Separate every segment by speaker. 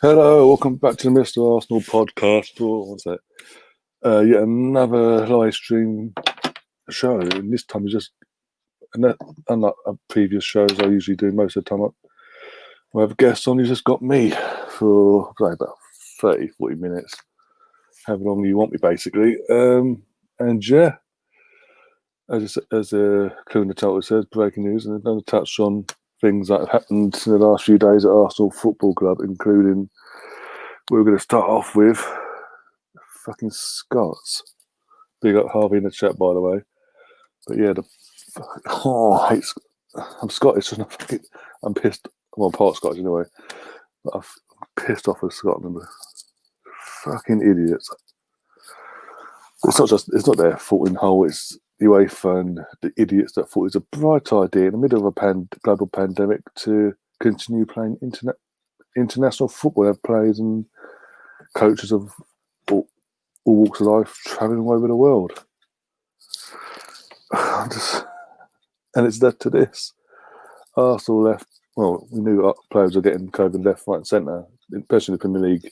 Speaker 1: Hello, welcome back to the Mr. Arsenal podcast. Or what's that? Yet another live stream show. And this time it's just, unlike previous shows I usually do most of the time, I have a guest on. You just got me for about 30, 40 minutes. However long you want me, basically. And yeah, as Kuna Total says, breaking news, and I'm going to touch on things that have happened in the last few days at Arsenal Football Club, including we're going to start off with fucking Scots. Big up Harvey in the chat, by the way. But yeah, I'm Scottish and I'm pissed. Well, I'm part Scottish anyway. But I'm pissed off with Scotland. Fucking idiots. It's not their fault in whole. It's the UEFA and the idiots that thought it was a bright idea in the middle of a global pandemic to continue playing international football. They have players and coaches of all walks of life travelling all over the world. And it's led to this. Arsenal left. Well, we knew our players were getting COVID left, right, and centre, especially in the Premier League,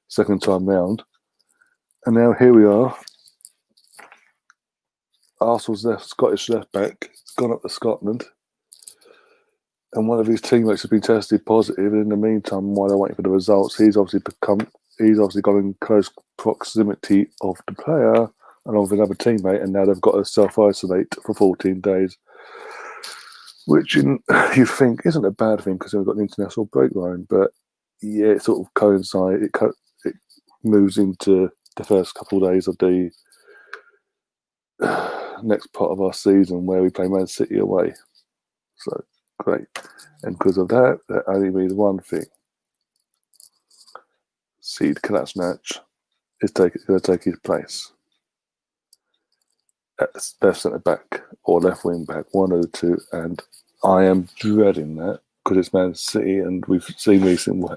Speaker 1: second time round. And now here we are. Arsenal's Scottish left back gone up to Scotland, and one of his teammates has been tested positive. And in the meantime, while they're waiting for the results, he's obviously got in close proximity of the player and of another teammate, and now they've got to self-isolate for 14 days. Which you think isn't a bad thing because they've got an international break line, but yeah, it sort of coincides. It moves into the first couple of days of the next part of our season where we play Man City away. So great, and because of that only means one thing: Sead Kolasinac is going to take his place at left centre back or left wing back, one of the two, and I am dreading that because it's Man City, and we've seen recently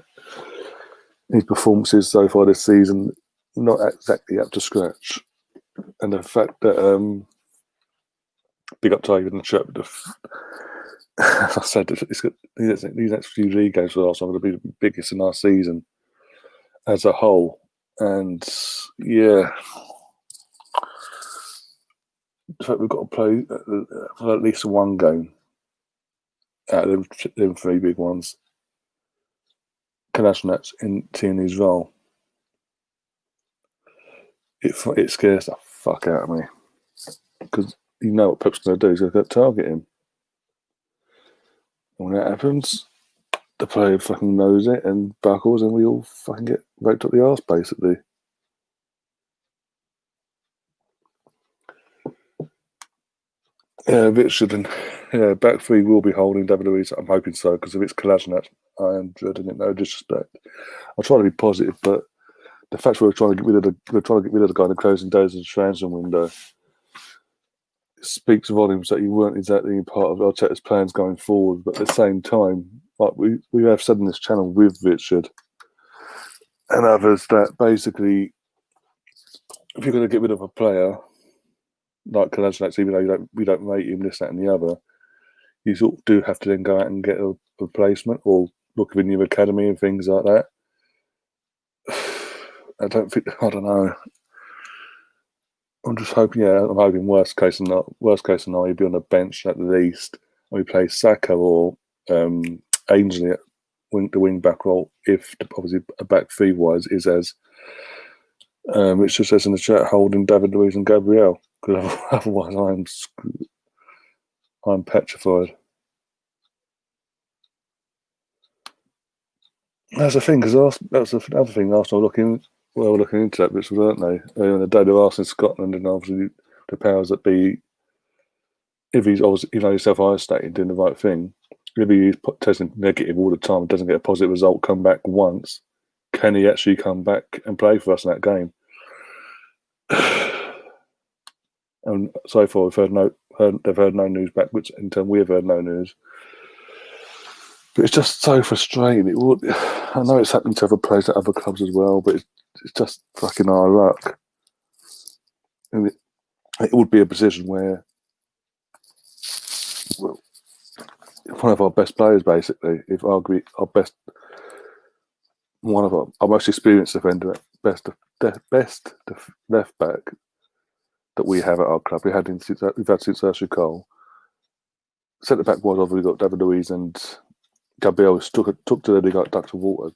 Speaker 1: his performances so far this season not exactly up to scratch. And the fact that big up Tiger in the chat, as I said, these next few league games for Arsenal are going to be the biggest in our season as a whole. And yeah, the fact we've got to play for at least one game out of them three big ones. Kolasinac in Tierney's role. It scares the fuck out of me because you know what Pep's going to do. He's going to target him. And when that happens, the player fucking knows it and buckles, and we all fucking get raked up the arse, basically. Yeah, Richard and back three will be holding David Luiz. I'm hoping so because if it's Kolasinac, I am dreading it. No disrespect. I'll try to be positive, but the fact we're trying to get rid of the guy in the closing days of the transfer window speaks volumes that you weren't exactly part of Arteta's plans going forward. But at the same time, like we have said in this channel with Richard and others, that basically, if you're going to get rid of a player like Kolasinac, even though we don't rate him, this, that, and the other, you sort of do have to then go out and get a replacement or look within your academy and things like that. I don't know. I'm just hoping. Yeah, I'm hoping worst case scenario, he'd be on the bench at least, and we play Saka or Ainsley at the wing back role. If obviously a back three wise is as it just says in the chat, holding David Luiz and Gabriel, because otherwise I'm petrified. That's the thing, because that's another thing. Arsenal looking into that, which weren't they? On the day of Arsenal in Scotland, and obviously the powers that be, if he's obviously self-isolating, doing the right thing, if he's testing negative all the time, doesn't get a positive result, come back once, can he actually come back and play for us in that game? And so far, they've heard no news back, which in turn we have heard no news. But it's just so frustrating. I know it's happened to other players at other clubs as well, but it's just fucking our luck. And it would be a position where, well, one of our best players, basically, if arguably our best one of our most experienced defender, best left back that we have at our club. We've had since Ursula Cole. Centre back was obviously got David Luiz, and Gabriel took to the league like duck to water.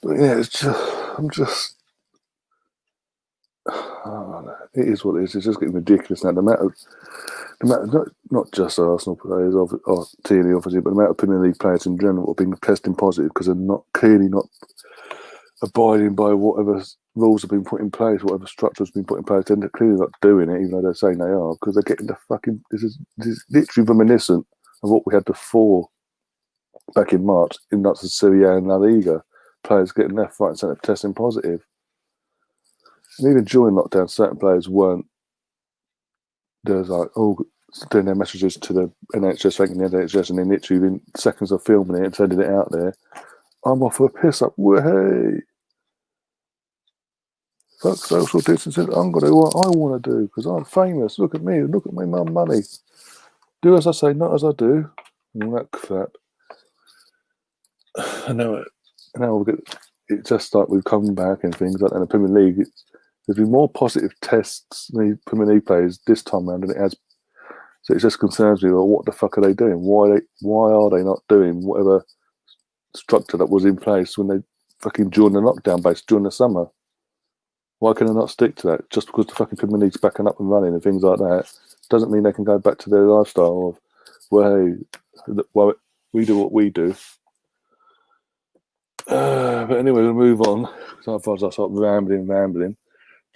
Speaker 1: But yeah, it is what it is. It's just getting ridiculous now. The amount of not just Arsenal players, or TNE obviously, but the amount of Premier League players in general have been testing positive because they're not abiding by whatever rules have been put in place, whatever structure has been put in place. They're clearly not doing it, even though they're saying they are, because they're getting the fucking. This is literally reminiscent of what we had before, back in March, in lots of Serie A and La Liga. Players getting left, right, and centre testing positive. And even during lockdown, certain players weren't. There's like, doing their messages to the NHS, thanking the NHS, and then literally in seconds of filming it and sending it out there. I'm off for a piss up. Hey, fuck social distancing. I'm going to do what I want to do because I'm famous. Look at me. Look at my money. Do as I say, not as I do. All that crap. I know it. Now it's just like we've come back and things like that. In the Premier League, there's been more positive tests in the Premier League players this time around than it has. So it just concerns me. Well, what the fuck are they doing? Why are they not doing whatever structure that was in place when they fucking during the lockdown base during the summer? Why can they not stick to that? Just because the fucking Premier League's backing up and running and things like that doesn't mean they can go back to their lifestyle of, well, hey, we do what we do. But anyway, we'll move on. Sometimes I start rambling.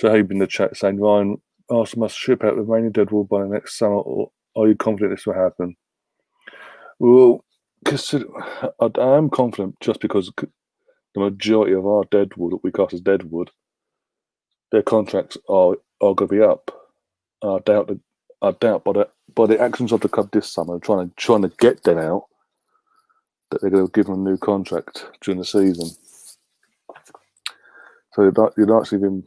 Speaker 1: Jahib in the chat saying, Ryan, Arsenal must ship out the remaining Deadwood by next summer, or are you confident this will happen? Well, I am confident just because the majority of our Deadwood, that we class as Deadwood, their contracts are going to be up. I doubt by the actions of the club this summer, trying to get them out, that they're going to give them a new contract during the season. So you'd actually been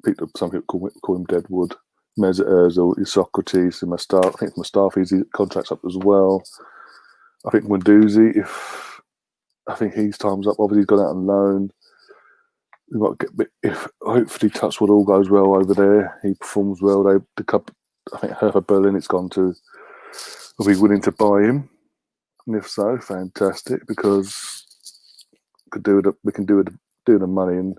Speaker 1: picked up. Some people call him Deadwood. Mesut Ozil, Socrates, and Mustafi. I think Mustafi's contract's up as well. I think Guendouzi, I think his time's up. Obviously, he's gone out on loan. We might get, if hopefully Touchwood all goes well over there, he performs well. The club, I think Hertha Berlin, it's gone to, will be willing to buy him. And if so, fantastic, because we can do the money, and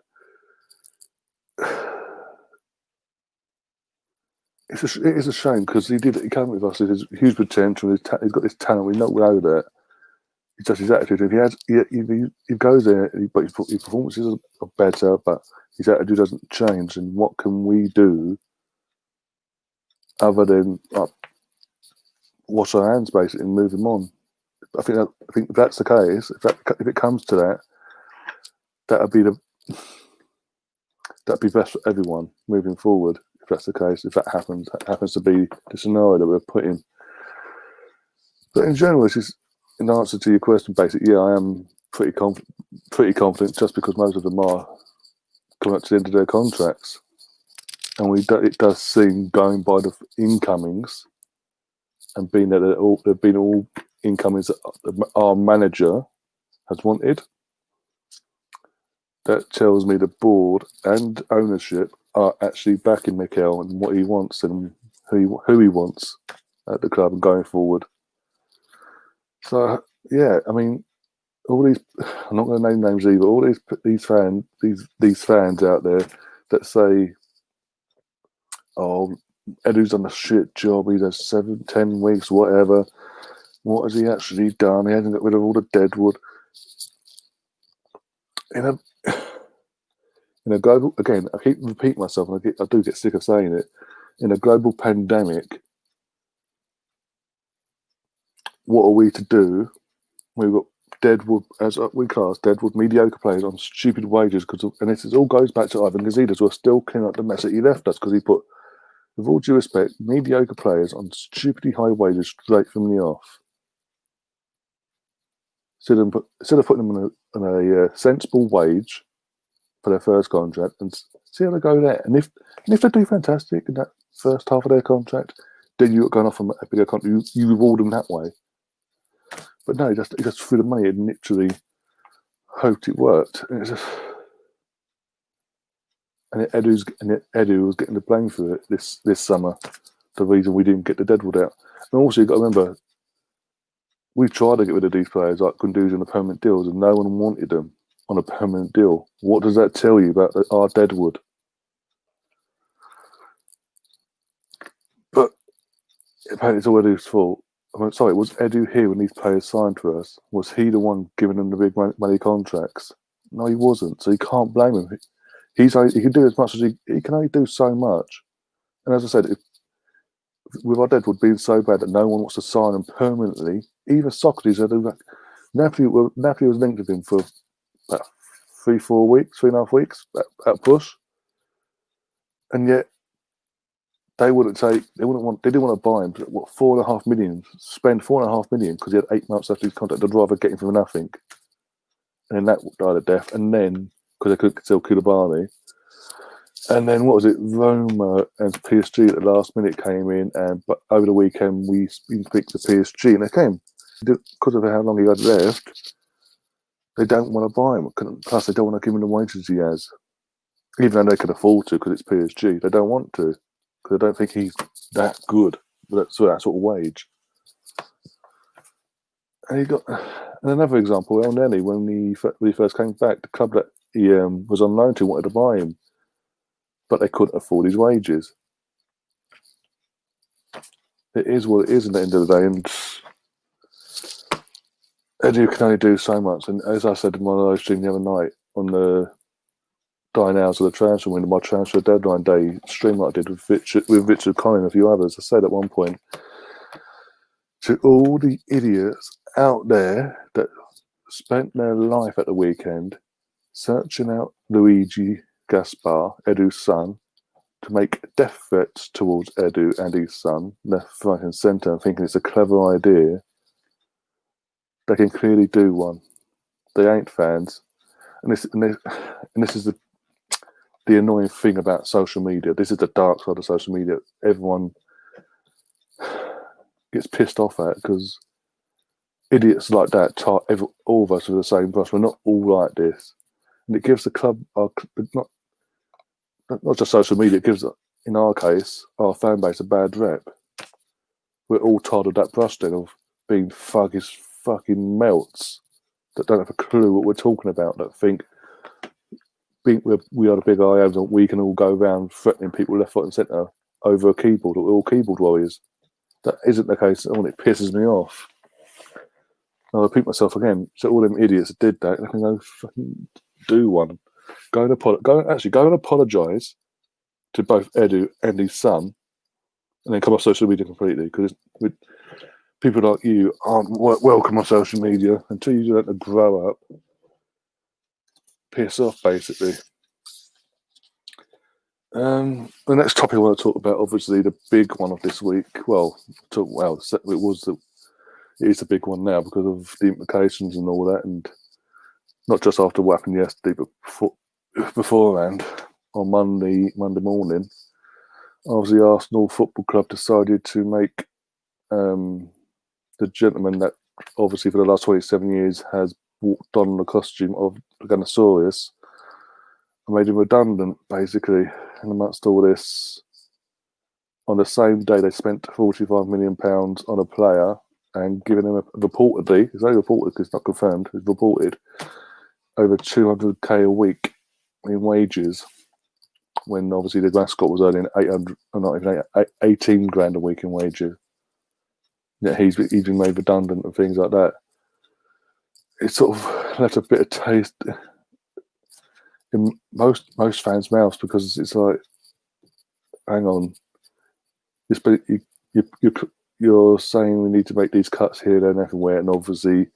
Speaker 1: it is a shame because he came with us. He has huge potential. He's got this talent. We know that. It's just his attitude. If he goes there, but his performances are better, but his attitude doesn't change. And what can we do other than wash our hands basically and move him on? I think if that's the case, if it comes to that, that'd be best for everyone moving forward. If that's the case, if that happens to be the scenario that we're put in. But in general, this is in answer to your question. Basically, yeah, I am pretty confident, just because most of them are coming up to the end of their contracts, and it does seem, going by the incomings and being that they've been all incomings that our manager has wanted. That tells me the board and ownership are actually backing Mikel and what he wants and who he wants at the club and going forward. So yeah, I mean, all these, I'm not going to name names either. All these fans out there that say, "Oh, Edu's done a shit job. He's had 7-10 weeks, whatever. What has he actually done? He hasn't got rid of all the Deadwood." In a global, again, I keep repeating myself, and I do get sick of saying it. In a global pandemic, what are we to do? We've got Deadwood, as we class Deadwood, mediocre players on stupid wages, and this all goes back to Ivan Gazidis, who are still cleaning up the mess that he left us, because he put, with all due respect, mediocre players on stupidly high wages straight from the off. Instead of putting them on a sensible wage for their first contract and see how they go there. And if they do fantastic in that first half of their contract, then you're going off on a bigger contract. You reward them that way. But no, he just threw the money and literally hoped it worked. And it's just, and Edu was getting the blame for it this summer. The reason we didn't get the Deadwood out. And also, you've got to remember, we tried to get rid of these players like Gunduzi on the permanent deals, and no one wanted them on a permanent deal. What does that tell you about our Deadwood? But apparently, it's all Edu's fault. Sorry, was Edu here when these players signed to us? Was he the one giving them the big money contracts? No, he wasn't. So you can't blame him. He can do as much as he can only do so much. And as I said, with our Deadwood being so bad that no one wants to sign him permanently, even Socrates said Napoli was linked with him for about 3-4 weeks, 3.5 weeks at push, and yet they didn't want to buy him. What, 4.5 million? Spend 4.5 million because he had 8 months left of his contract. They'd rather get him for nothing, and then that died a death. And then because they couldn't sell Koulibaly. And then what was it? Roma and PSG at the last minute came in, but over the weekend we picked the PSG, and they came because of how long he had left. They don't want to buy him. Plus, they don't want to give him the wages he has, even though they can afford to because it's PSG. They don't want to because they don't think he's that good for that sort of wage. And another example, El Neni, when he first came back, the club that he was on loan to wanted to buy him, but they couldn't afford his wages. It is what it is at the end of the day, and Edu can only do so much. And as I said in my live stream the other night on the dying hours of the transfer window, my transfer deadline day stream that I did with Richard Conning and a few others, I said at one point to all the idiots out there that spent their life at the weekend searching out Luigi Gaspar, Edu's son, to make death threats towards Edu and his son, left, right, and centre, and thinking it's a clever idea, they can clearly do one. They ain't fans, and this is the annoying thing about social media. This is the dark side of social media. Everyone gets pissed off at because idiots like that all of us with the same brush. We're not all like this, and it gives the club not just social media. It gives, in our case, our fan base a bad rep. We're all tired of that brush then of being thuggish fucking melts that don't have a clue what we're talking about. That think we are the big IOs and we can all go around threatening people left, right, and centre over a keyboard. We're all keyboard warriors. That isn't the case at all. It pisses me off. I repeat myself again. So all them idiots that did that, they can go fucking do one. Go and apologise to both Edu and his son, and then come off social media completely. Because people like you aren't welcome on social media until you learn to grow up. Piss off, basically. The next topic I want to talk about, obviously, the big one of this week. It is a big one now because of the implications and all that, and not just after what happened yesterday, but beforehand on Monday morning. Obviously, Arsenal Football Club decided to make the gentleman that obviously for the last 27 years has walked on the costume of Ganosaurus and made him redundant, basically. And amongst all this, on the same day, they spent £45 million on a player and given him reportedly, it's only reported because it's not confirmed, it's reported, over 200k a week in wages, when obviously the mascot was earning 18 grand a week in wages. Yeah, he's been made redundant and things like that. It sort of left a bit of taste in most fans' mouths because it's like, hang on, you're saying we need to make these cuts here, there, and everywhere, and obviously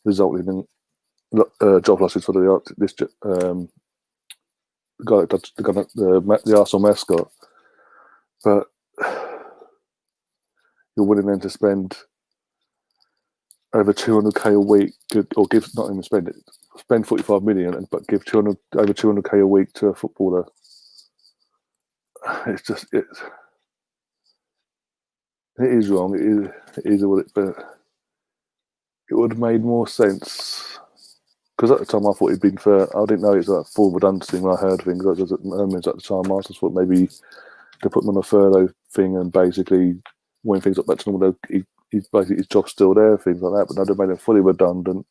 Speaker 1: resulting in job losses for the Arsenal mascot. But you're willing then to spend over 200k a week, or spend 45 million, but give over 200k a week to a footballer. It's It is wrong. It is what it, but it would have made more sense. Because at the time I thought he'd been fair. I didn't know it's like full redundancy when I heard things. Like, at the time, I just thought maybe they put him on a furlough thing and basically when things got back to normal, he's basically his job's still there, things like that. But now they've made him fully redundant.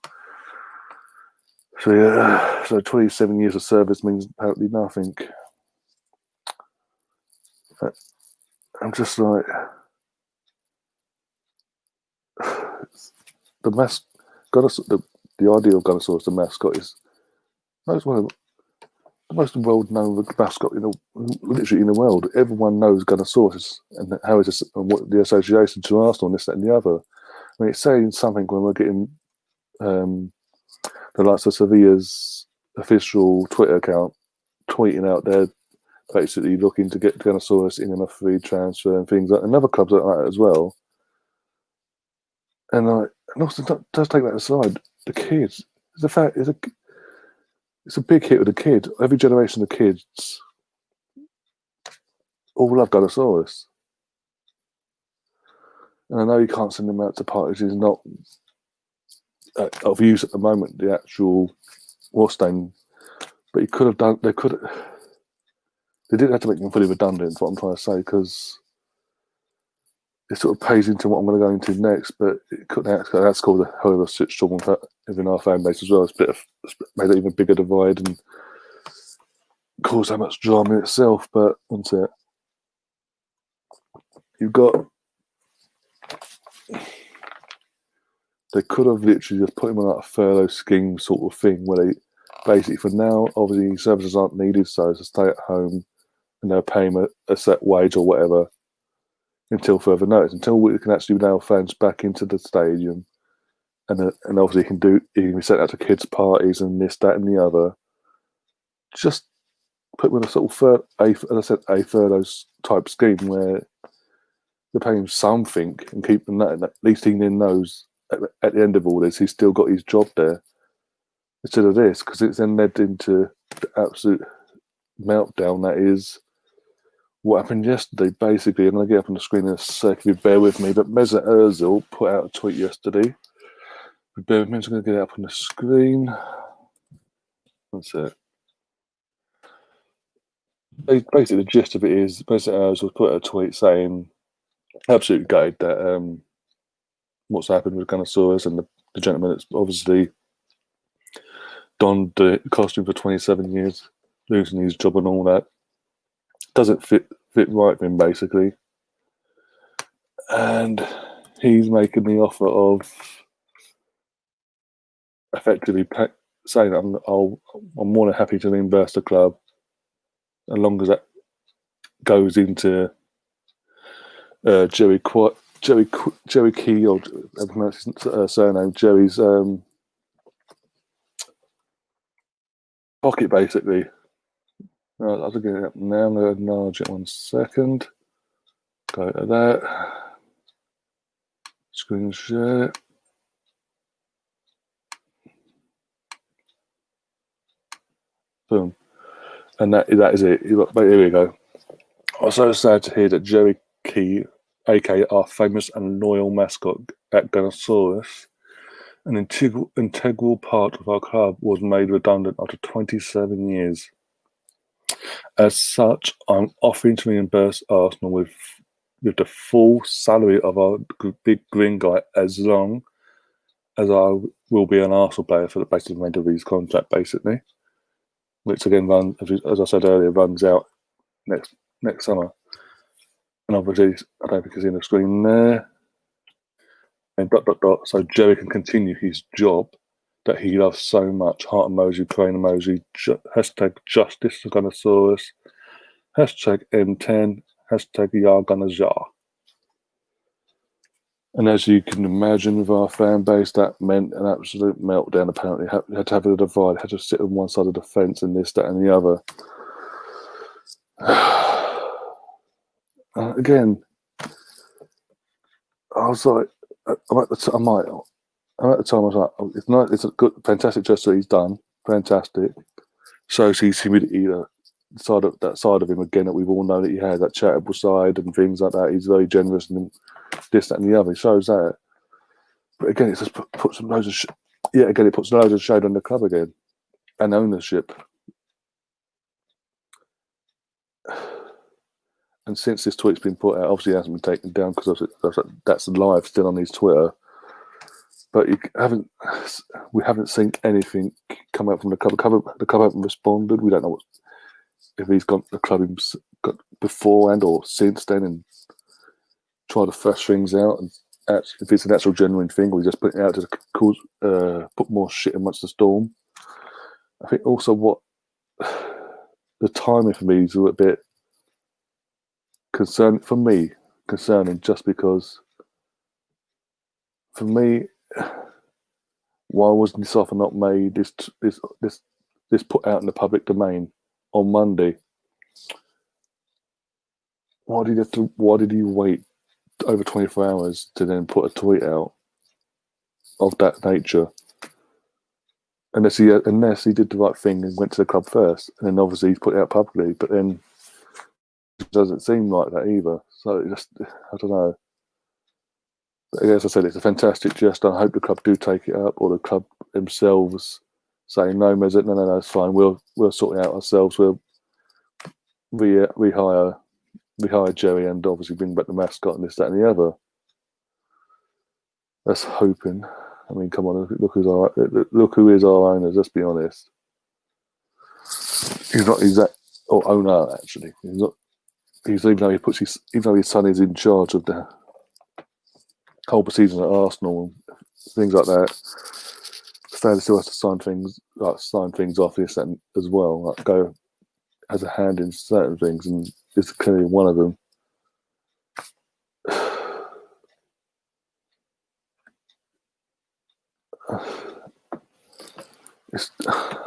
Speaker 1: So yeah, so 27 years of service means apparently nothing. I'm just like the mask. The idea of Gunnosaurus, the mascot, is one of the most well-known mascot literally in the world. Everyone knows Gunnosaurus and how is and what the association to Arsenal, and this, that, and the other. I mean, it's saying something when we're getting the likes of Sevilla's official Twitter account tweeting out there, basically looking to get Gunnosaurus in a free transfer and things like, and other clubs like that as well. And also does take that aside. The kids, it's a big hit with the kid. Every generation of kids all love Gunnosaurus. And I know you can't send them out to parties. It's not of use at the moment, the actual Warstein. But you could have done. They didn't have to make them fully redundant. Is what I'm trying to say, because it sort of pays into what I'm going to go into next. But it could that's called a hell of a shitstorm within our fan base as well. It's made an even bigger divide and caused so much drama in itself. But that's it. You've got. They could have literally just put him on like a furlough scheme sort of thing where they basically, for now, obviously services aren't needed, so it's a stay at home and they'll pay him a set wage or whatever until further notice, until we can actually nail fans back into the stadium. And obviously he can be sent out to kids' parties and this, that, and the other. Just put him in a sort of a furlough type scheme where they're paying him something and keeping that. At least he then knows at the end of all this, he's still got his job there. Instead of this, because it's then led into the absolute meltdown that is what happened yesterday. Basically, I'm going to get up on the screen in a sec if you bear with me, but Mesut Ozil put out a tweet yesterday. Bear with me, I'm just going to get it up on the screen. That's it. Basically, the gist of it is Mesut Ozil put out a tweet saying, absolutely gutted that what's happened with Gunnosaurus and the gentleman that's obviously donned the costume for 27 years, losing his job and all that. Doesn't fit right with him, basically. And he's making the offer of effectively saying I'm more than happy to reimburse the club as long as that goes into Jerry Key, or I pronounce his surname, Jerry's pocket, basically. I'll look it up now. I'm going to enlarge it 1 second. Go to that. Screen share. Boom. And that is it. Here we go. I'm so sad to hear that Jerry Key, aka our famous and loyal mascot at Gunnosaurus, an integral part of our club, was made redundant after 27 years. As such, I'm offering to reimburse Arsenal with the full salary of our big green guy, as long as I will be an Arsenal player for the basically the remainder of his contract, basically, which again as I said earlier, runs out next summer. And obviously, I don't think it's in the screen there. And ... So Jerry can continue his job that he loves so much. Heart emoji, praying emoji, hashtag justice to Gunnosaurus, hashtag M10, hashtag YaGunnaJar. And as you can imagine with our fan base, that meant an absolute meltdown. Apparently, had to have a divide, had to sit on one side of the fence and this, that, and the other. Again, I was like, I'm at the time I was like, it's a good, fantastic gesture he's done. Fantastic. Shows his humility that side of him again that we've all known that he had, that charitable side and things like that. He's very generous and this, that, and the other. He shows that. But again, it just puts some loads of it puts loads of shade on the club again and ownership. And since this tweet's been put out, obviously it hasn't been taken down because that's live still on his Twitter. But we haven't seen anything come out from the club. The club haven't responded. We don't know if he's gone the club beforehand or since then and tried to thrash things out. And if it's an actual genuine thing, or we just put it out to cause put more shit amongst the storm. I think also what the timing for me is a little bit concerning just because for me, why wasn't this offer not made? This put out in the public domain on Monday. Why did he wait over 24 hours to then put a tweet out of that nature? Unless he did the right thing and went to the club first, and then obviously he's put it out publicly. But then it doesn't seem like that either. So I don't know. But as I said, it's a fantastic gesture. I hope the club do take it up, or the club themselves say, no, Mesut, no, it's fine. We'll sort it out ourselves. We'll rehire Jerry and obviously bring back the mascot and this, that, and the other. That's hoping. I mean, come on, look who is our owner. Let's be honest. He's not exact or owner actually. He's not. Even though his son is in charge of the whole proceedings at Arsenal and things like that, Stanley still has to sign things off this and as well, like go as a hand in certain things, and this is clearly one of them.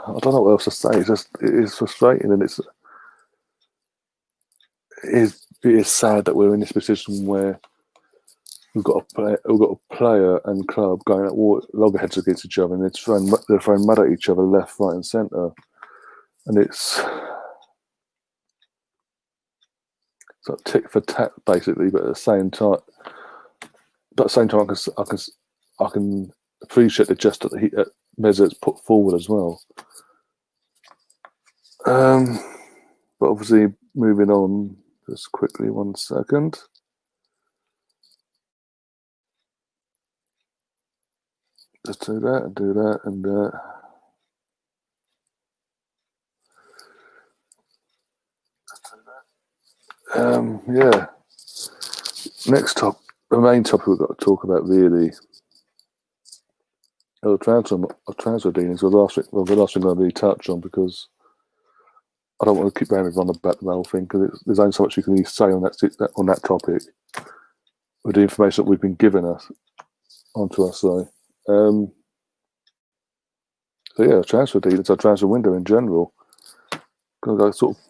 Speaker 1: I don't know what else to say. It is frustrating, and it is sad that we're in this position where we've got a player and club going at loggerheads against each other, and they're throwing mud at each other left, right, and centre, and it's like tick for tat basically. But at the same time, I can appreciate the gesture that Mesut's put forward as well. But obviously, moving on, just quickly, 1 second. Just do that, and yeah. Next the main topic we've got to talk about really. Transfer dealings. The last thing I'm going to really touch on, because I don't want to keep having on about the whole thing, because there's only so much you can really say on that topic with the information that we've been given onto us. So yeah, transfer dealings, our transfer window in general. I'm going to sort of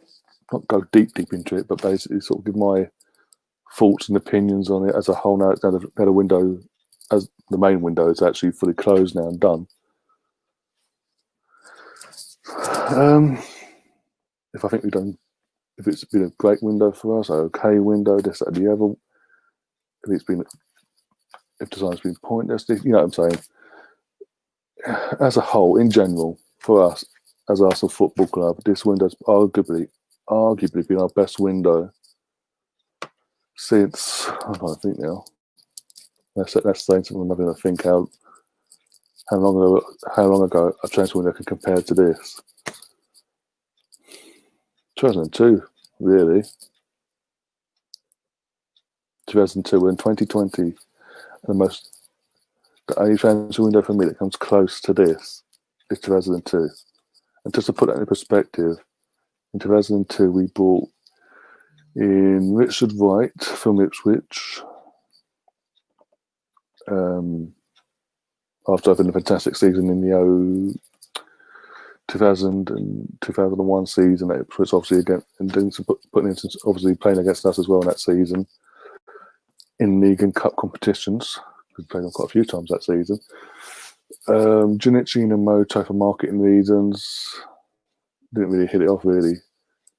Speaker 1: not go deep into it, but basically sort of give my thoughts and opinions on it as a whole. Now the window, as the main window, is actually fully closed now and done. If it's been a great window for us, okay window, this, that, and the other. If design's been pointless, you know what I'm saying. As a whole, in general, for us as Arsenal Football Club, this window's arguably been our best window since, I don't think now. That's saying something. I'm not going to think how long ago a transfer window can compare to this. 2002, really. 2002, we're in 2020. The only transfer window for me that comes close to this is 2002. And just to put that in perspective, in 2002 we brought in Richard Wright from Ipswich. After having a fantastic season in the 2000 and 2001 season at Ipswich, obviously again, and doing some obviously playing against us as well in that season in league and cup competitions. We played them quite a few times that season. Junichi Inamoto for marketing reasons didn't really hit it off really.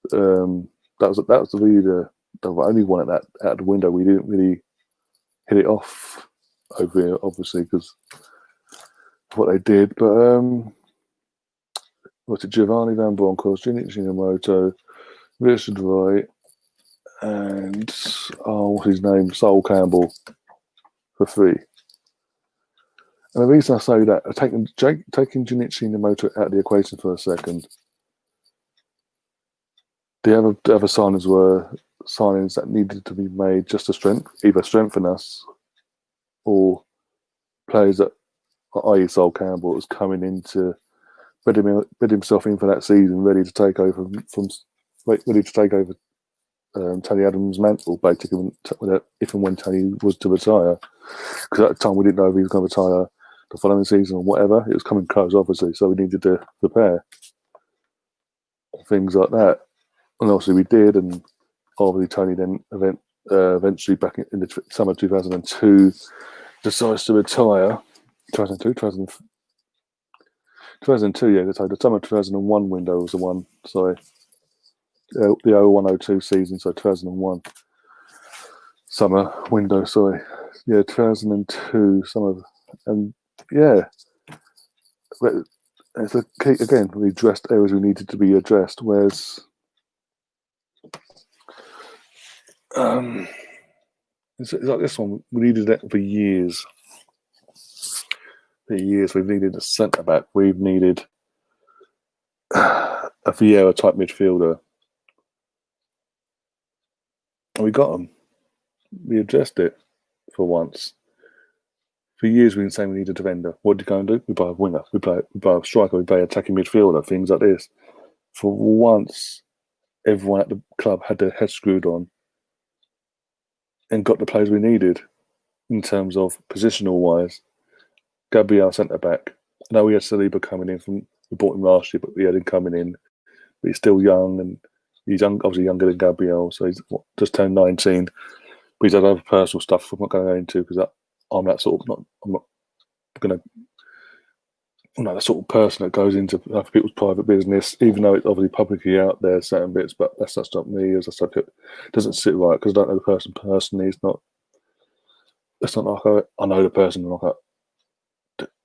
Speaker 1: That was really the only one at that out the window. We didn't really hit it off over here, obviously, because of what they did. But what's it? Giovanni Van Bronckhorst, Ginic Shinamoto, Richard Wright, and what's his name? Sol Campbell for free. And the reason I say that, taking Ginic Shinamoto out of the equation for a second, the other signings were signings that needed to be made just to either strengthen us or players that, i.e. Sol Campbell, was coming in to bid himself in for that season, ready to take over Tony Adams' mantle, basically, if and when Tony was to retire. Because at the time we didn't know if he was going to retire the following season or whatever. It was coming close, obviously, so we needed to prepare. Things like that. And obviously we did, and obviously Tony then eventually back in the summer 2002 decides to retire. 2002, yeah. So the summer 2001 window was the one. Sorry, the 01-02 season. So 2001 summer window. Sorry, yeah, 2002 summer, and yeah, it's a key again. We addressed areas we needed to be addressed. Whereas, it's like this one. We needed that for years. For years, we've needed a centre back. We've needed a Vieira type midfielder. And we got them. We addressed it for once. For years, we've been saying we need a defender. What do you go and do? We buy a winger. We buy a striker. We buy an attacking midfielder. Things like this. For once, everyone at the club had their head screwed on and got the players we needed in terms of positional wise. Gabriel centre back. I know we had Saliba coming in we bought him last year, but we had him coming in. But he's still young, and he's obviously younger than Gabriel, so he's just turned 19. But he's had other personal stuff I'm not going to go into because I'm that sort of I'm not going to. I'm not the sort of person that goes into other people's private business, even though it's obviously publicly out there, certain bits. But that's not me. As I said, it doesn't sit right because I don't know the person personally. It's not like I know the person. Like,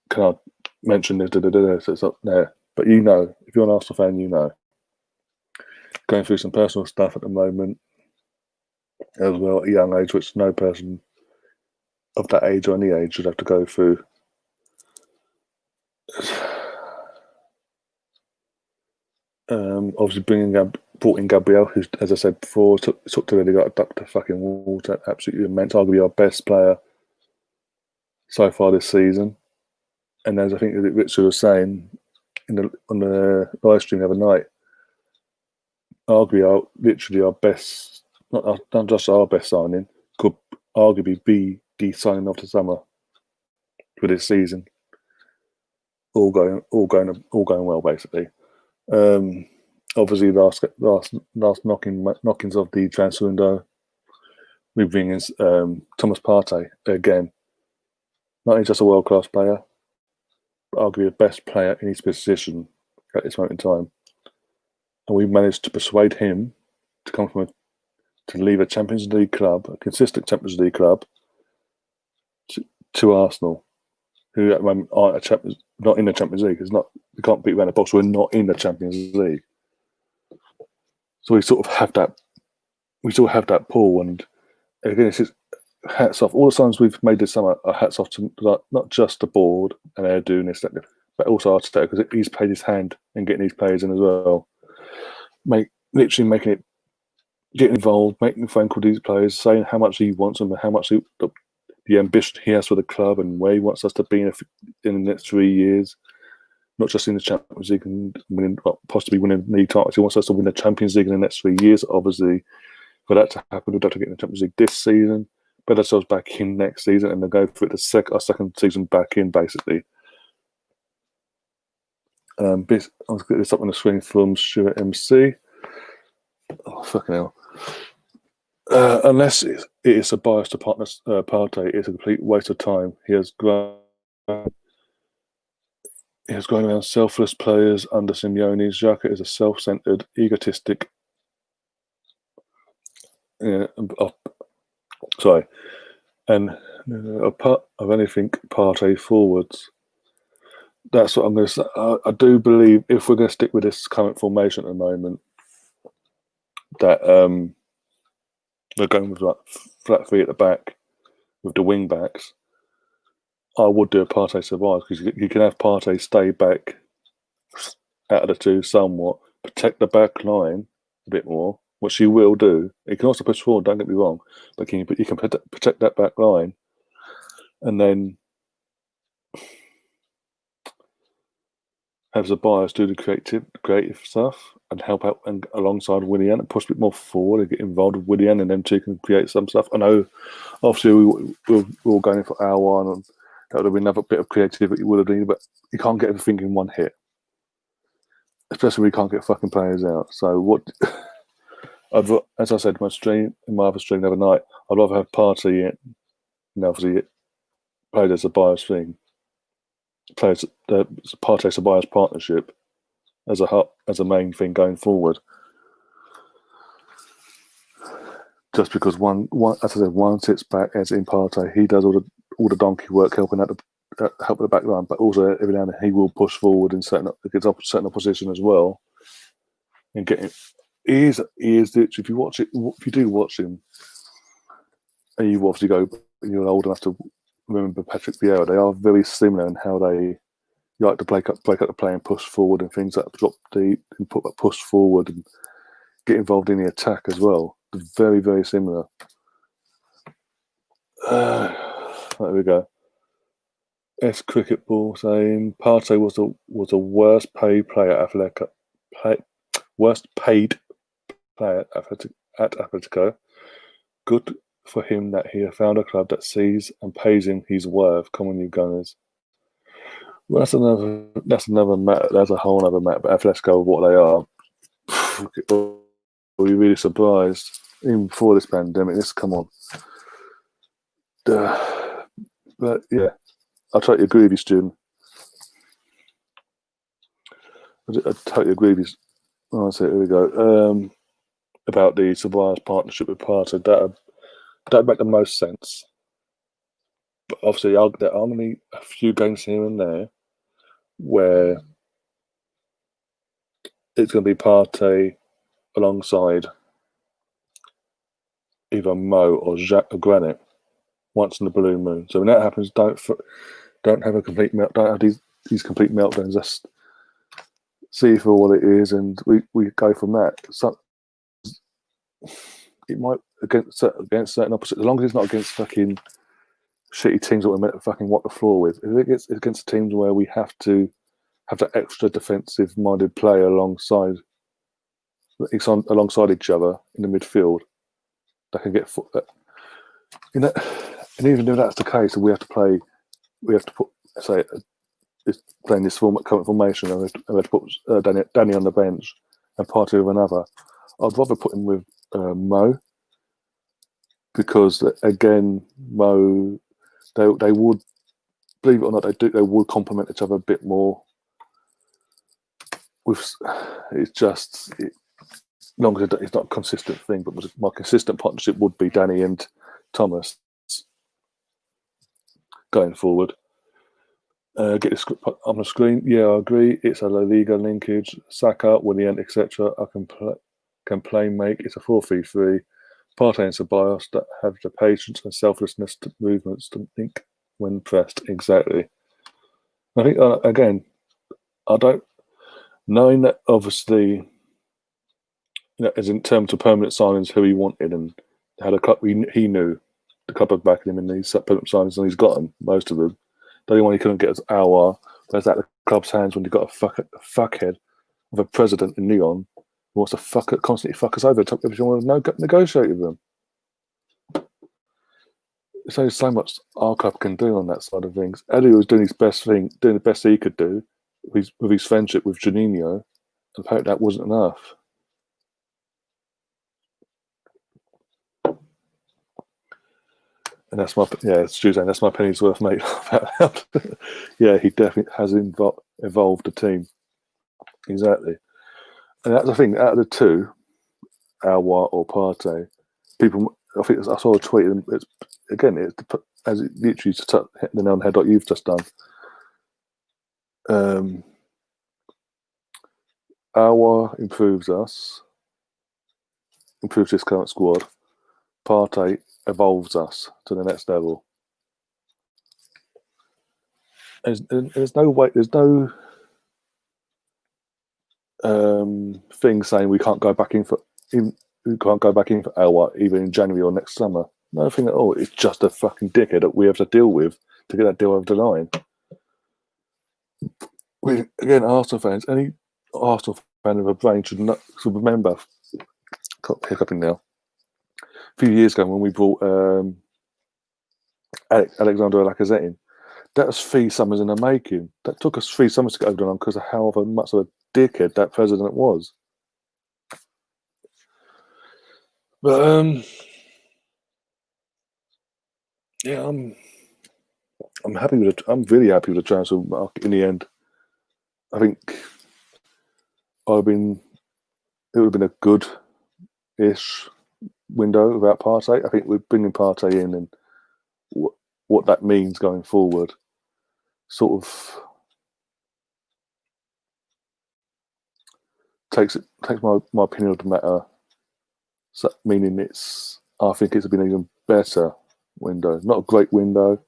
Speaker 1: can I mention this? So it's not there. But you know, if you're an Arsenal fan, you know. Going through some personal stuff at the moment as well at a young age, which no person of that age or any age should have to go through. Obviously brought in Gabriel, who, as I said before, took to really got ducked to fucking water. Absolutely immense. Arguably our best player so far this season. And as I think Richard was saying on the live stream the other night, arguably literally our best, not just our best signing, could arguably be the signing of the summer for this season. All going well, basically. Obviously, last knockings of the transfer window, we bring in Thomas Partey again. Not only just a world class player, but arguably the best player in his position at this moment in time. And we managed to persuade him to leave a Champions League club, a consistent Champions League club, to Arsenal, who at the moment aren't not in the Champions League. We can't beat around the box. We're not in the Champions League, so we sort of have that. We still have that pull, and again, it's just hats off. All the signs we've made this summer are hats off to not just the board and they're doing this, but also Arteta, because he's played his hand in getting these players in as well. Literally making it, getting involved, making phone call to these players, saying how much he wants them and how much the ambition he has for the club and where he wants us to be in the next 3 years. Not just in the Champions League and possibly winning league titles. He wants us to win the Champions League in the next 3 years. Obviously, for that to happen, we'd have to get in the Champions League this season, put ourselves back in next season, and then go for it our second season back in, basically. I'll get this up on the screen from Stuart MC. Oh, fucking hell. Unless it is a bias to Partey, it's a complete waste of time. He has grown around selfless players under Simeone. Xhaka is a self-centered, egotistic, Yeah, sorry. And apart of anything Partey forwards, that's what I'm going to say. I do believe if we're going to stick with this current formation at the moment, that we're going with like flat three at the back with the wing backs. I would do a Partey Ceballos because you can have Partey stay back out of the two somewhat, protect the back line a bit more, which he will do. He can also push forward, don't get me wrong, but you can protect that back line and then have Ceballos do the creative stuff and help out and alongside Willian and push a bit more forward and get involved with Willian and them two can create some stuff. I know, obviously, we're all going for our one and that would have been another bit of creativity would have been, but you can't get everything in one hit. Especially when you can't get fucking players out. So what? As I said in my other stream the other night, I'd rather have Partey in, and obviously played as a bias thing, plays the Partey Ceballos partnership as a main thing going forward. Just because one as I said, one sits back as in Partey, he does all the donkey work helping out help with the back line, but also every now and then he will push forward in setting opposition as well. And getting he is if you watch it, if you do watch him, and you obviously you're old enough to remember Patrick Vieira, they are very similar in how they like to break up the play and push forward and things like drop deep and push forward and get involved in the attack as well. They're very, very similar. There we go. S Cricket Ball saying Partey was the worst paid player at Atletico. Worst paid player at Atletico. Good for him that he found a club that sees and pays him his worth. Come on, you Gunners. Well, that's another matter. That's a whole other matter. But Atletico, what they are, are you really surprised? Even before this pandemic, come on. But yeah, I totally agree with you, Student. I totally agree with you. Oh, so here we go. About the Ceballos partnership with Partey, that make the most sense. But obviously, there are only a few games here and there where it's going to be Partey alongside either Mo or Granit once in the blue moon. So when that happens, don't have a complete melt. Don't have these complete meltdowns. Just see for what it is, and we go from that. So it might against certain opposites, as long as it's not against fucking shitty teams that we're meant to fucking wipe the floor with. If it's against teams where we have to have that extra defensive-minded player alongside each other in the midfield, that can get and even if that's the case, we have to put say playing this current formation, and we have to put Danny on the bench and Partey with another. I'd rather put him with Mo, because again, Mo, they would, believe it or not, they would complement each other a bit more. It's just long as it's not a consistent thing, but my consistent partnership would be Danny and Thomas going forward. Get the script on the screen. Yeah, I agree. It's a La Liga linkage. Saka, Willian, etc. I can play make. It's a 4-3-3. Partey and Ceballos that have the patience and selflessness to movements to think when pressed. Exactly. I think again, I don't knowing that obviously, as in terms of permanent signings, who he wanted and had a club, he knew the club had backed him in these permanent signings, and he's got them, most of them. The only one he couldn't get was Aouar. Where's that the club's hands when you've got a fuckhead of a president in Lyon who wants to constantly fuck us over? If you want to negotiate with them. There's only so much our club can do on that side of things. Eddie was doing the best he could do with his friendship with Juninho, and apparently that wasn't enough. And that's that's my penny's worth, mate. Yeah, he definitely has evolved the team. Exactly. And that's the thing, out of the two, Aouar or Partey, people, I think I saw a tweet, and it's as it literally to hit the nail on the head like you've just done. Our improves us, improves this current squad. Partey evolves us to the next level. There's no way. There's no thing saying we can't go back in for. We can't go back in for Elwa either in January or next summer. Nothing at all. It's just a fucking dickhead that we have to deal with to get that deal over the line. Again, Arsenal fans, any Arsenal fan with a brain should remember. Can't pick up in now. A few years ago when we brought Alexander Lacazette in, that was 3 summers in the making. That took us 3 summers to get over the line because of how much of a dickhead that president was. But yeah, I'm happy with it. I'm really happy with the transfer market in the end. I think it would have been a good-ish window without Partey. I think we're bringing Partey in, and what that means going forward sort of takes my opinion of the matter. So, meaning I think it's been an even better window. Not a great window.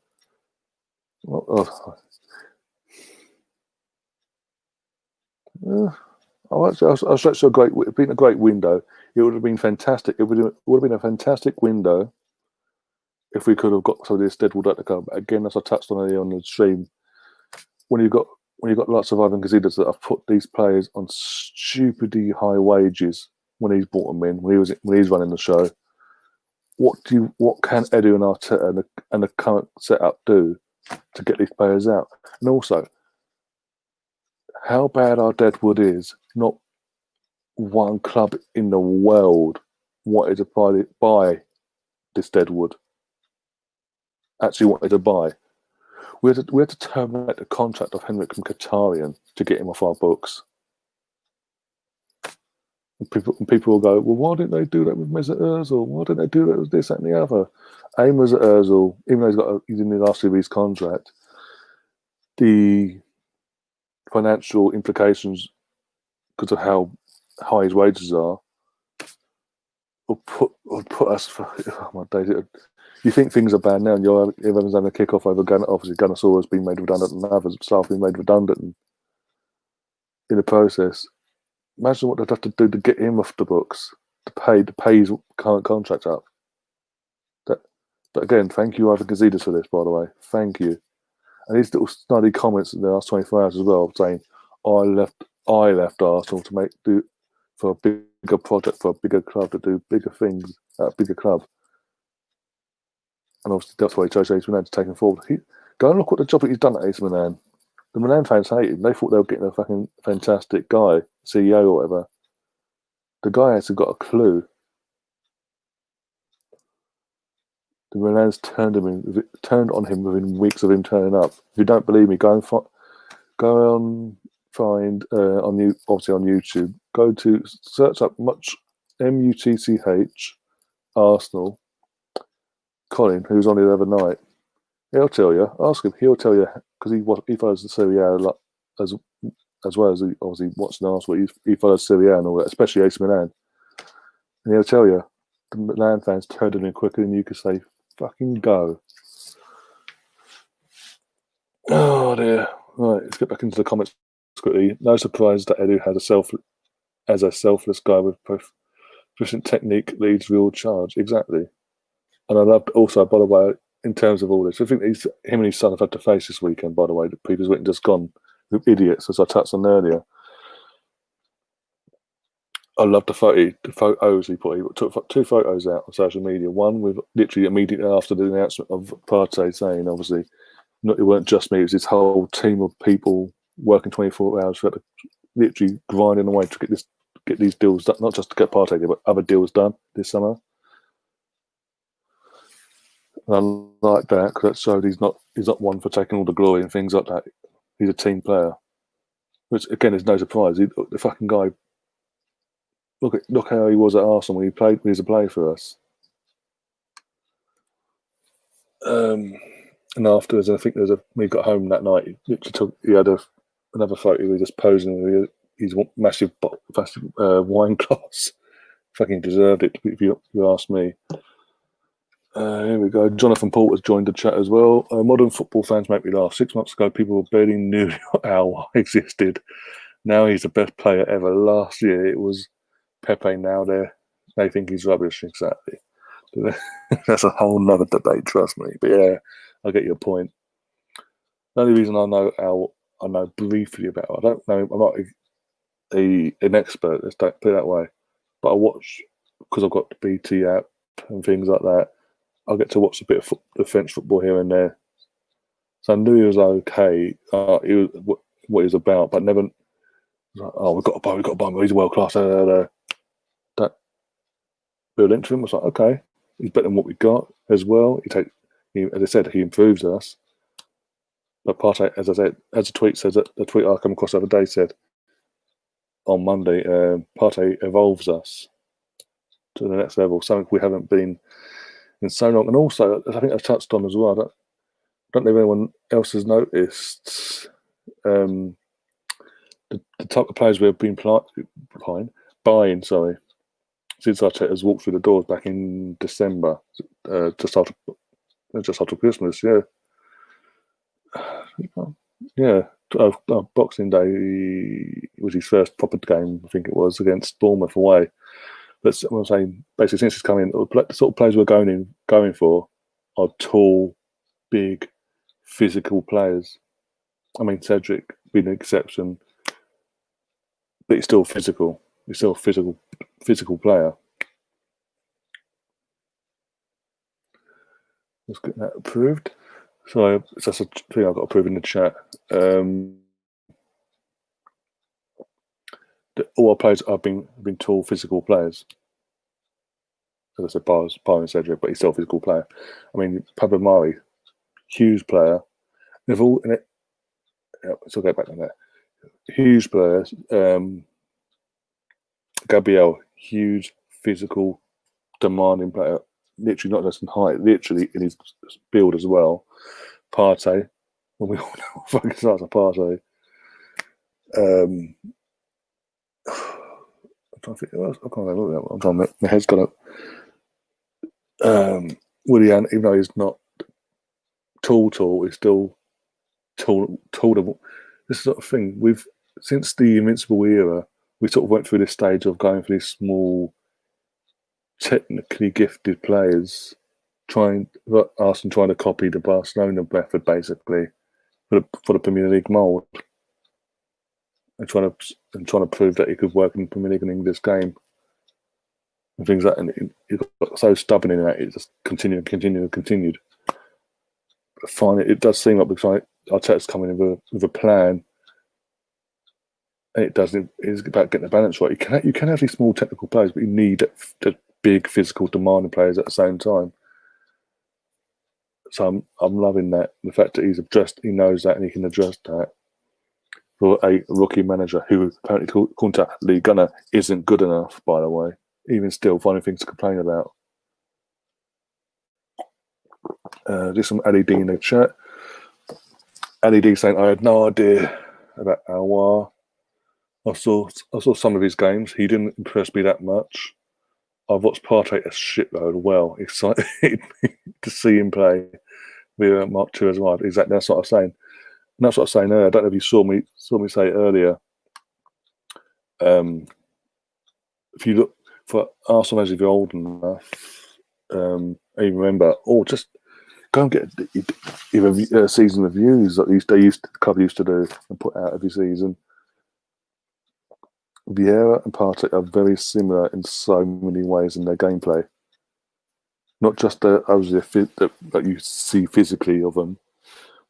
Speaker 1: I'll stretch to it's been a great window. It would have been fantastic. It would have been a fantastic window if we could have got some of this Deadwood to come. Again, as I touched on earlier on the stream, when you've got lots of Ivan Gazidis that have put these players on stupidly high wages when he's brought them in, when he's running the show. What can Edu and Arteta and the current setup do to get these players out? And also, how bad our Deadwood is. Not one club in the world wanted to buy this Deadwood. Actually wanted to buy. We had to terminate the contract of Henrik Mkhitaryan to get him off our books. And people will go, well, why didn't they do that with Mesut Ozil? Why didn't they do that with this, that, and the other? Mesut Ozil, even though he's in the last year of his contract, the financial implications because of how high his wages are will put us. Oh my days! You think things are bad now, and everyone's having a kick-off over Gunner. Obviously, Gunnarsor has been made redundant, and other staff been made redundant in the process. Imagine what they'd have to do to get him off the books, to pay his current contract up. But again, thank you, Ivan Gazidis, for this, by the way. Thank you. And these little snidey comments in the last 24 hours as well, saying, I left Arsenal to do for a bigger project, for a bigger club, to do bigger things at a bigger club. And obviously that's why he chose AC Milan to take him forward. Go and look what the job that he's done at AC Milan. The Milan fans hate him. They thought they were getting a fucking fantastic guy, CEO or whatever. The guy hasn't got a clue. The Milan's turned on him within weeks of him turning up. If you don't believe me, go on find obviously on YouTube. Go to search up MUTCH Arsenal. Colin, who's on the other night, he'll tell you. Ask him. He'll tell you because he follows the Serie A a lot as well as he obviously watching Arsenal. He follows Serie A and all that, especially AC Milan. And he'll tell you the Milan fans turned him in quicker than you could say. Fucking go. Oh dear. Right, let's get back into the comments quickly. No surprise that Edu has a selfless guy with proficient technique leads real charge. Exactly. And I love also, by the way, in terms of all this, I think him and his son have had to face this weekend, by the way, that Peter's Witten just gone with idiots, as I touched on earlier. I love the photos he put. He took 2 photos out on social media. One with literally immediately after the announcement of Partey saying, obviously, it weren't just me, it was this whole team of people working 24 hours for literally grinding away to get these deals done, not just to get Partey, but other deals done this summer. And I like that because that showed he's not one for taking all the glory and things like that. He's a team player, which again is no surprise. The fucking guy. Look how he was at Arsenal when he was a player for us. And afterwards, I think when he got home that night, he had another photo. He was just posing with his massive wine glass. Fucking deserved it, if you ask me. Here we go. Jonathan Porter's joined the chat as well. Modern football fans make me laugh. 6 months ago, people barely knew Al existed. Now he's the best player ever. Last year, it was Pepe. Now they think he's rubbish. Exactly. That's a whole nother debate, trust me. But yeah, I get your point. The only reason I know Al, I know briefly about. I don't know. I'm not an expert. Let's put it that way. But I watch because I've got the BT app and things like that. I get to watch a bit of the French football here and there. So I knew he was okay. He was what he was about, but never. Like, oh, we've got to buy him. He's world class. That build into him. I was like, okay, he's better than what we got as well. As I said, he improves us. But Partey, as I said, as the tweet says, the tweet I come across the other day said on Monday, Partey evolves us to the next level, something we haven't been in so long. And also, I think I've touched on as well. I don't know if anyone else has noticed the type of players we've been buying. Sorry, since Arteta's walked through the doors back in December, just after Christmas. Yeah, yeah. Boxing Day was his first proper game. I think it was against Bournemouth away. But I'm saying, basically, since he's come in, the sort of players we're going for are tall, big, physical players. I mean, Cedric being an exception, but he's still physical. He's still a physical player. Let's get that approved. So that's a thing I've got approved in the chat. All our players have been tall, physical players. As I said, bar and Cedric, but he's still a physical player. I mean, Pablo Mari, huge player. They've all in it. So I'll get back on that. Huge players. Gabriel, huge, physical, demanding player. Literally not just in height, literally in his build as well. Partey, when we all know fucking starts a Partey. I'm trying to think who else. I can't remember. I'm trying. My head's got up. Willian, even though he's not tall, he's still tall. This sort of thing. Since the Invincible era, we sort of went through this stage of going for these small, technically gifted players, trying to copy the Barcelona method, basically, for the Premier League mould, and trying to prove that it could work in the Premier League and English game, and things like that. And it got so stubborn in that it just continued. But finally, it does seem like because Arteta's coming in with a plan. And it's about getting the balance right. You can have these small technical players, but you need the big physical demanding players at the same time. So I'm loving that. The fact that he knows that and he can adjust that. For a rookie manager who apparently, according to Lee Gunner, isn't good enough, by the way. Even still, finding things to complain about. There's some LED in the chat. LED saying, I had no idea about Aouar. I saw some of his games. He didn't impress me that much. I've watched Partey a shitload. Well, excited to see him play with Mark II as well. Exactly, that's what I was saying. And that's what I was saying earlier. I don't know if you saw me say earlier. If you look for Arsenal, as if you're old enough, and you remember, or just go and get either season reviews that the club used to do and put out every season. Vieira and Partey are very similar in so many ways in their gameplay. Not just that you see physically of them,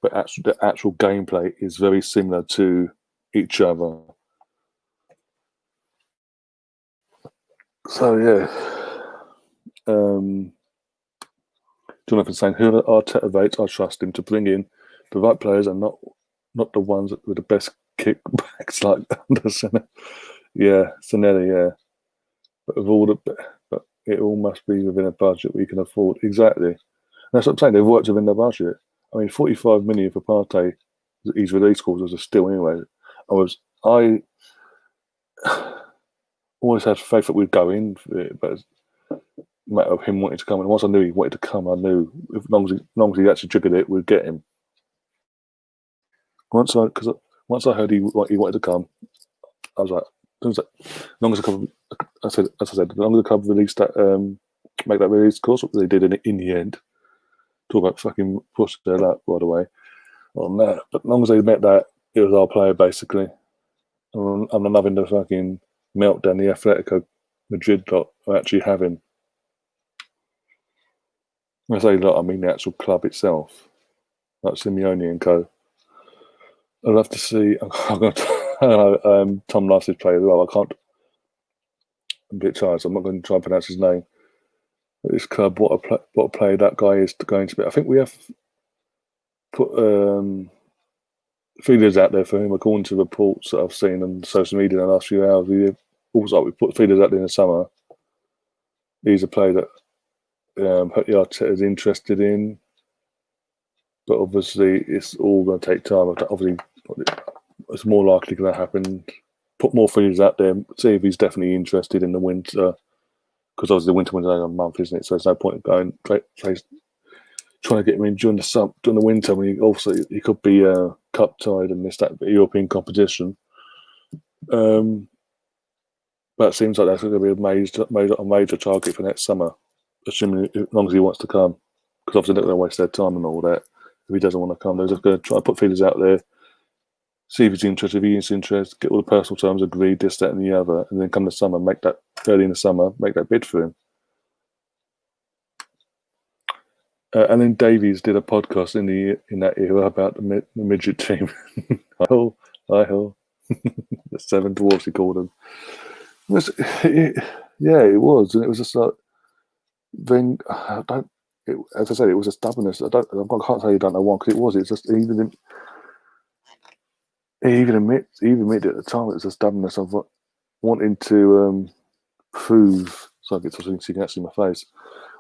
Speaker 1: but the actual gameplay is very similar to each other. So yeah, Jonathan saying, who Arteta rates, I trust him to bring in the right players and not the ones with the best kickbacks like under Senna. Yeah, Sanelli, yeah. But it all must be within a budget we can afford. Exactly. That's what I'm saying. They've worked within their budget. I mean, 45 million for Partey, his release clause was a steal anyway. I always had faith that we'd go in for it, but it's a matter of him wanting to come. And once I knew he wanted to come, I knew as long as he actually triggered it, we'd get him. Once I heard he wanted to come, I was like, as long as the club, as I said, as long as the club released that, make that release, of course, what they did in the end. Talk about fucking push their luck, by the way, on that. But as long as they met that, it was our player basically. I'm not loving the fucking meltdown the Atletico Madrid lot are actually having. When I say lot, I mean the actual club itself, like Simeone and co. I'd love to see. I'm going to Tom Lyce's play as well. I'm a bit tired, so I'm not going to try and pronounce his name. But this club, what a player that guy is going to be. I think we have put feelers out there for him, according to reports that I've seen on social media in the last few hours. We put feelers out there in the summer. He's a player that Arteta is interested in, but obviously it's all going to take time. Obviously, it's more likely going to happen. Put more feelers out there, see if he's definitely interested in the winter, because obviously the winter window's only a month, isn't it? So there's no point in going trying to get him in during the winter when he could be cup tied and miss that European competition. But it seems like that's going to be a major target for next summer, assuming as long as he wants to come, because obviously they're not going to waste their time and all that. If he doesn't want to come, they're just going to try to put feelers out there, see if he's interested. If he is interested, get all the personal terms agreed, this, that, and the other, and then come the summer, early in the summer, make that bid for him. And then Davies did a podcast in that era about the midget team. The seven dwarfs, he called them. It was, and it was just like. Then as I said, it was a stubbornness. I can't say you don't know why, because it was. It's just he even admitted at the time it was a stubbornness of wanting to prove. Sorry, I get something so you can actually see my face.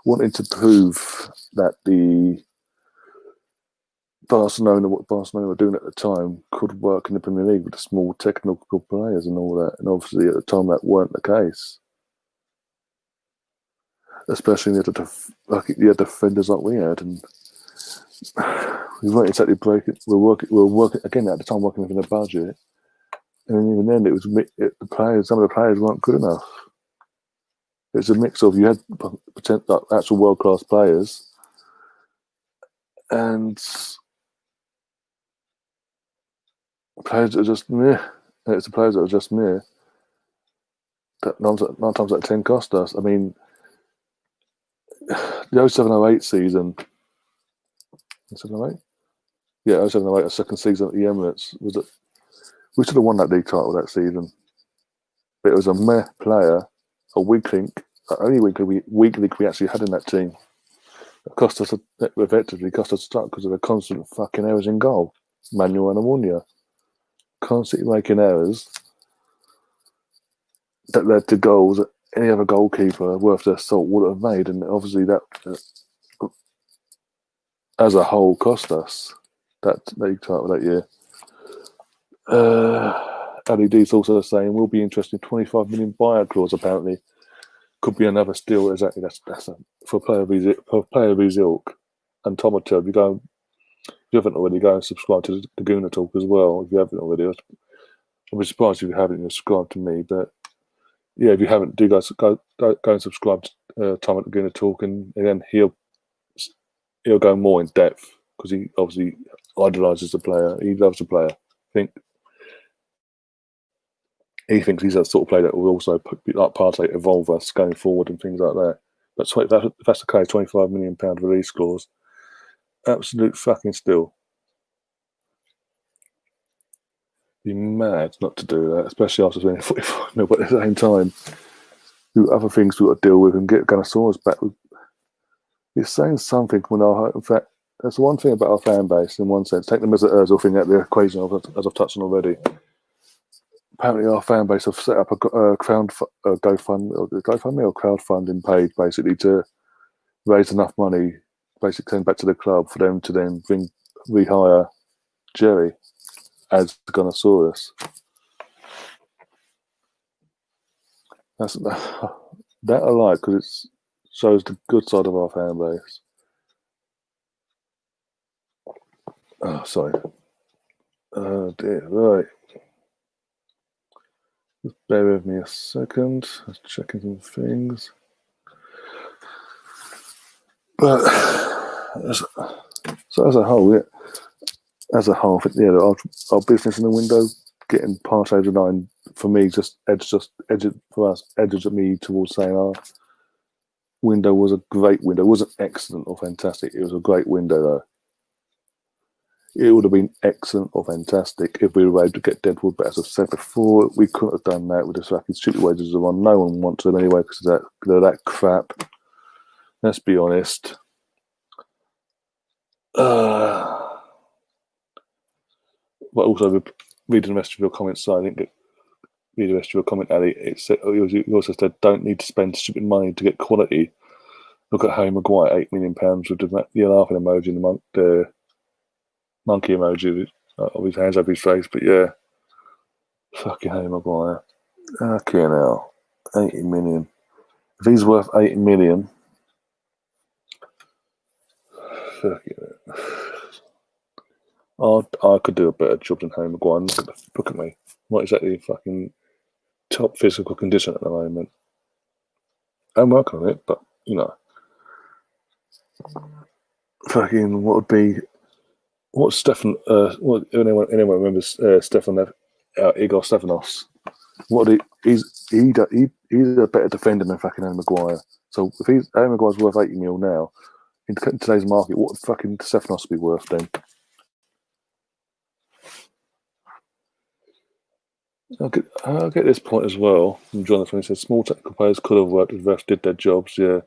Speaker 1: Wanting to prove that the what Barcelona were doing at the time could work in the Premier League with the small technical players and all that. And obviously at the time that weren't the case. Especially the defenders like we had, and we weren't exactly breaking. We were working again at the time, working within a budget, and even then, it was the players. Some of the players weren't good enough. It was a mix of you had actual world class players, and players that are just meh. And it's the players that are just meh. That 9 times out of 10 cost us. I mean. The 07-08 season, 07-08? Yeah, 07-08, a second season at the Emirates, we should have won that league title that season. But it was a meh player, a weak link, the only weak link we actually had in that team. It effectively cost us a start because of the constant fucking errors in goal. Manuel Neuer constantly making errors that led to goals that any other goalkeeper worth their salt would have made, and obviously that, as a whole, cost us that league title that year. LED's also saying we'll be interested in 25 million buyout clause. Apparently, could be another steal. Exactly, that's for a player of his ilk. And Tom will tell you, if you haven't already, go and subscribe to the Gooner Talk as well. If you haven't already, I'll be surprised if you haven't subscribed to me, but. Yeah, if you haven't, do guys go and subscribe to Tom at the Gooner Talk, and then he'll go more in depth because he obviously idolises the player. He loves the player. He thinks he's that sort of player that will also Partey evolve us going forward and things like that. But if that's the case, £25 million release clause, absolute fucking steal. Be mad not to do that, especially after spending 45 mil. But at the same time, do other things we've got to deal with and get Gunnersaurus back. It's saying something in fact, that's one thing about our fan base in one sense. Take them as an Ozil thing out of the equation, as I've touched on already. Apparently, our fan base have set up a GoFundMe or crowdfunding page basically to raise enough money basically came back to the club for them to then rehire Jerry as Gunnosaurus. That's that I like because it shows the good side of our fan base. Oh, sorry. Oh dear, right. Just bear with me a second. I was checking some things. But so as a whole, I think our business in the window getting past age of 9 for me just edges me towards saying our window was a great window. It wasn't excellent or fantastic. It was a great window though. It would have been excellent or fantastic if we were able to get Deadwood, but as I've said before, we couldn't have done that with the fucking stupid wages of one. No one wants them anyway because they're that crap. Let's be honest. But also reading the rest of your comments, so I didn't read the rest of your comment, Ali. You also said don't need to spend stupid money to get quality. Look at Harry Maguire, £8 million with the laughing emoji and the monkey emoji of his hands over his face. But yeah, fucking Harry Maguire. Okay, now 80 million. If he's worth 80 million, fuck it. I could do a better job than Harry Maguire. Look at me. Not exactly fucking top physical condition at the moment. I'm working on it, but you know, fucking what Stefan? What anyone remembers Stefan Igor Stefanos? He's a better defender than fucking Harry Maguire. So if Harry Maguire's worth 80 mil now in today's market, what would fucking Stefanos be worth then? I'll get this point as well from Jonathan. He said small technical players could have worked if refs did their jobs, yeah.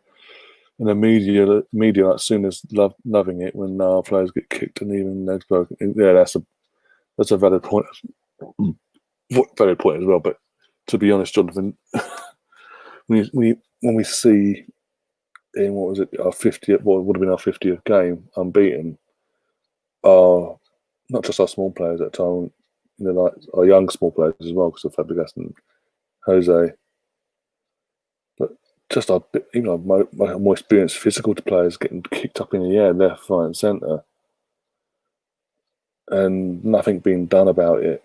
Speaker 1: And the media like soon as loving it when our players get kicked and even legs broken. Yeah, that's a valid point. Valid point as well. But to be honest, Jonathan, when we see in what was it, our 50th, what would have been our 50th game unbeaten, not just our small players at the time, like our young small players as well, because of Fabregas and Jose, but just our more experienced physical players getting kicked up in the air, left, right, and centre, and nothing being done about it.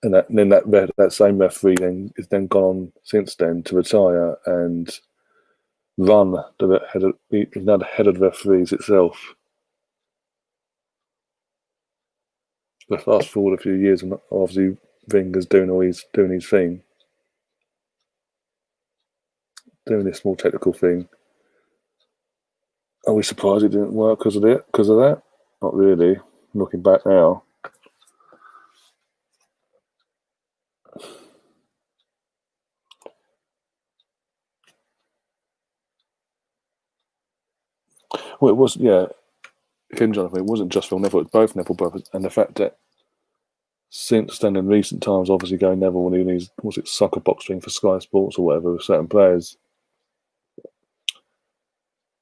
Speaker 1: And then that same referee then is then gone on since then to retire and run he's now the head of the referees itself. But fast forward a few years, and obviously Wenger's doing his thing, doing this small technical thing. Are we surprised it didn't work because of that? Not really. Looking back now. Well, it was, yeah. Again, Jonathan, it wasn't just Phil Neville, it was both Neville brothers. And the fact that since then, in recent times, obviously going Neville when he did his, was it soccer box thing for Sky Sports or whatever, with certain players.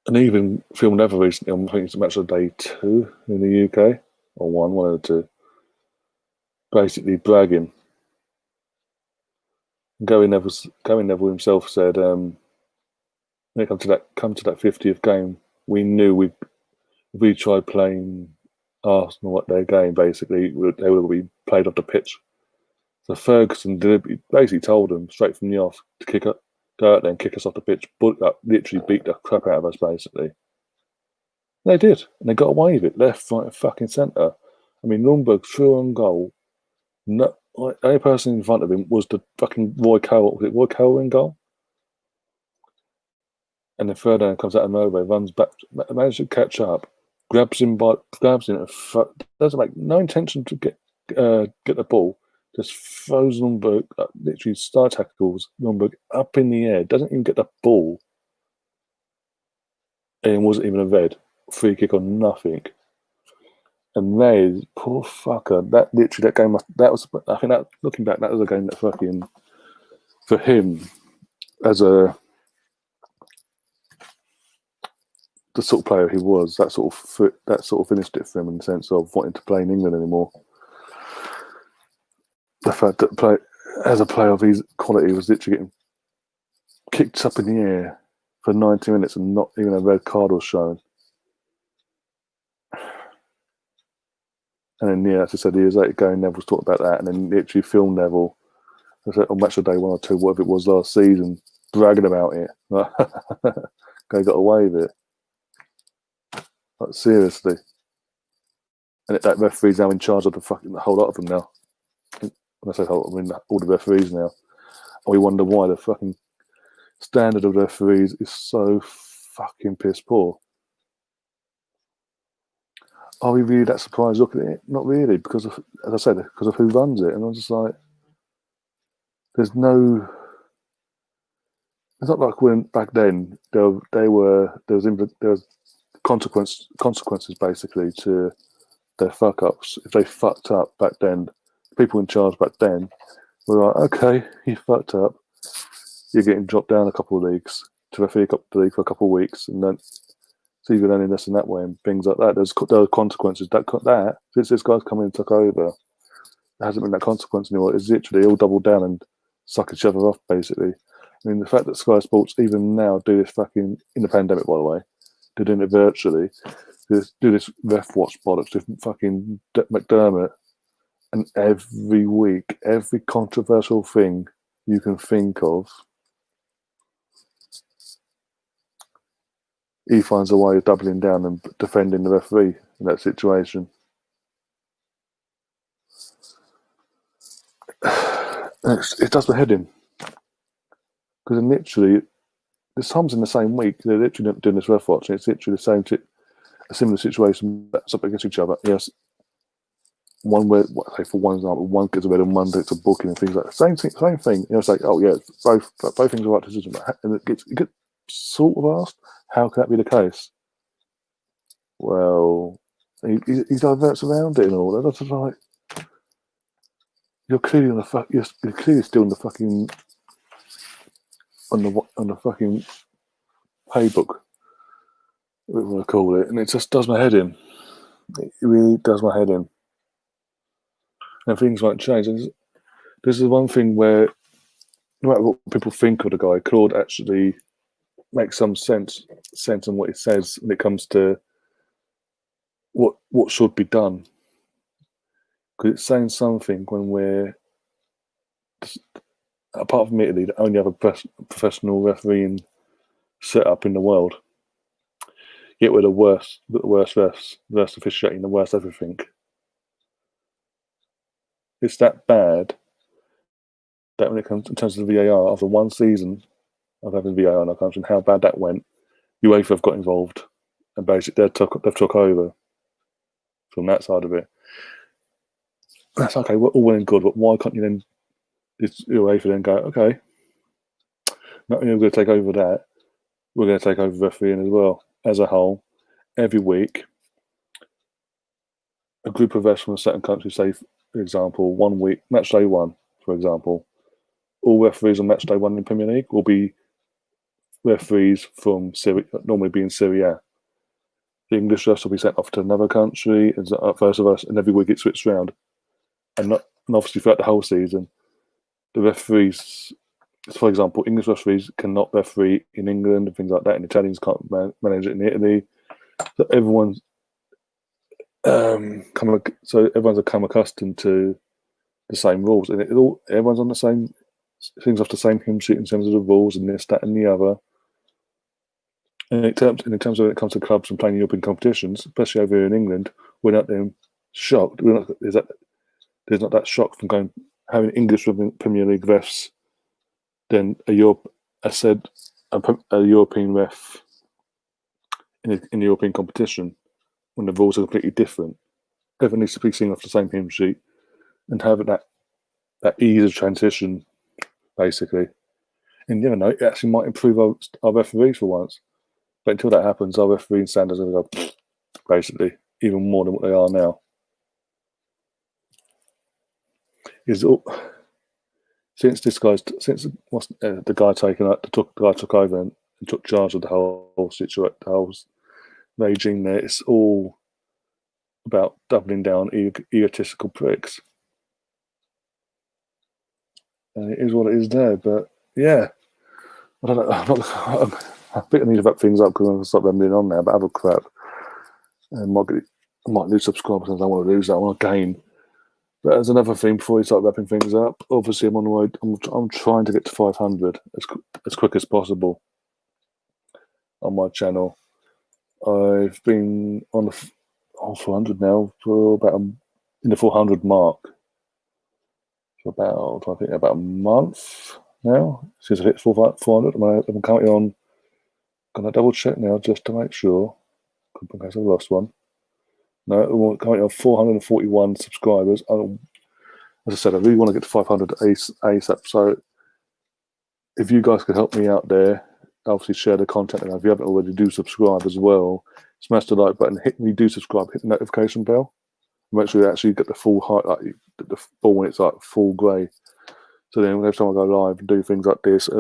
Speaker 1: And even Phil Neville recently, I think it's a match of day 2 in the UK, or one of the two, basically bragging. Gary Neville himself said, when it come to that 50th game, we knew if we tried playing Arsenal at their game, basically they would be played off the pitch. So Ferguson basically told them straight from the off to go out there and kick us off the pitch, literally beat the crap out of us, basically. And they did, and they got away with it, left, right, and fucking centre. I mean, Lundberg threw on goal. No, the only person in front of him was the fucking Roy Cowell. Was it Roy Cowell in goal? And then Ferdinand comes out of nowhere, runs back, manages to catch up, grabs him, and doesn't make no intention to get the ball. Just throws Lundberg, literally star tackles Lundberg up in the air. Doesn't even get the ball, and wasn't even a red free kick or nothing. And Ray, poor fucker, that game, I think that, looking back, that was a game that fucking, for him, as a the sort of player he was, that sort of finished it for him in the sense of wanting to play in England anymore. The fact that as a player of his quality was literally getting kicked up in the air for 90 minutes and not even a red card was shown. And then, as I said, years later, Gary Neville's talked about that, and then literally Phil Neville, on match of day 1 or 2, whatever it was last season, bragging about it. They got away with it. Like, seriously. And that referee's now in charge of the whole lot of them now. When I say whole, I mean all the referees now. And we wonder why the fucking standard of referees is so fucking piss poor. Are we really that surprised looking at it? Not really, because of, as I said, because of who runs it. And I'm just like, it's not like when back then there was consequences basically to their fuck ups. If they fucked up back then, people in charge back then were like, okay, you fucked up, you're getting dropped down a couple of leagues to referee the league for a couple of weeks, and then so you're learning this in that way and things like that. There are consequences. That since this guy's come in and took over, there hasn't been that consequence anymore. It's literally all doubled down and suck each other off, basically. I mean, the fact that Sky Sports even now do this fucking, in the pandemic, by the way, they're doing it virtually, do this ref watch bollocks with fucking McDermott, and every week, every controversial thing you can think of, he finds a way of doubling down and defending the referee in that situation. It does my head in. Because literally, there's times in the same week, they're literally doing this ref watch, and it's literally a similar situation, that's up against each other. Yes, one where, for one example, one gets a red and one gets a booking and things like that. Same thing. You know, it's like, oh yeah, both things are right decision. And it gets sort of asked, how can that be the case? Well, he diverts around it and all that. That's just like, you're clearly you're clearly still on the fucking on the fucking playbook, whatever you want to call it, and it just does my head in. It really does my head in. And things won't change. And this is one thing where, no matter what people think of the guy, Claude actually makes some sense in what he says when it comes to what should be done. Because it's saying something when we're, apart from Italy, the only other professional refereeing setup in the world. Yet we're the worst refs, the worst officiating, the worst everything. It's that bad that when it comes in terms of the VAR, after one season of having VAR in our country and how bad that went, UEFA have got involved and basically they've took over from that side of it. That's okay, we're all well and good, but why can't you then, UEFA then go, okay, not only are we going to take over that, we're going to take over refereeing as well, as a whole, every week. A group of refs from a certain country, say, for example, 1 week, match day 1, for example, all referees on match day 1 in the Premier League will be referees from normally be in Serie A. The English refs will be sent off to another country, and vice versa, and every week it switched around. And obviously throughout the whole season, the referees, for example, English referees cannot referee in England and things like that, and Italians can't manage it in Italy. So everyone's become accustomed to the same rules, and everyone's on the same things off the same hymn sheet in terms of the rules and this, that, and the other. And in terms of when it comes to clubs and playing European competitions, especially over here in England, we're not then shocked. There's not that shock from having English Premier League refs than a European ref in the European competition when the rules are completely different. Everyone needs to be singing off the same hymn sheet and having that ease of transition, basically. And you never know, it actually might improve our referees for once. But until that happens, our refereeing standards are going to go, basically, even more than what they are now. Since the guy took over and took charge of the whole situation, the whole regime there. It's all about doubling down egotistical pricks. And it is what it is there. But yeah, I don't know. I think I need to wrap things up because I'm going to stop rambling on now about other crap. And I might lose subscribers and I don't want to lose that. I want to gain. But as another thing, before we start wrapping things up, obviously I'm on the way. I'm trying to get to 500 as quick as possible on my channel. I've been on the 400 now for about in the 400 mark for about a month now since I hit 400. I'm currently on. Gonna double check now just to make sure, in case I lost one. No, I'm currently on 441 subscribers. As I said, I really want to get to 500 ASAP. So if you guys could help me out there, obviously share the content, and if you haven't already, do subscribe as well. Smash the like button, when you do subscribe, hit the notification bell. Make sure you actually get the full highlight, the full when it's like full grey. So then every time I go live and do things like this, it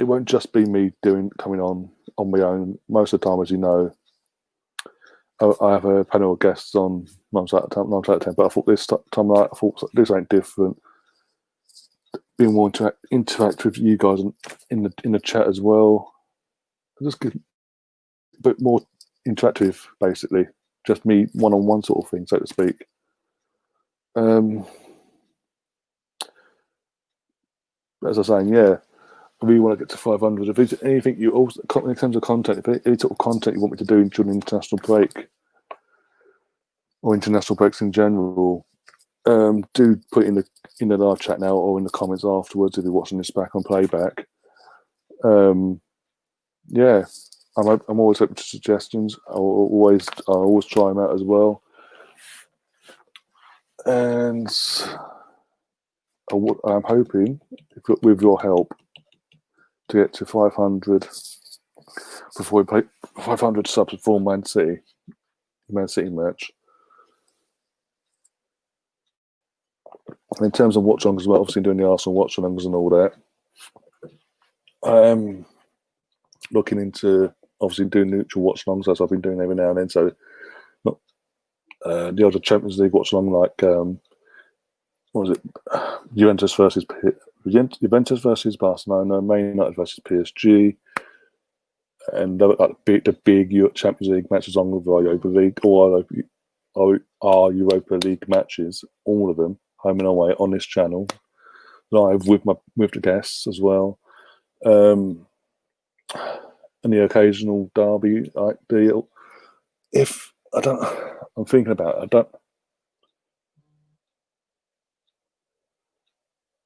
Speaker 1: won't just be me coming on my own. Most of the time, as you know, I have a panel of guests on 9 out of 10. But I thought this time, I thought this ain't different. Being more interact with you guys in the chat as well. Just get a bit more interactive, basically. Just me one-on-one sort of thing, so to speak. As I was saying, yeah, I really want to get to 500. If there's anything you also, in terms of content, if any sort of content you want me to do during the international break or international breaks in general, do put it in the live chat now or in the comments afterwards if you're watching this back on playback. Yeah, I'm always open to suggestions. I'll always try them out as well. And I'm hoping, with your help, to get to 500 before we play 500 subs before Man City match. And in terms of watch-alongs as well, obviously doing the Arsenal watch-alongs and all that, I am looking into obviously doing neutral watch-alongs as I've been doing every now and then. So not the other Champions League watch-along like what was it? Juventus versus Barcelona, Man United versus PSG, and like the big Champions League matches on with our Europa League or our Europa League matches, all of them home and away on this channel, live with the guests as well, and the occasional derby like deal. If I'm thinking about it.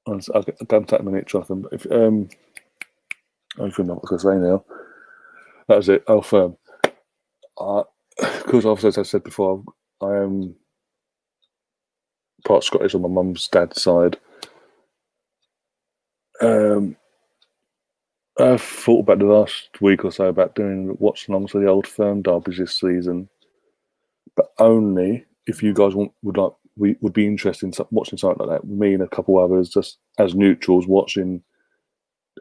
Speaker 1: I'll take a minute, Jonathan. But if I don't know what I was going to say now. That was it. Because obviously, as I said before, I am part Scottish on my mum's dad's side. I've thought about the last week or so about doing watch-alongs for the Old Firm derbies this season, but only if you guys would be interested in watching something like that. Me and a couple others, just as neutrals, watching.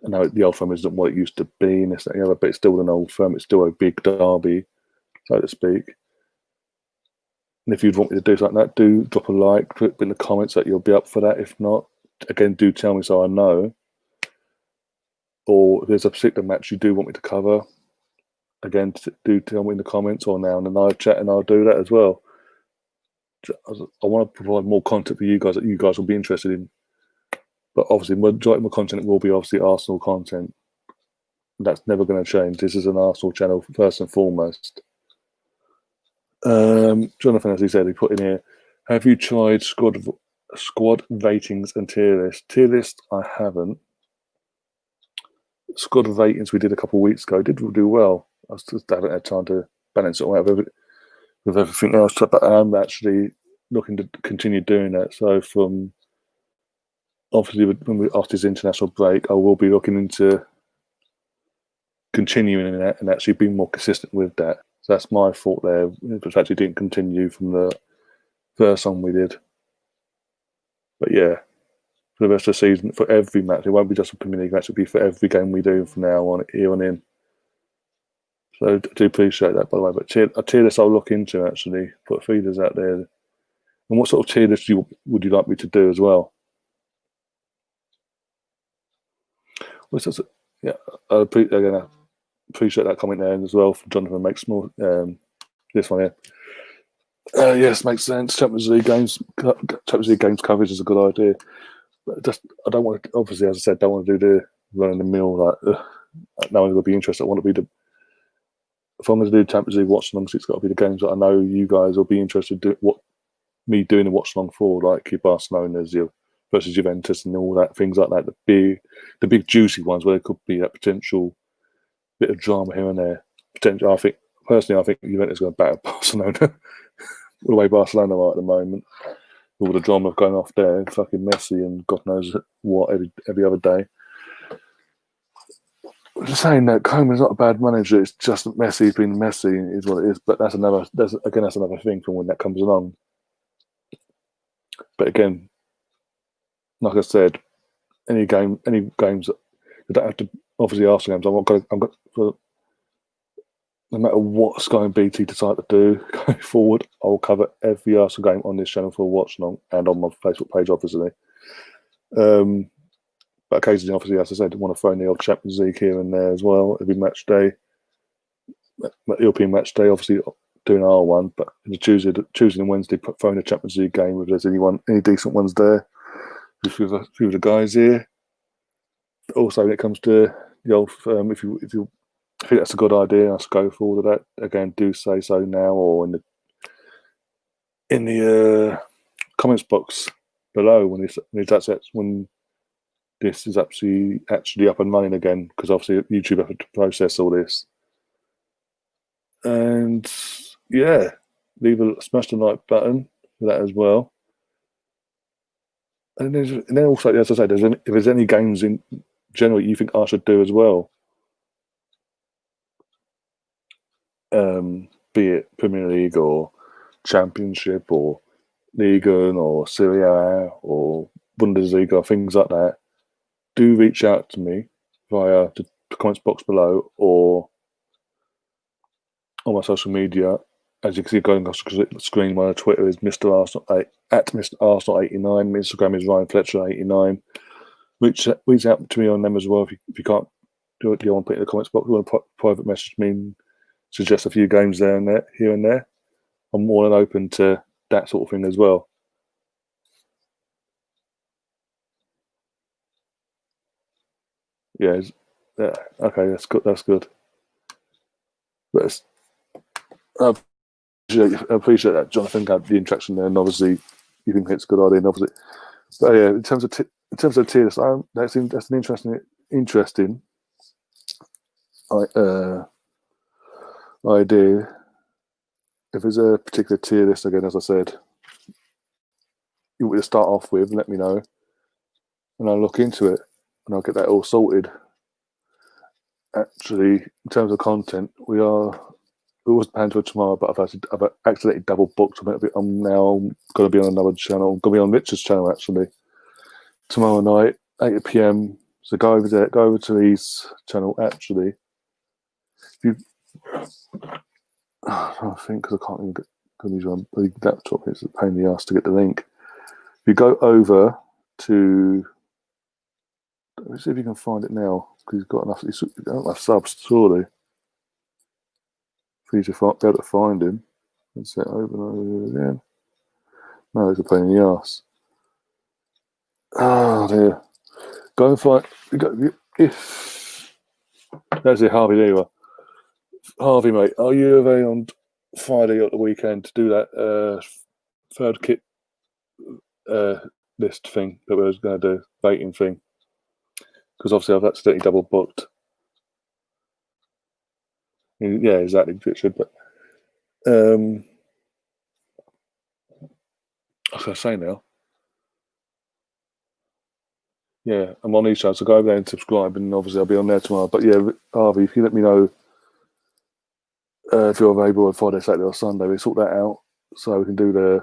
Speaker 1: I know the Old Firm isn't what it used to be, and this, that, and the other, but it's still an Old Firm. It's still a big derby, so to speak. And if you'd want me to do something like that, do drop a like, put in the comments that you'll be up for that. If not, again, do tell me so I know. Or if there's a particular match you do want me to cover, again, do tell me in the comments or now in the live chat, and I'll do that as well. I want to provide more content for you guys that you guys will be interested in. But obviously, majority of my content will be obviously Arsenal content. That's never going to change. This is an Arsenal channel first and foremost. Jonathan, as he said, he put in here, have you tried squad ratings and tier list? Tier list, I haven't. Squad ratings we did a couple of weeks ago did do well. I just haven't had time to balance it all out with everything else. But I'm actually looking to continue doing that. So from obviously after this international break, I will be looking into continuing in that and actually being more consistent with that. So that's my fault there. It actually didn't continue from the first one we did. But yeah, for the rest of the season, for every match, it won't be just a Premier League match, it'll be for every game we do from now on, here on in. So I do appreciate that, by the way. But a tier list I'll look into, actually. Put feeders out there. And what sort of tier list would you like me to do as well? Yeah, again, I appreciate that comment there as well from Jonathan Makes More. This one here. Yes, makes sense. Champions League games coverage is a good idea. But just, I don't want to, obviously, as I said, don't want to do the run in the mill. No one's going to be interested. I want to be if I'm going to do Champions League watch alongs, it's got to be the games that I know you guys will be interested in. Me doing the watch along for, like your Barcelona's, versus Juventus and all that, things like that. The big juicy ones where there could be that potential bit of drama here and there. I think Juventus is going to batter Barcelona. The way Barcelona are at the moment, all the drama going off there, fucking Messi and God knows what every other day. I'm just saying that Koeman's not a bad manager. It's just Messi's been Messi, is what it is. But that's another thing from when that comes along. But again, like I said, any games that you don't have to, obviously Arsenal games. I'm got no matter what Sky and BT decide to do going forward, I'll cover every Arsenal game on this channel for a watch along and on my Facebook page, obviously. But occasionally, obviously, as I said, I want to throw in the old Champions League here and there as well. Every match day, European match day, obviously doing our one. But the Tuesday and Wednesday, throwing a Champions League game if there's any decent ones there. A few of the guys here. Also, when it comes to the old, if you think that's a good idea, let's go forward with that. Again, do say so now or in the comments box below when this is actually up and running again, because obviously YouTube have to process all this. And yeah, smash the like button for that as well. And then also, as I said, if there's any games in general you think I should do as well, be it Premier League or Championship or Liga or Serie A or Bundesliga, things like that, do reach out to me via the comments box below or on my social media. As you can see going across the screen, my Twitter is Mr. Arsenal at Mr. Arsenal 89. My Instagram is Ryan Fletcher 89. Reach out to me on them as well if you can't do it. You want to put it in the comments box. You want to private message me, suggest a few games here and there. I'm more than open to that sort of thing as well. Yeah. Okay, that's good. That's good. I appreciate that, Jonathan. Had the interaction there, and obviously you think it's a good idea. And obviously, but yeah, in terms of tier list, that's an interesting idea. If there's a particular tier list, again, as I said, you want to start off with, let me know, and I'll look into it, and I'll get that all sorted. Actually, in terms of content, we was planned for tomorrow, but I've accidentally double booked. I'm now going to be on another channel. I'm going to be on Richard's channel actually tomorrow night, 8 p.m. So go over to his channel. Actually, I think because I can't even get use my laptop. It's a pain in the ass to get the link. If you go over to, let's see if you can find it now, because he's got enough subs, surely. For you to be able to find him. Let's say over and over again. No, it's a pain in the ass. Oh dear. Go and find. If that's it, Harvey. There you are. Harvey, mate, are you available on Friday or the weekend to do that third kit list thing that we was going to do, voting thing? Because obviously I've accidentally double booked. Yeah, exactly, Richard. But I was going to say now. Yeah, I'm on each channel, so go over there and subscribe, and obviously I'll be on there tomorrow. But yeah, Harvey, if you let me know if you're available on Friday, Saturday, or Sunday, we sort that out so we can go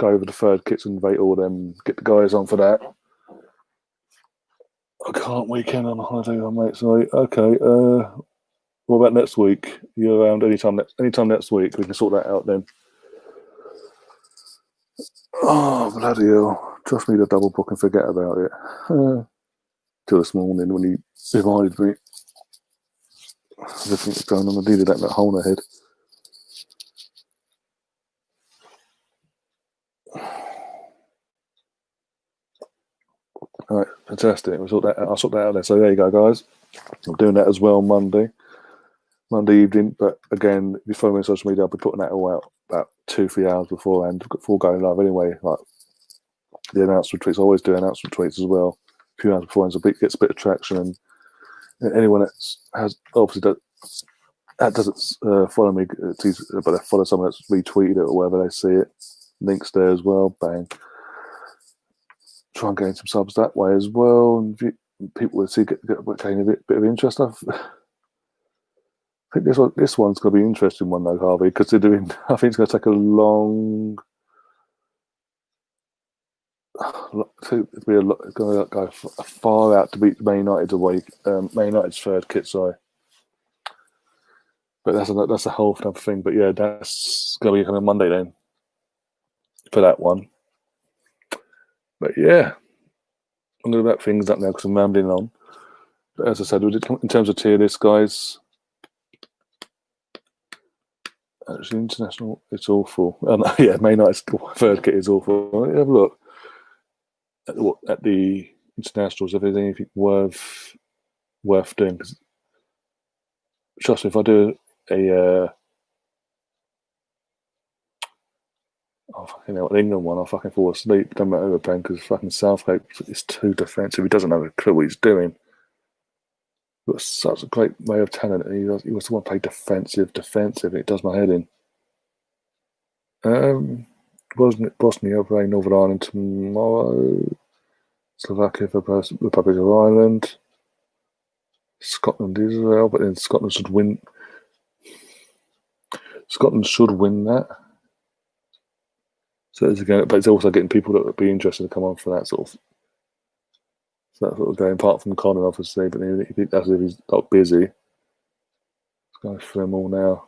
Speaker 1: over the third kits and vote all them, get the guys on for that. I can't weekend on a holiday, mate. Sorry. Okay. What about next week? You around anytime next week? We can sort that out then. Oh, bloody hell. Trust me to double book and forget about it. Till this morning when he reminded me. Everything that's going on. I needed that hole in the head. All right, fantastic. I'll sort that out there. So there you go, guys. I'm doing that as well on Monday evening. But again, if you follow me on social media, I'll be putting that all out about 2-3 hours beforehand, before going live anyway. Like the announcement tweets, I always do announcement tweets as well. A few hours beforehand, so it gets a bit of traction. And anyone that has obviously that doesn't follow me, but they follow someone that's retweeted it or wherever they see it. Links there as well. Bang. Try and gain some subs that way as well, and people will see gain a bit of interest. I think this one's going to be an interesting one though, Harvey, considering I think it's going to take a long. It's going to go far out to beat Man United's away, Man United's third kit. Sorry, but that's a whole other thing. But yeah, that's going to be coming Monday then for that one. But yeah, I'm going to wrap things up now because I'm rambling on. But as I said, in terms of tier list, guys, actually international, it's awful. Yeah, Man United's third kit is awful. Have a look at the internationals if there's anything worth doing. Because trust me, if I do a fucking hell, England one, I'll fucking fall asleep. Don't matter playing because fucking Southgate is too defensive. He doesn't have a clue what he's doing. He's got such a great way of talent, and he wants to play defensive. It does my head in. Bosnia playing Northern Ireland tomorrow. Slovakia for Republic of Ireland. Scotland, Israel, but then Scotland should win. Scotland should win that. So but it's also getting people that would be interested to come on for that sort of game. Apart from Connor, obviously, but that's if he's not busy. Let's go through them all now.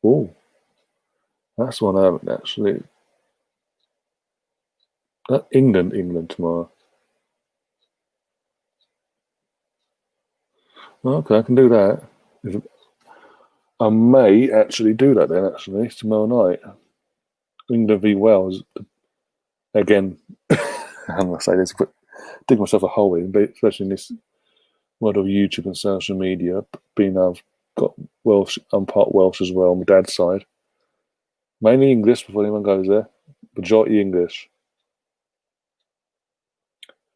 Speaker 1: Oh, that's one I haven't actually. England tomorrow. Okay, I can do that. I may actually do that then. Actually, tomorrow night, England v Wales. Again, I'm gonna say this, but dig myself a hole in, especially in this world of YouTube and social media. Being I've got Welsh, I'm part Welsh as well on my dad's side. Mainly English before anyone goes there. Majority English.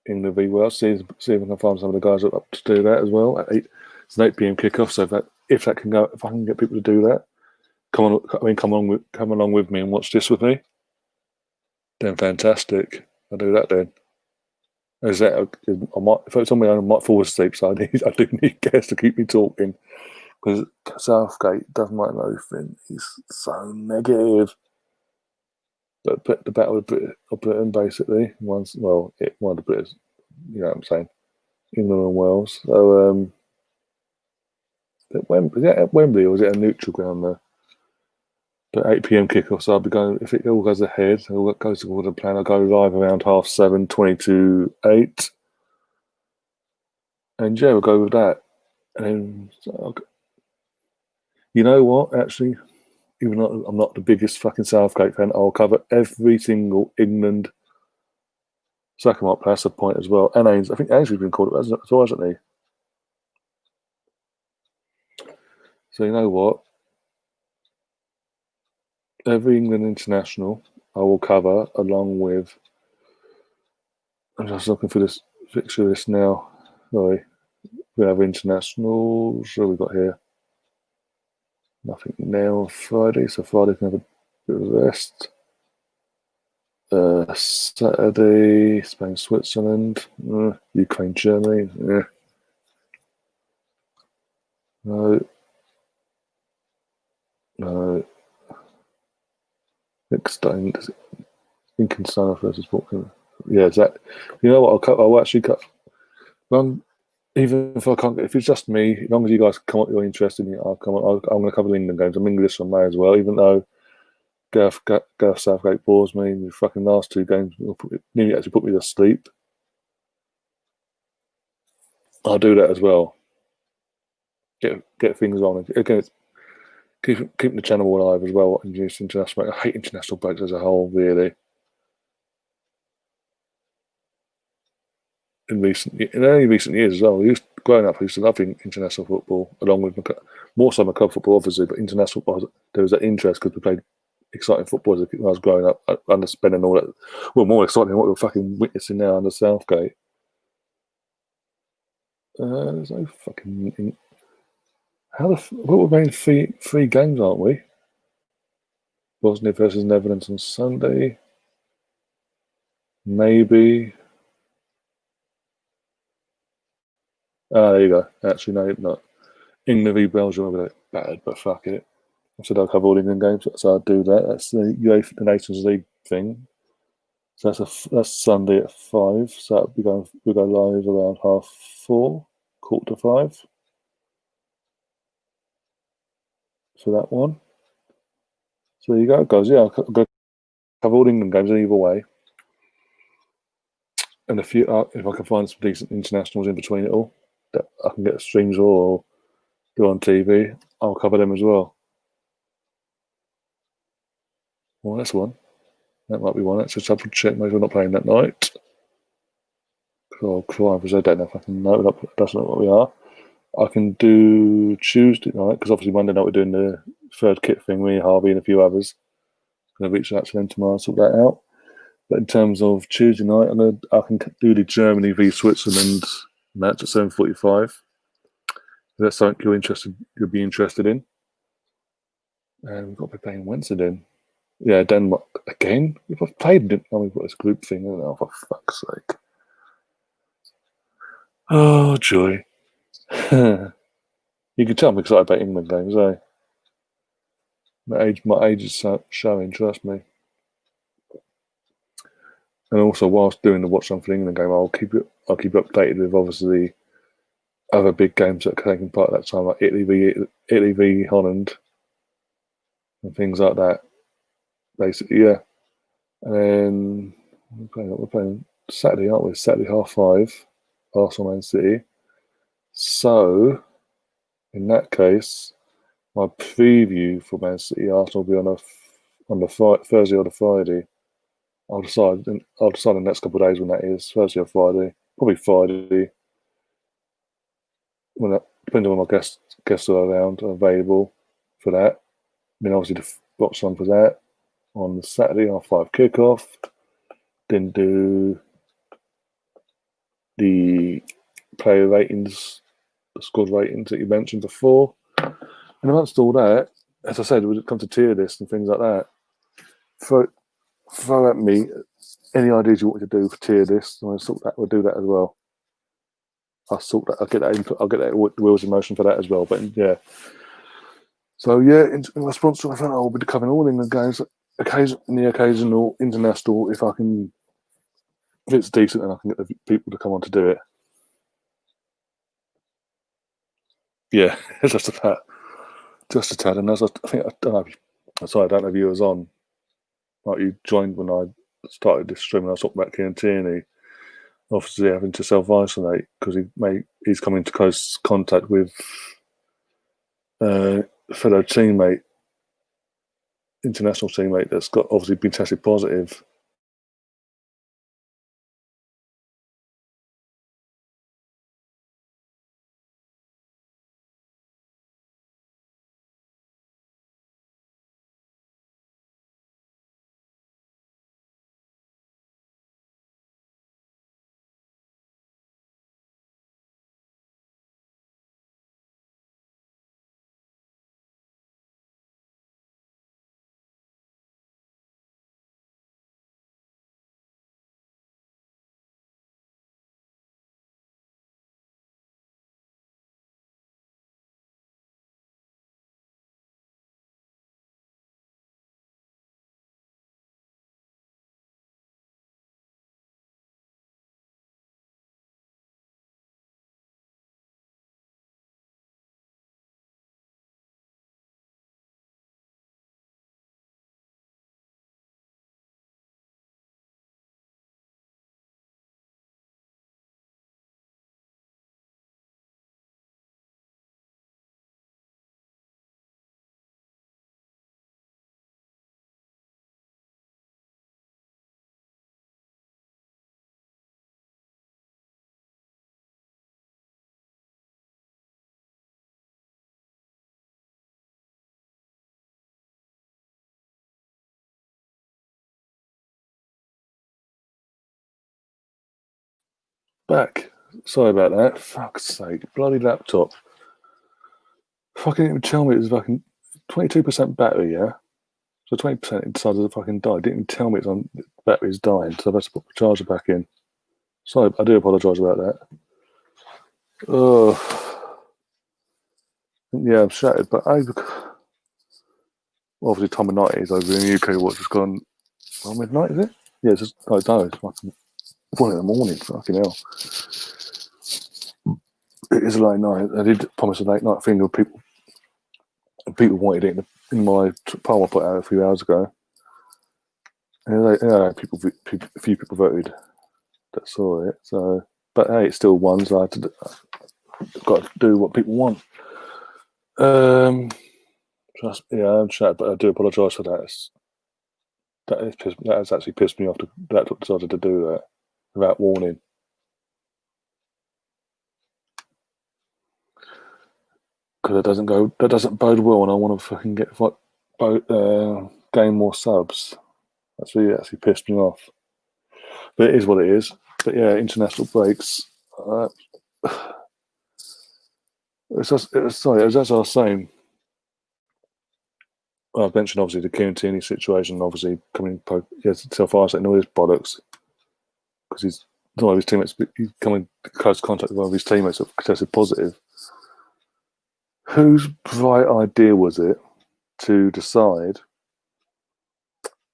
Speaker 1: England v Wales. See if I can find some of the guys up to do that as well. It's an 8 p.m. kickoff, so if I can get people to do that, come along with me and watch this with me. Then fantastic. I'll do that then. If it's on my own, I might fall asleep. So I do need guests to keep me talking because Southgate doesn't like nothing. He's so negative. But the battle of Britain basically one of the British, you know what I'm saying, England and Wales. So at Wembley or was it a neutral ground there? But 8 p.m. kickoff, so I'll be going, if it all goes ahead, and all goes according to plan, I'll go live around 7:30, 22:08. And yeah, we'll go with that. And you know what, actually, even though I'm not the biggest fucking Southgate fan, I'll cover every single England second mark pass a point as well. And I think Ainsley's been called it as well, hasn't he? So you know what? Every England international I will cover along with. I'm just looking for this fixture list now. Sorry. We have internationals. What have we got here? Nothing now on Friday, so Friday can have a bit of rest. Saturday, Spain, Switzerland, Ukraine, Germany. No. Liechtenstein versus Portugal. Yeah, is that? You know what? I'll actually cut. Well, even if I can't, if it's just me, as long as you guys come up, you're interested in it, I'll come. I'm going to cover the England games. I'm English on May as well, even though Gareth Southgate bores me. The fucking last two games nearly actually put me to sleep. I'll do that as well. Get things on again. Keeping the channel alive as well. International. I hate international breaks as a whole. Really, in only recent years as well. Growing up, I used to love international football, along with more so my club football, obviously, but international football. There was that interest because we played exciting football as I was growing up, under spending all that. Well, more exciting than what we're fucking witnessing now under Southgate. There's no fucking. What we're playing three games, aren't we? Bosnia versus Netherlands on Sunday. Maybe. There you go. Actually, no, not. England v Belgium will be like bad, but fuck it. I said I'll cover all England games, so I'll do that. That's the UEFA, the Nations League thing. So that's Sunday at 5. So we'll go live around 4:30, 4:45. So that one. So there you go, guys. Yeah, I'll go cover all England games either way. And if I can find some decent internationals in between it all, that I can get streams or do on TV, I'll cover them as well. Well, that's one. That might be one. Let's just double check. Maybe we're not playing that night. Oh, because I don't know if I can know that. That's not what we are. I can do Tuesday night because obviously Monday night we're doing the third kit thing. Me, Harvey, and a few others. I'm gonna reach out to them tomorrow and sort that out. But in terms of Tuesday night, I can do the Germany v Switzerland match at 7:45. If that's something you'll be interested in. And we've got to be playing Wednesday then. Yeah, Denmark again. If I've played it, we've got this group thing. Oh, for fuck's sake! Oh joy! You can tell I'm excited about England games, eh? My age is showing. Trust me. And also, whilst doing the Watch On for the England game, I'll keep you updated with obviously other big games that are taking part at that time, like Italy v Holland and things like that. Basically, yeah. And then we're playing Saturday, aren't we? Saturday 5:30, Arsenal Man City. So in that case, my preview for Man City Arsenal will be on the Thursday or the Friday. I'll decide. I'll decide in the next couple of days when that is, Thursday or Friday. Probably Friday. Depending on my guests are around are available for that. Then obviously the box on for that on Saturday 5 kickoff. Then do the player ratings, the squad ratings that you mentioned before. And amongst all that, as I said, when it comes to tier lists and things like that, throw at me any ideas you want to do for tier lists, and we'll do that as well. I'll get that input. I'll get that wheels in motion for that as well. But yeah. So yeah, in response to that, I'll be covering all England games, the occasional international if it's decent and I can get the people to come on to do it. Yeah, just a tad. And as I think I don't know. Sorry, I don't know if you was on. Like you joined when I started this stream and I was talking about Kieran Tierney, obviously having to self-isolate because he's come into close contact with a fellow teammate, international teammate that's got obviously been tested positive. back. Sorry about that. Fuck's sake. Bloody laptop. Fucking didn't even tell me it was fucking 22% battery, yeah? So 20% it decided to fucking die. Didn't even tell me it's on battery's dying, so I've had to put the charger back in. Sorry, I do apologise about that. Yeah, I'm shattered, but obviously time of night is over in the UK. What's just gone? Well, midnight, is it? Yeah, it's just it's fucking 1 in the morning. Fucking hell! It is a late night. I did promise a late night thing with people. People wanted it in my poll I put out a few hours ago. And a few people voted that saw it. So, but hey, it's still one. So I've got to do what people want. I'm shattered, but I do apologise for that. That has actually pissed me off. That decided to do that without warning. Because that doesn't bode well, and I want to fucking gain more subs. That's really actually pissed me off. But it is what it is. But yeah, international breaks. As I was saying, I've mentioned obviously the Kieran situation, obviously coming self-isolating all his bollocks because one of his teammates, he's come in close contact with one of his teammates that tested positive. Whose bright idea was it to decide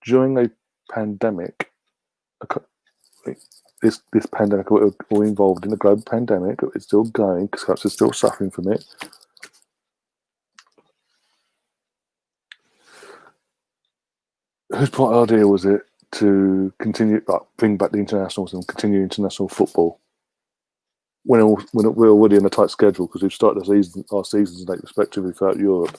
Speaker 1: during a pandemic, this pandemic, we're involved in a global pandemic, it's still going because countries are still suffering from it. Whose bright idea was it to continue, bring back the internationals and continue international football when we're already on a tight schedule because we've started our seasons like respectively throughout Europe?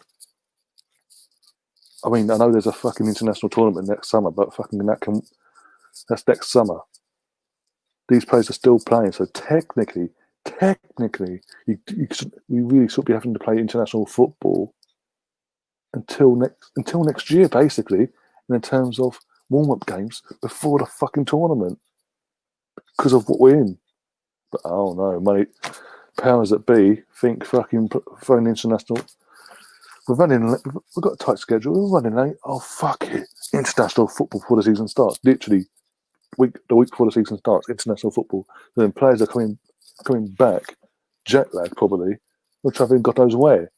Speaker 1: I mean, I know there's a fucking international tournament next summer, but fucking that's next summer. These players are still playing, so technically, we really should be having to play international football until next year, basically. And in terms of warm-up games before the fucking tournament, because of what we're in. But I don't know, mate. Powers that be think fucking throwing international. We've got a tight schedule. We're running late. Oh fuck it! International football before the season starts. Literally, the week before the season starts, international football. And then players are coming back, jet lag probably. We're travelling God knows where.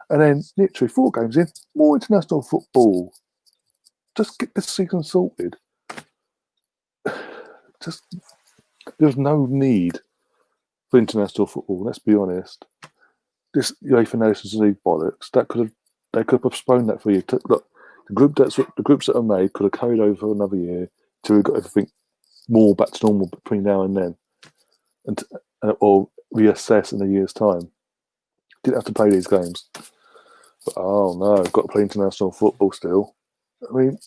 Speaker 1: And then literally 4 games in, more international football. Just get this season sorted. There's no need for international football. Let's be honest. This UEFA Nations League bollocks. They could have postponed that for you. Look, the groups that are made could have carried over for another year till we got everything more back to normal between now and then, or reassess in a year's time. Didn't have to play these games. But oh no, I've got to play international football still. I mean,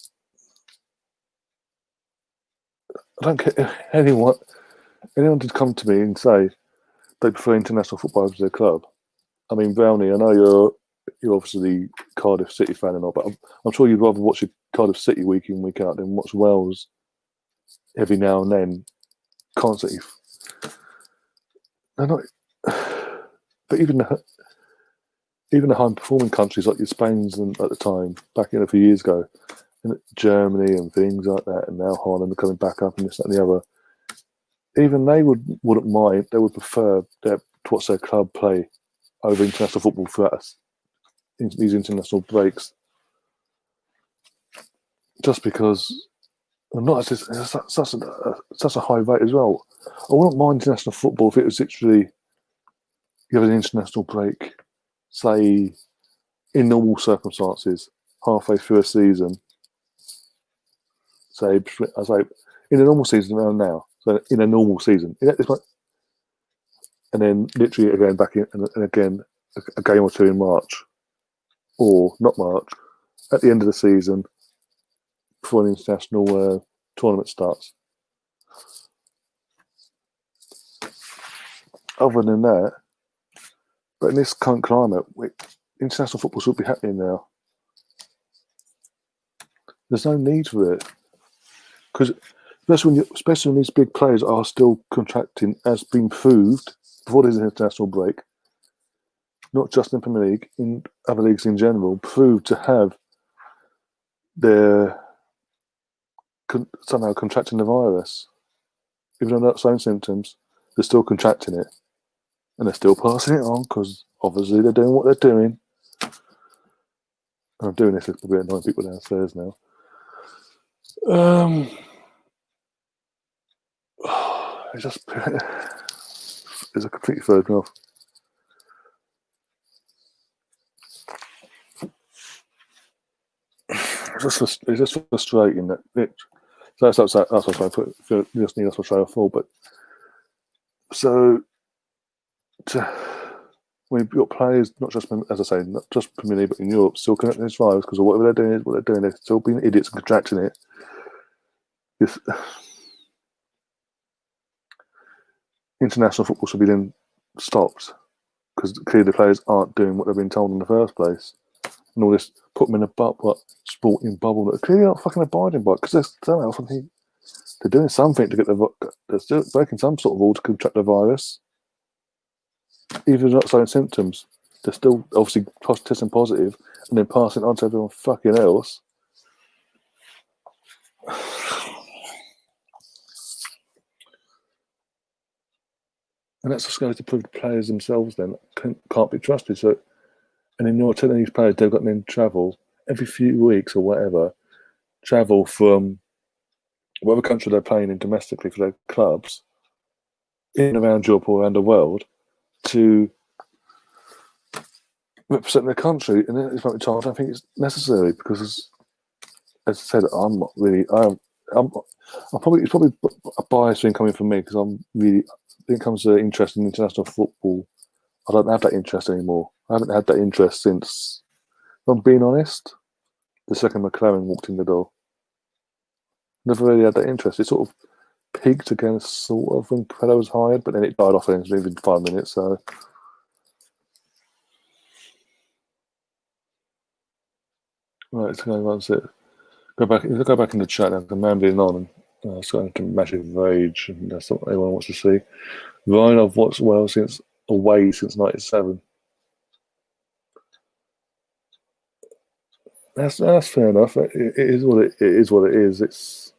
Speaker 1: I don't care. Anyone did come to me and say they prefer international football over their club. I mean, Brownie, I know you're obviously Cardiff City fan and all, but I'm sure you'd rather watch your Cardiff City week in, week out than watch Wales every now and then constantly. They're not, but even the high-performing countries like your Spain's and at the time, back in a few years ago, and Germany and things like that, and now Holland are coming back up and this, that, and the other. Even they wouldn't mind. They would prefer to watch their club play over international football for us in these international breaks, just because not it's such a high rate as well. I wouldn't mind international football if it was literally you have an international break, say in normal circumstances, halfway through a season. Say in a normal season around now. So in a normal season, and then literally again back in and again a game or two in March, or not March, at the end of the season before an international tournament starts. Other than that, but in this current climate, international football should be happening now. There's no need for it because especially when these big players are still contracting, as been proved before this international break, not just in Premier League, in other leagues in general, proved to have their somehow contracting the virus. Even though they're not showing symptoms, they're still contracting it. And they're still passing it on because obviously they're doing what they're doing. And I'm doing this, it's probably annoying people downstairs now. It's just, it's a completely thrown me off. It's just frustrating that that's what I'm trying to put. You just need that's what I'm trying to fall. But so when you've got players, not just, as I say, not just Premier League, but in Europe, still connecting this virus because of whatever they're doing, they're still being idiots and contracting it. International football should be then stopped because clearly the players aren't doing what they've been told in the first place. And all this put them in a sporting bubble that clearly not fucking abiding by because they're doing something to get they're still breaking some sort of rule to contract the virus. Even if they're not showing symptoms, they're still obviously testing positive and then passing it on to everyone fucking else. And that's just going to prove the players themselves then can't be trusted. So, and then you're telling these players they've got to then travel every few weeks or whatever, travel from whatever country they're playing in domestically for their clubs, in and around Europe or around the world, to represent their country. And at this moment in time, I don't think it's necessary because, as I said, I'm not really. It's probably a bias thing coming from me because I'm really. When it comes to interest in international football, I don't have that interest anymore. I haven't had that interest since, if I'm being honest, the second McLaren walked in the door. Never really had that interest. It sort of peaked again, sort of, when Capello was hired, but then it died off within 5 minutes. So, right, so that's it. Go back in the chat now. The man being on and it's going into massive rage, and that's what everyone wants to see. Ryan, I've watched Wales away since '97. That's fair enough. It is what it is. What it is. It's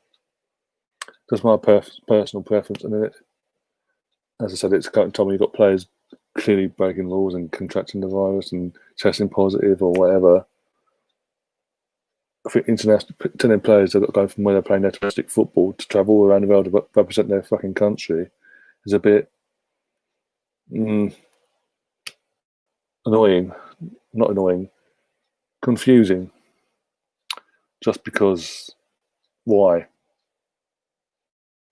Speaker 1: just my personal preference. I mean, as I said, it's kind of time you've got players clearly breaking rules and contracting the virus and testing positive or whatever. I think international telling players they've got to go from where they're playing their domestic football to travel around the world to represent their fucking country is a bit annoying. Not annoying, confusing. Just because, why?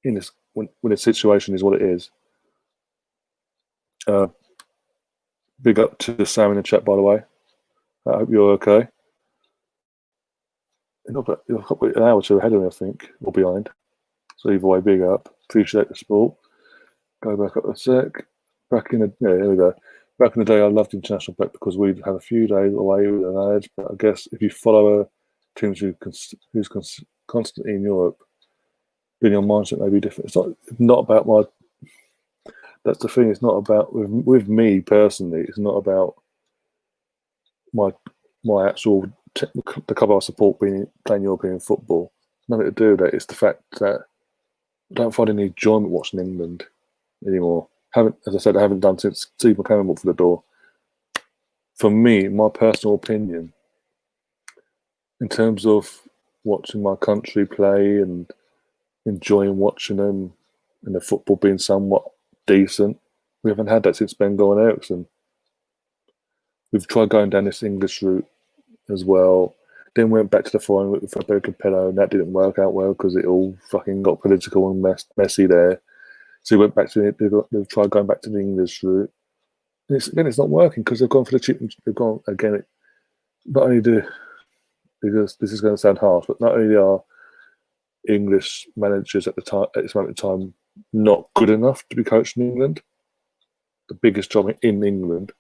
Speaker 1: In this, when the situation is what it is. Big up to Sam in the chat, by the way. I hope you're okay. You're probably an hour or two ahead of me, I think, or behind. So either way, big up. Appreciate the sport. Go back up a sec. Here we go. Back in the day, I loved international break because we'd have a few days away with the lads. But I guess if you follow a team who's constantly in Europe, then your mindset may be different. It's not about my. That's the thing. It's not about with me personally. It's not about my actual the club I support playing European football. Nothing to do with that. It's the fact that I don't find any enjoyment watching England anymore. As I said, I haven't done since Steve McClaren walked for the door. For me, my personal opinion, in terms of watching my country play and enjoying watching them and the football being somewhat decent, we haven't had that since Ben-Goran Eriksson. We've tried going down this English route as well. Then went back to the foreign route with Fabio Capello, and that didn't work out well because it all fucking got political and messy there. So we went back to they've tried going back to the English route. It's not working because they've gone for the cheap. They've gone again. Not only because this is going to sound harsh, but not only are English managers at this moment in time not good enough to be coaching England, the biggest job in England.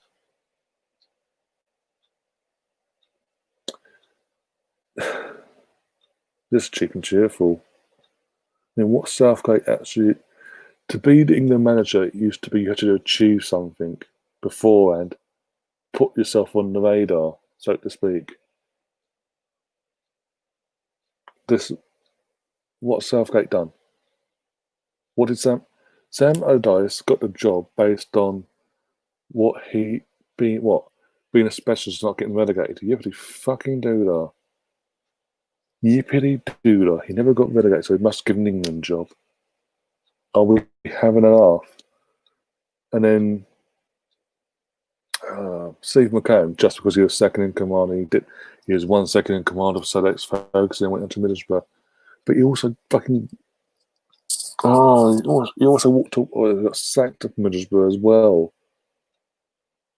Speaker 1: Just cheap and cheerful. mean, what Southgate actually, to be the England manager, it used to be you had to achieve something beforehand, put yourself on the radar, so to speak. This, what Southgate done? What did Sam Allardyce got the job based on what he being being a specialist, not getting relegated. Yippity fucking doodah. Yippity doodah. He never got relegated, so he must give an England job. Are we having a laugh? And then Steve McCann, just because he was second in command, he was 1 second in command of Sir Alex Ferguson and went into Middlesbrough. But he also fucking he also got sacked at Middlesbrough as well.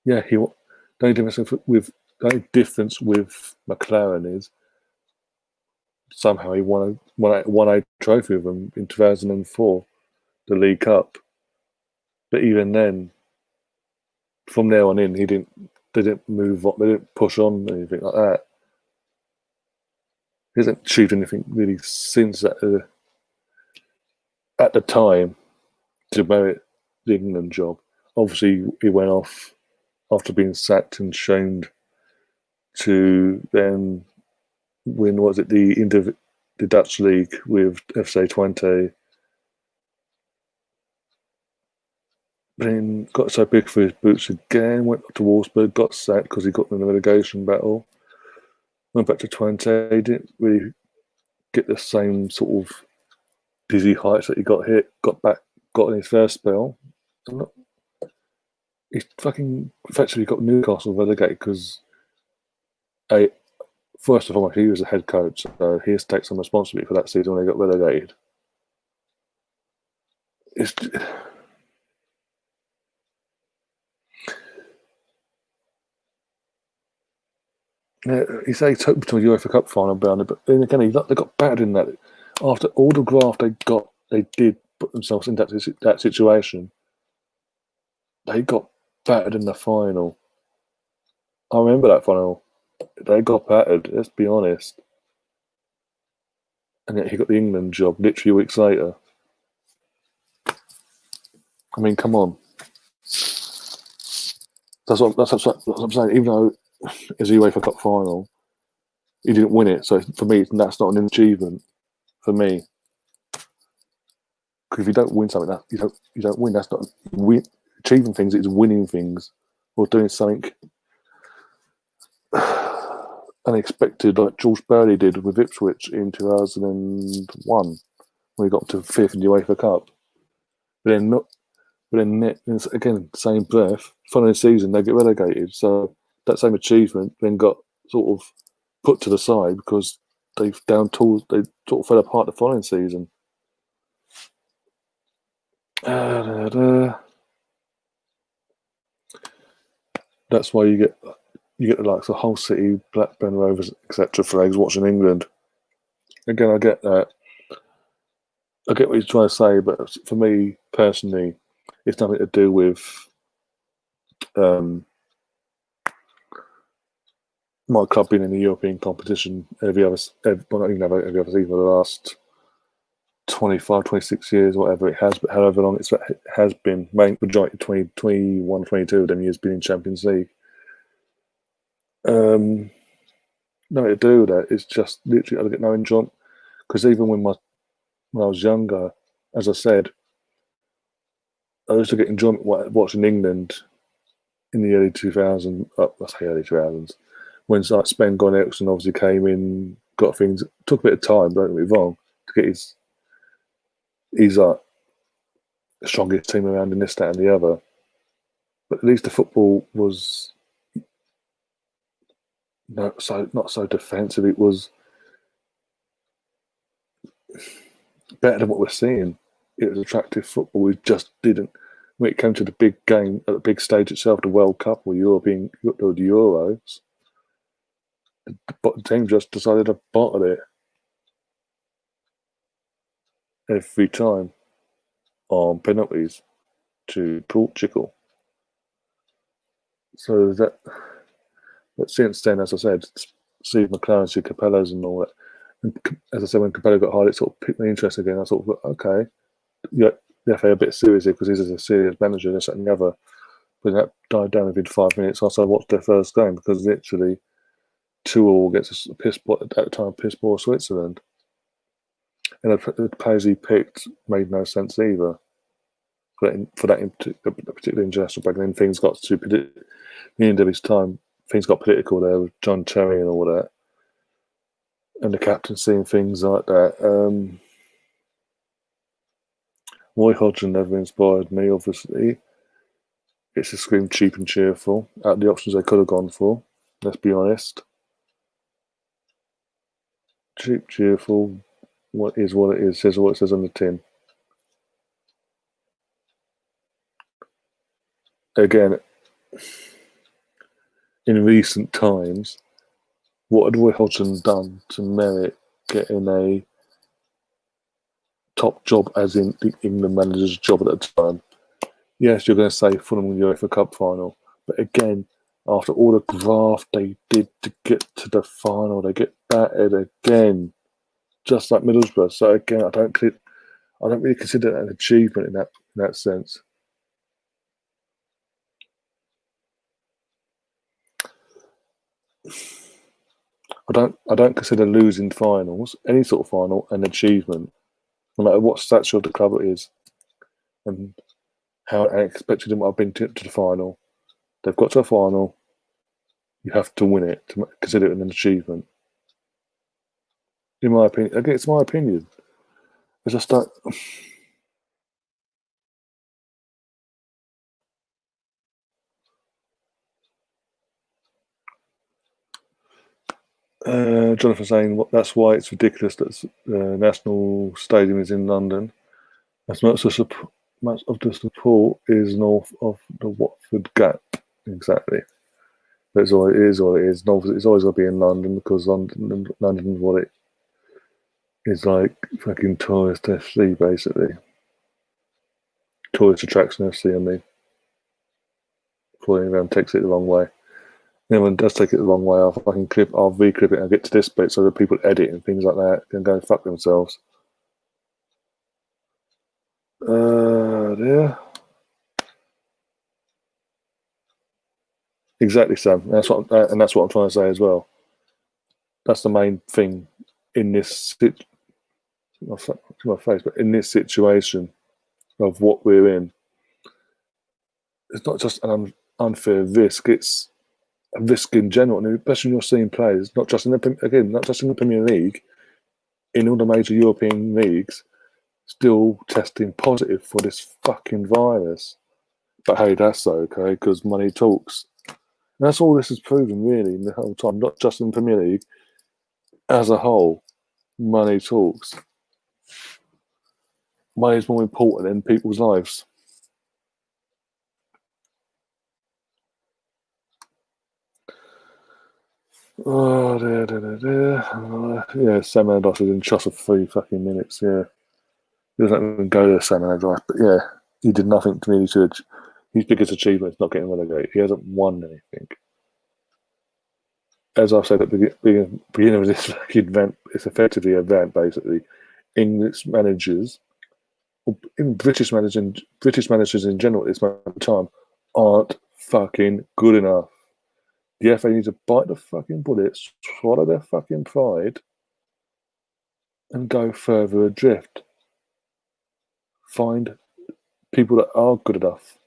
Speaker 1: Yeah, the only difference with McLaren is somehow he won a trophy with them in 2004, the League Cup. But even then, from there on in, they didn't move on, they didn't push on anything like that. He hasn't achieved anything really since that. At the time, to merit the England job. Obviously, he went off after being sacked and shamed to then win, the Dutch league with FC Twente. Then got so big for his boots again, went to Wolfsburg, got sacked because he got in the relegation battle. Went back to Twente, didn't really get the same sort of dizzy heights that he got in his first spell. He fucking effectively got Newcastle relegated because first of all, he was the head coach, so he has to take some responsibility for that season when they got relegated. He said he took them to a UEFA Cup final behind it, but then again, they got battered in that. After all the graft they got, they did put themselves in that situation. They got battered in the final. I remember that final. They got battered, let's be honest. And yet he got the England job literally weeks later. I mean, come on. That's what I'm saying. Even though it's a UEFA Cup final, he didn't win it. So for me, that's not an achievement. For me, because if you don't win something, you don't win. That's not achieving things. It's winning things or doing something unexpected, like George Burley did with Ipswich in 2001 when he got to fifth in the UEFA Cup. But then again, same breath. Following season, they get relegated. So that same achievement then got sort of put to the side because they sort of fell apart the following season. That's why you get the likes of Hull City, Blackburn Rovers, etc. flags watching England. Again, I get that. I get what he's trying to say, but for me personally, it's nothing to do with my club being in the European competition not even every other season for the last 25, 26 years, whatever it has, but however long it has been, majority 21, 22 of them years been in Champions League. Nothing to do with that. It's just literally I get no enjoyment because even when I was younger, as I said, I used to get enjoyment watching England in the early 2000s. I say early 2000s when like Sven-Göran Eriksson obviously came in, got things. It took a bit of time, don't get me wrong, to get his the strongest team around in this, that, and the other. But at least the football was not so defensive. It was better than what we're seeing. It was attractive football. We just didn't. When it came to the big game at the big stage itself, the World Cup or the Euros, the team just decided to bottle it every time on penalties to Portugal. So but since then, as I said, Steve McLaren, Steve Capellas and all that, And as I said, when Capello got hired, it sort of piqued my interest again. I thought, okay, yeah, the FA a bit serious because he's a serious manager, this and the other. But that died down within 5 minutes after I watched their first game because literally 2-2 gets a piss poor, at the time, piss poor Switzerland. And the players he picked made no sense either. For that particular international break, and then things got to the end of his time. Things got political there with John Terry and all that, and the captaincy and things like that. Roy Hodgson never inspired me. Obviously, it's a scream cheap and cheerful. Out of the options they could have gone for, let's be honest. Cheap, cheerful. What it is. Says what it says on the tin. Again, in recent times, what had Roy Hodgson done to merit getting a top job, as in the England manager's job at the time? Yes, you're going to say Fulham win the UEFA Cup final, but again, after all the graft they did to get to the final, they get battered again, just like Middlesbrough. So again, I don't really consider that an achievement in that sense. I don't consider losing finals, any sort of final, an achievement, no matter what stature of the club it is, and how unexpected it might have been to the final. They've got to a final. You have to win it to consider it an achievement. In my opinion, again, it's my opinion. I just don't. Jonathan saying that's why it's ridiculous that the National Stadium is in London. As much of the support is north of the Watford Gap. Exactly. That's all it is. All it is. It's always going to be in London because London is what it is, like fucking tourist FC, basically. Tourist attraction FC, I mean. Before anyone takes it the wrong way. Anyone does take it the wrong way, I'll re-clip it and get to this bit so that people edit and things like that can go fuck themselves. Yeah. Exactly, Sam. That's what I'm trying to say as well. That's the main thing in this my face, but in this situation of what we're in, it's not just an unfair risk; it's a risk in general, and especially when you're seeing players, not just in the Premier League, in all the major European leagues, still testing positive for this fucking virus. But hey, that's okay because money talks. And that's all this has proven, really, in the whole time. Not just in the Premier League, as a whole, money talks. Money is more important in people's lives. Oh, yeah, Sam Allardyce was in charge for 3 fucking minutes. Yeah, he doesn't even go to Sam Allardyce, but yeah, he did nothing to me. His biggest achievement is not getting relegated. He hasn't won anything. As I've said at the beginning of this event, it's effectively an event, basically. English managers, or even British managers in general at this moment in time, aren't fucking good enough. The FA needs to bite the fucking bullet, swallow their fucking pride, and go further adrift. Find people that are good enough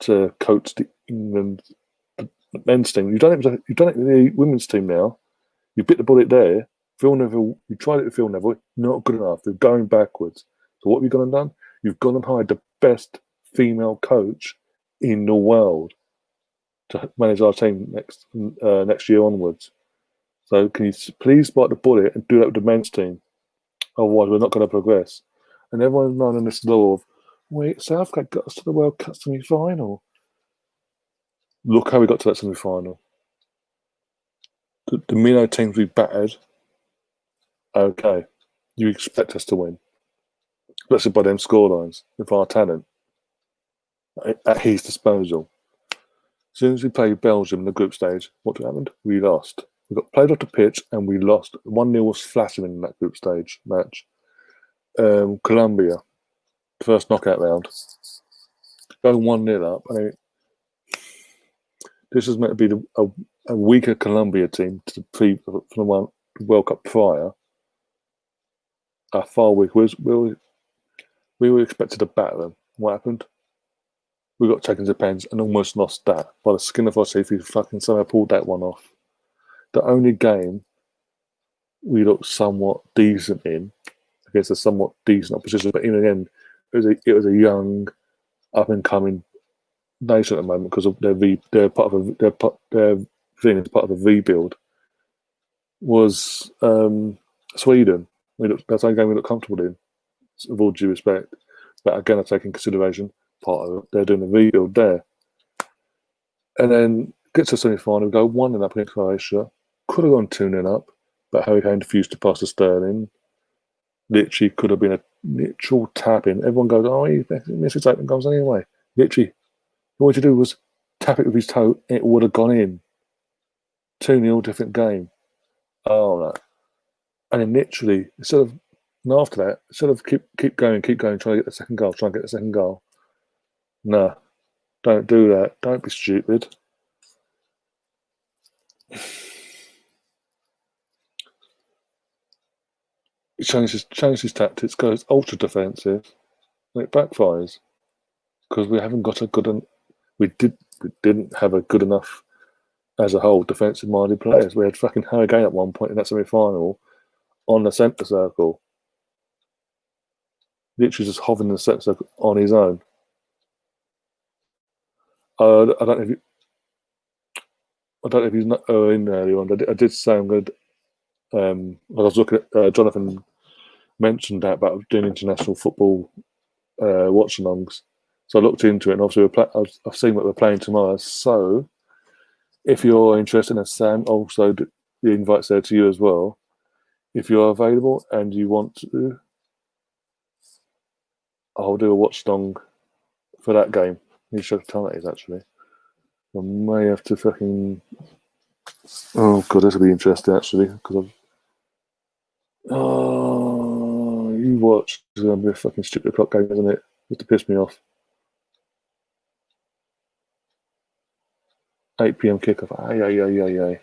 Speaker 1: to coach the England men's team. You've done it with the women's team now. You bit the bullet there. Phil Neville, you tried it with Phil Neville, not good enough. They're going backwards. So what have you gone and done? You've gone and hired the best female coach in the world to manage our team next year onwards. So can you please bite the bullet and do that with the men's team? Otherwise, we're not going to progress. And everyone's running this law of, wait, Southgate got us to the World Cup semi-final. Look how we got to that semi-final. The Mino teams we battered. Okay, you expect us to win. Let's by them scorelines with our talent at his disposal. As soon as we played Belgium in the group stage, what happened? We lost. We got played off the pitch and we lost. 1-0 was flattering in that group stage match. Colombia, first knockout round. Go 1-0 up. I mean, this was meant to be a weaker Colombia team to the World Cup prior. Far weak. We were expected to batter them. What happened? We got taken to pens and almost lost that. By the skin of our teeth, we fucking somehow pulled that one off. The only game we looked somewhat decent in against a somewhat decent opposition, but in the end, it was a young, up and coming nation at the moment because of their thing is part of a rebuild. Was Sweden? That's the only game we looked comfortable in, with all due respect. But again, I take in consideration part of it. They're doing a rebuild there, and then get to the semi-final, go 1-0 up against Croatia. Could have gone 2-0 up, but Harry Kane refused to pass to Sterling. Literally could have been a literal tap-in. Everyone goes, oh, he missed his open goals anyway. Literally, all he had to do was tap it with his toe, and it would have gone in. 2-0, different game. Oh, no. And then literally, and after that, instead of keep going, trying to get the second goal, no, don't do that. Don't be stupid. He changes tactics, goes ultra defensive, and it backfires because we haven't got we didn't have a good enough as a whole defensive minded players. We had fucking Harry Kane at one point in that semi-final on the centre circle, literally just hovering in the centre circle on his own. I don't know if he's not in earlier on. I did sound good. I was looking at Jonathan mentioned that about doing international football watch-alongs. So I looked into it, and obviously I've seen what we're playing tomorrow. So if you're interested, and Sam, also the invite's there to you as well. If you're available and you want to, I'll do a watch-along for that game. I need to check what time it is, actually. I may have to fucking... Oh, God, this will be interesting, actually, because you watch. It's going to be a fucking stupid o'clock game, isn't it? Just to piss me off. 8 p.m. kickoff. Aye.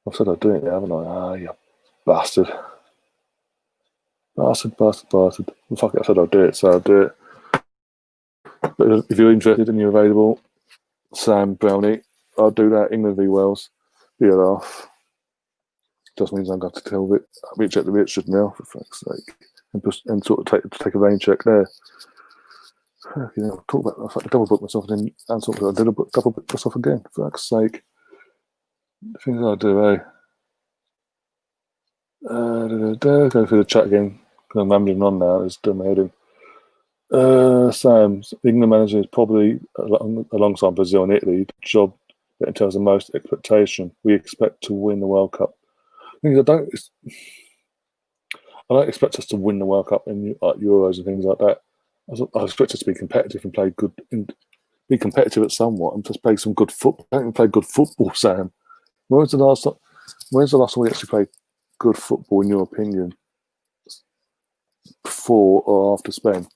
Speaker 1: I've said I'd do it now, haven't I? You bastard. Bastard. Well, fuck it, I said I'd do it, so I'll do it. But if you're interested and you're available, Sam Brownie, I'll do that. England v Wales. Be a laugh. Just means I'm going to tell Richard now, for fuck's sake. And sort of take a rain check there. You know, talk about I double book myself and then talk about I double book myself again. For fuck's sake. The things I do, eh? Go through the chat again. I'm rambling on now. It's done my head in. Sam, England manager is probably alongside Brazil and Italy the job that in terms of most expectation. We expect to win the World Cup. I don't expect us to win the World Cup in Euros and things like that. I expect us to be competitive and play good, and be competitive at somewhat, and just play some good football. I don't even play good football, Sam. When's the last time we actually played good football, in your opinion? Before or after Spain?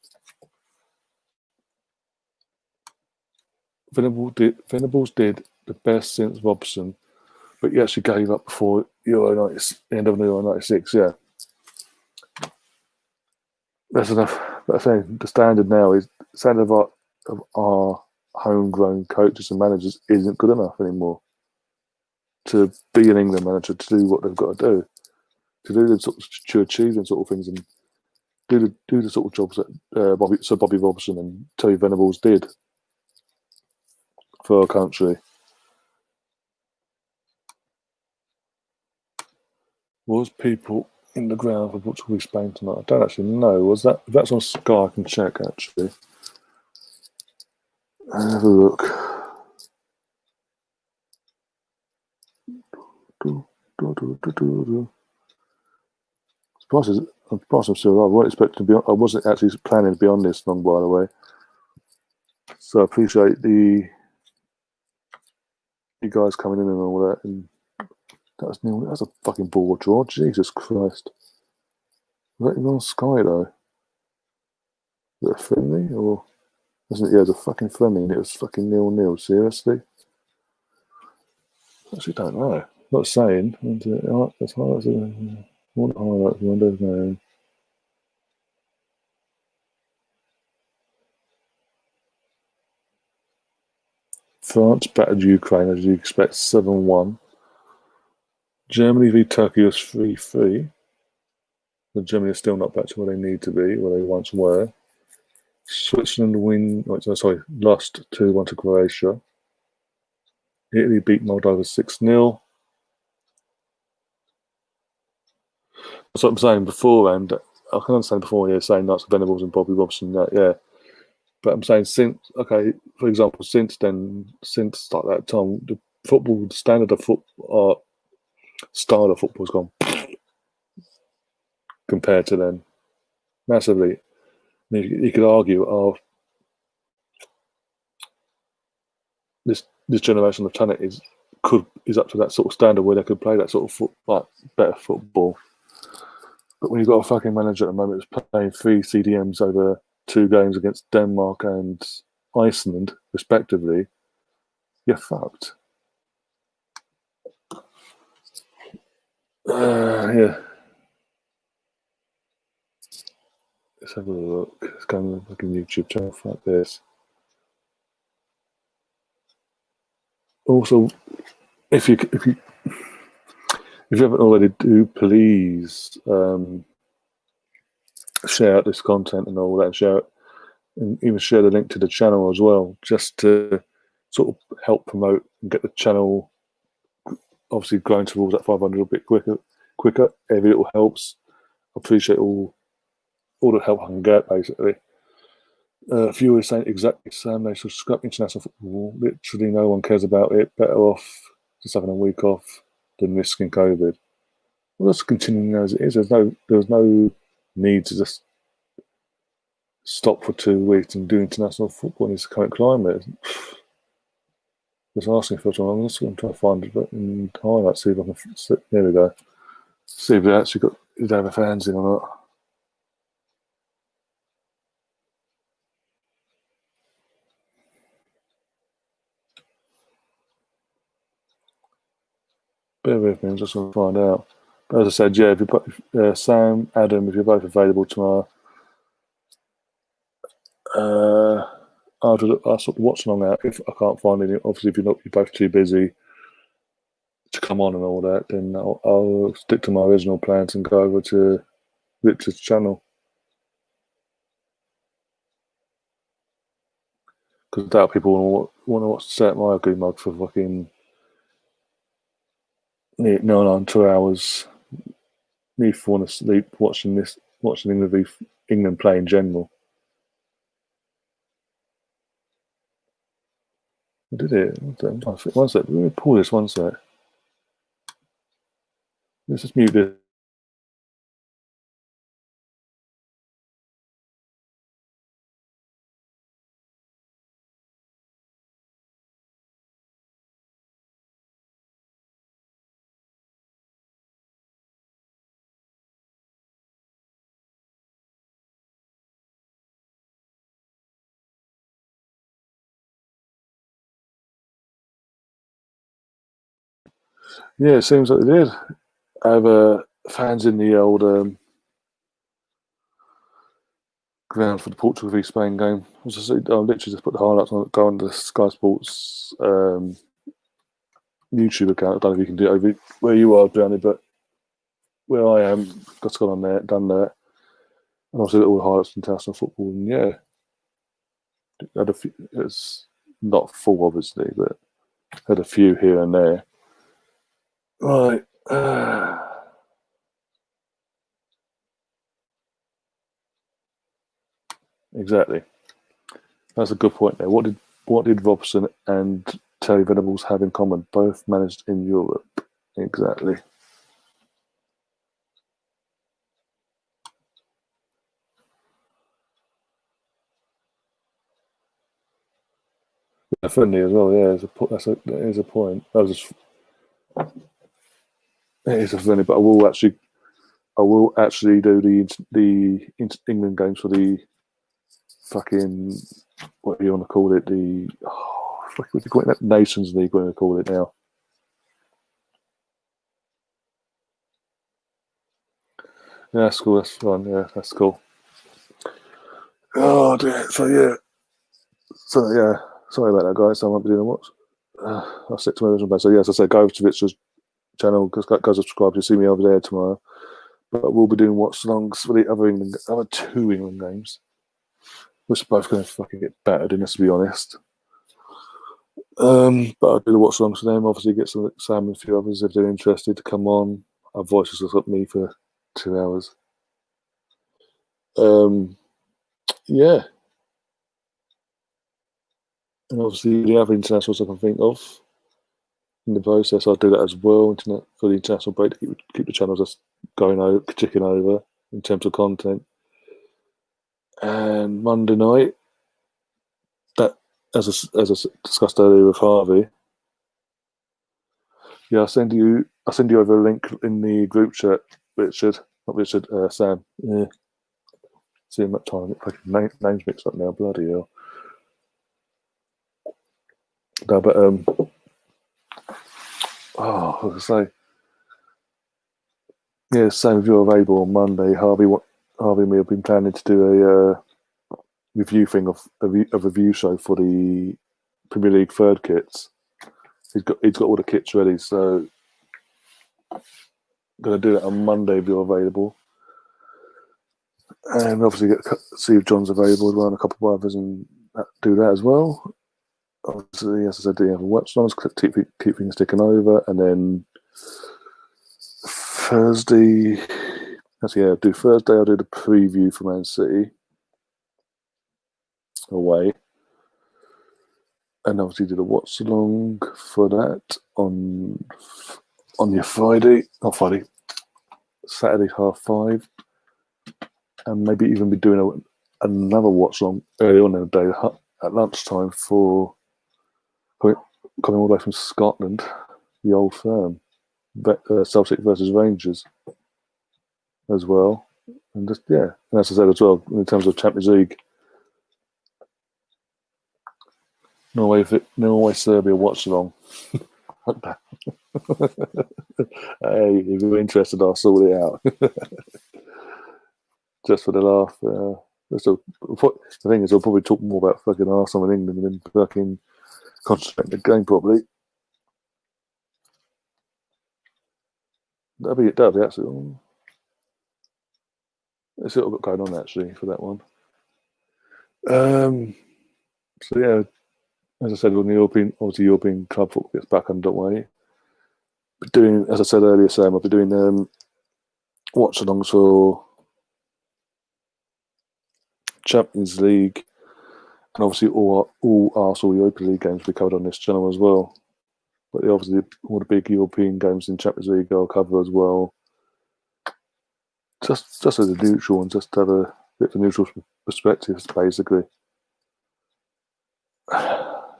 Speaker 1: Venables did the best since Robson, but he actually gave up before end of Euro 96, yeah. That's enough. But I say the standard now is the standard of our homegrown coaches and managers isn't good enough anymore to be an England manager, to do what they've got to do, to achieve them sort of things, and do the sort of jobs that Bobby Robson and Terry Venables did for our country. Was people in the ground for Portugal v Spain tonight? I don't actually know. Was that? If that's on Sky, I can check actually. Have a look. I'm surprised I'm still alive. I wasn't actually planning to be on this long, by the way. So I appreciate you guys coming in and all that. And That's a fucking ball draw. Jesus Christ. Was that even on Sky though? Was it a friendly or wasn't it? Yeah, it was a fucking friendly and it was fucking 0-0. Seriously? I actually don't know. Not saying. That's highlights. What highlights windows now? France battered Ukraine as you expect 7-1. Germany v Turkey was 3-3. But Germany are still not back to where they need to be, where they once were. Switzerland lost 2-1 to Croatia. Italy beat Moldova 6-0. That's what I'm saying beforehand. I can understand before you're saying Knights of Venables and Bobby Robson, yeah. But I'm saying for example, since like that time, the football standard of football, style of football's gone compared to then massively. You could argue, this generation of talent is up to that sort of standard where they could play that sort of better football. But when you've got a fucking manager at the moment who's playing 3 CDMs over 2 games against Denmark and Iceland, respectively, you're fucked. Yeah. Let's have a look. Let's go on the fucking YouTube channel. Fuck this. Also, if you haven't already, do please share out this content and all that, and share it, and even share the link to the channel as well, just to sort of help promote and get the channel obviously growing towards that 500 a bit quicker. Every little helps. I appreciate all the help I can get, basically. A few were saying exactly the same. They should scrap international football. Literally, no one cares about it. Better off just having a week off than risking COVID. Well, that's continuing as it is. There's no need to just stop for 2 weeks and do international football in this current climate. Just asking for time. I'm just going to try to find it in highlights. See if I can. There we go. See if they actually got if they have fans in or not. Bear with me. I'm just going to find out. But as I said, yeah, if Sam, Adam, if you're both available tomorrow, I'll sort of watch along out. If I can't find any, obviously, if you're both too busy to come on and all that, then I'll stick to my original plans and go over to Richard's channel. Because I doubt people want to watch Set My Ugly Mug for fucking 2 hours. Me falling asleep watching England play in general. I did it. One sec. Let me pull this one sec. Let's just mute this. Yeah, it seems like they did. I have fans in the old ground for the Portugal v Spain game. I literally just put the highlights on it, go on the Sky Sports YouTube account. I don't know if you can do it over where you are, Johnny, but where I am, got on there, done that. And also all the highlights from international football. And yeah, had a few, it's not full, obviously, but had a few here and there. Right. Exactly. That's a good point there. What did Robson and Terry Venables have in common? Both managed in Europe. Exactly. Friendly as well, yeah. That is a point. That was just It is a funny, but I will actually do the England games for the fucking, what do you want to call it? The what do you call it? Nations League. What do you call it now? Yeah, that's cool. That's fun. Yeah, that's cool. Oh dear. So yeah. Sorry about that, guys. I won't be doing what. I'll stick to my original base. So yes, I said go over to Victor's channel because go subscribe. You'll see me over there tomorrow. But we'll be doing watch alongs for the other two England games. We're both going to fucking get battered in this, to be honest. But I'll do the watch alongs for them. Obviously, get some Sam and a few others if they're interested to come on. Our voices will up me for 2 hours. Yeah. And obviously, the other internationals I can think of in the process, I'll do that as well. Internet for the international break to keep the channels just going over, ticking over in terms of content. And Monday night, that as I discussed earlier with Harvey. Yeah, I'll send you over a link in the group chat, Richard. Not Richard, Sam. Yeah. See him that time. Fucking names mixed up now. Bloody hell. No, but I was gonna say, yeah, Sam, if you're available on Monday, Harvey and me have been planning to do a review thing of a review show for the Premier League third kits. He's got all the kits ready, so I'm gonna do that on Monday if you're available. And obviously see if John's available as well, and a couple of others, and do that as well. Obviously, as I said, do you have a watch on? Keep things ticking over, and then Thursday. Actually, yeah, do Thursday. I'll do the preview for Man City away, and obviously do the watch along for that on your Friday, not Friday, Saturday 5:30, and maybe even be doing another watch along early on in the day at lunchtime for coming all the way from Scotland, the Old Firm, Celtic versus Rangers as well, and just and as I said as well, in terms of Champions League, Norway Serbia watch along. Hey, if you're interested, I'll sort it out. Just for the laugh. The thing is, I'll probably talk more about fucking Arsenal in England than fucking concentrate the game properly. That'd be actually. There's a little bit going on actually for that one. So yeah, as I said, when the European club football gets back underway, doing, as I said earlier, Sam, I'll be doing watch alongs for Champions League, and obviously all Arsenal Europa League games will be covered on this channel as well. But obviously all the big European games in Champions League I'll cover as well. Just as a neutral and just to have a bit of a neutral perspective, basically.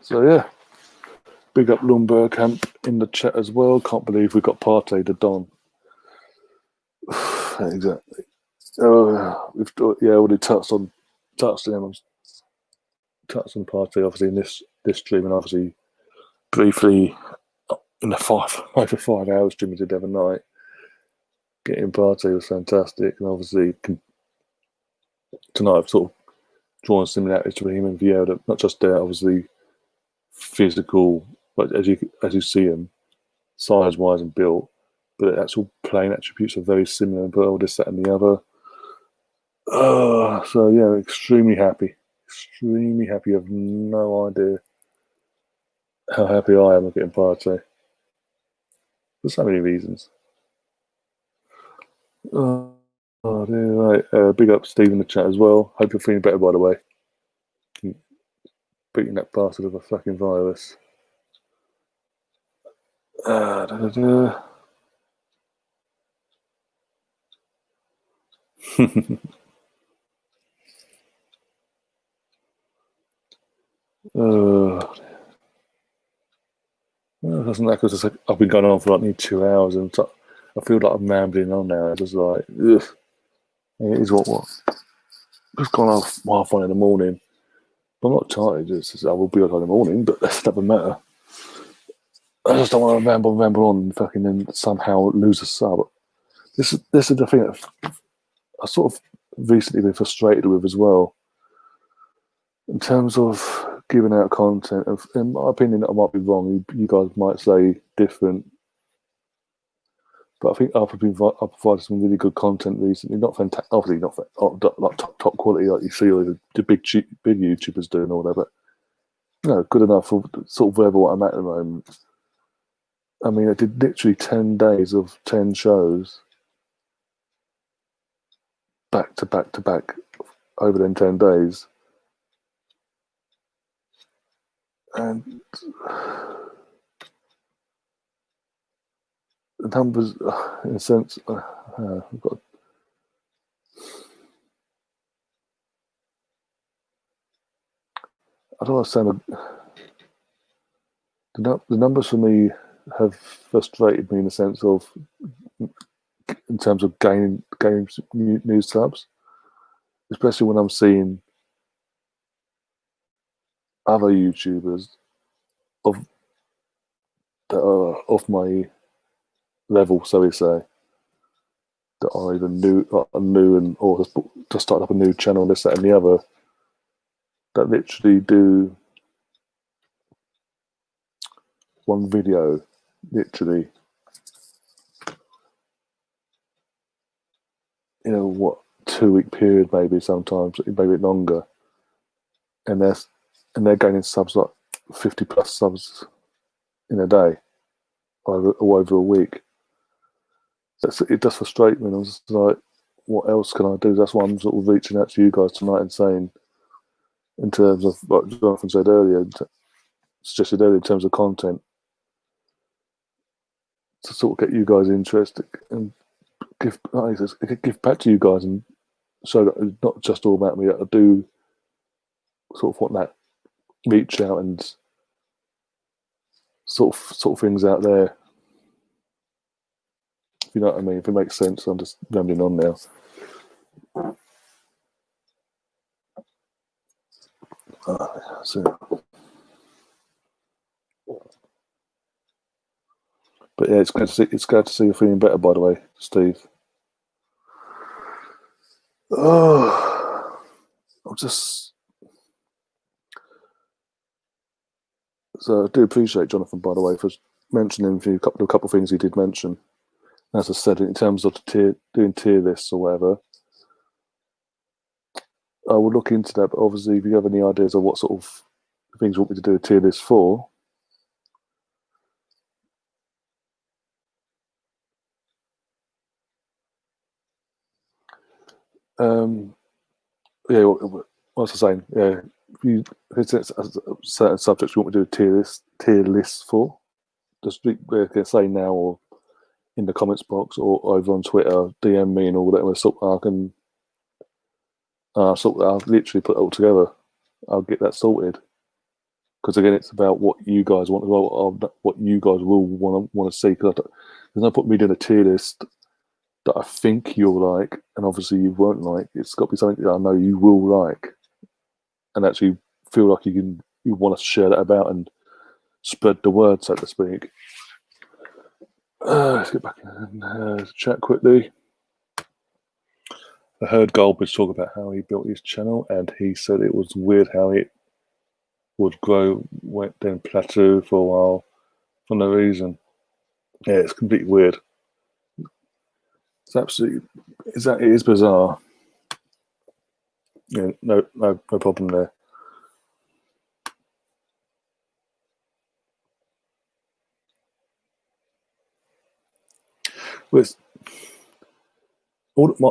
Speaker 1: So yeah, big up Lundberg Camp in the chat as well. Can't believe we got Partey the Don. Exactly. We've already touched on Partey obviously in this stream, and obviously briefly in the over 5 hours stream we did the other night. Getting Partey was fantastic, and obviously tonight I've sort of drawn similarities between him and Vieira, not just there, obviously physical, but as you see him, size wise and built, but the actual playing attributes are very similar, but all this, that, and the other. So yeah, extremely happy. Extremely happy. You have no idea how happy I am at getting Partey. For so many reasons. Oh dear, right. Big up Steve in the chat as well. Hope you're feeling better, by the way. Beating that bastard of a fucking virus. Doesn't that because I've been going on for like nearly 2 hours, and I feel like I'm rambling on now. It's just like, ugh. It is what. Just gone off half one in the morning. I'm not tired. I will be up in the morning, but that doesn't matter. I just don't want to ramble on and fucking then somehow lose a sub. This is the thing that I sort of recently been frustrated with as well. In terms of giving out content, in my opinion, I might be wrong. You guys might say different, but I think I've provided some really good content recently. Not fantastic, obviously not like top quality like you see all the big YouTubers doing all that, but good enough for sort of wherever what I'm at the moment. I mean, I did literally 10 days of 10 shows back to back to back over them 10 days. And the numbers, in a sense, I've got. I don't understand. The numbers for me have frustrated me in the sense of, in terms of gaining new subs, especially when I'm seeing other YouTubers that are off my level, so we say, that are either new or just started up a new channel, this, that, and the other, that literally do one video, literally, 2-week period, maybe sometimes, maybe longer, and they're gaining subs like 50 plus subs in a day, or over a week. It does frustrate me. And I was like, what else can I do? That's why I'm sort of reaching out to you guys tonight and saying, in terms of, like Jonathan said earlier, suggested earlier, in terms of content, to sort of get you guys interested and give back to you guys and show that it's not just all about me. I do sort of want that reach out and sort of things out there. If you know what I mean, if it makes sense. I'm just rambling on now. But yeah, it's glad to see you feeling better, by the way, Steve. Oh, So I do appreciate Jonathan, by the way, for mentioning a couple of things he did mention. As I said, in terms of doing tier lists or whatever, I will look into that. But obviously, if you have any ideas of what sort of things you want me to do a tier list for, yeah, what was I saying? Yeah, if it's certain subjects you want me to do a tier list for, just say now or in the comments box or over on Twitter, DM me and all that. I can I'll literally put it all together. I'll get that sorted. Because again, it's about what you guys want, what you guys will want to see. Because there's no point me doing a tier list that I think you'll like, and obviously you won't like. It's got to be something that I know you will like, and actually feel like you want to share that about and spread the word, so to speak. Let's get back in chat quickly. I heard Goldbridge talk about how he built his channel, and he said it was weird how it would grow, then plateau for a while for no reason. Yeah, it's completely weird. It is bizarre. Yeah, no problem there. With all my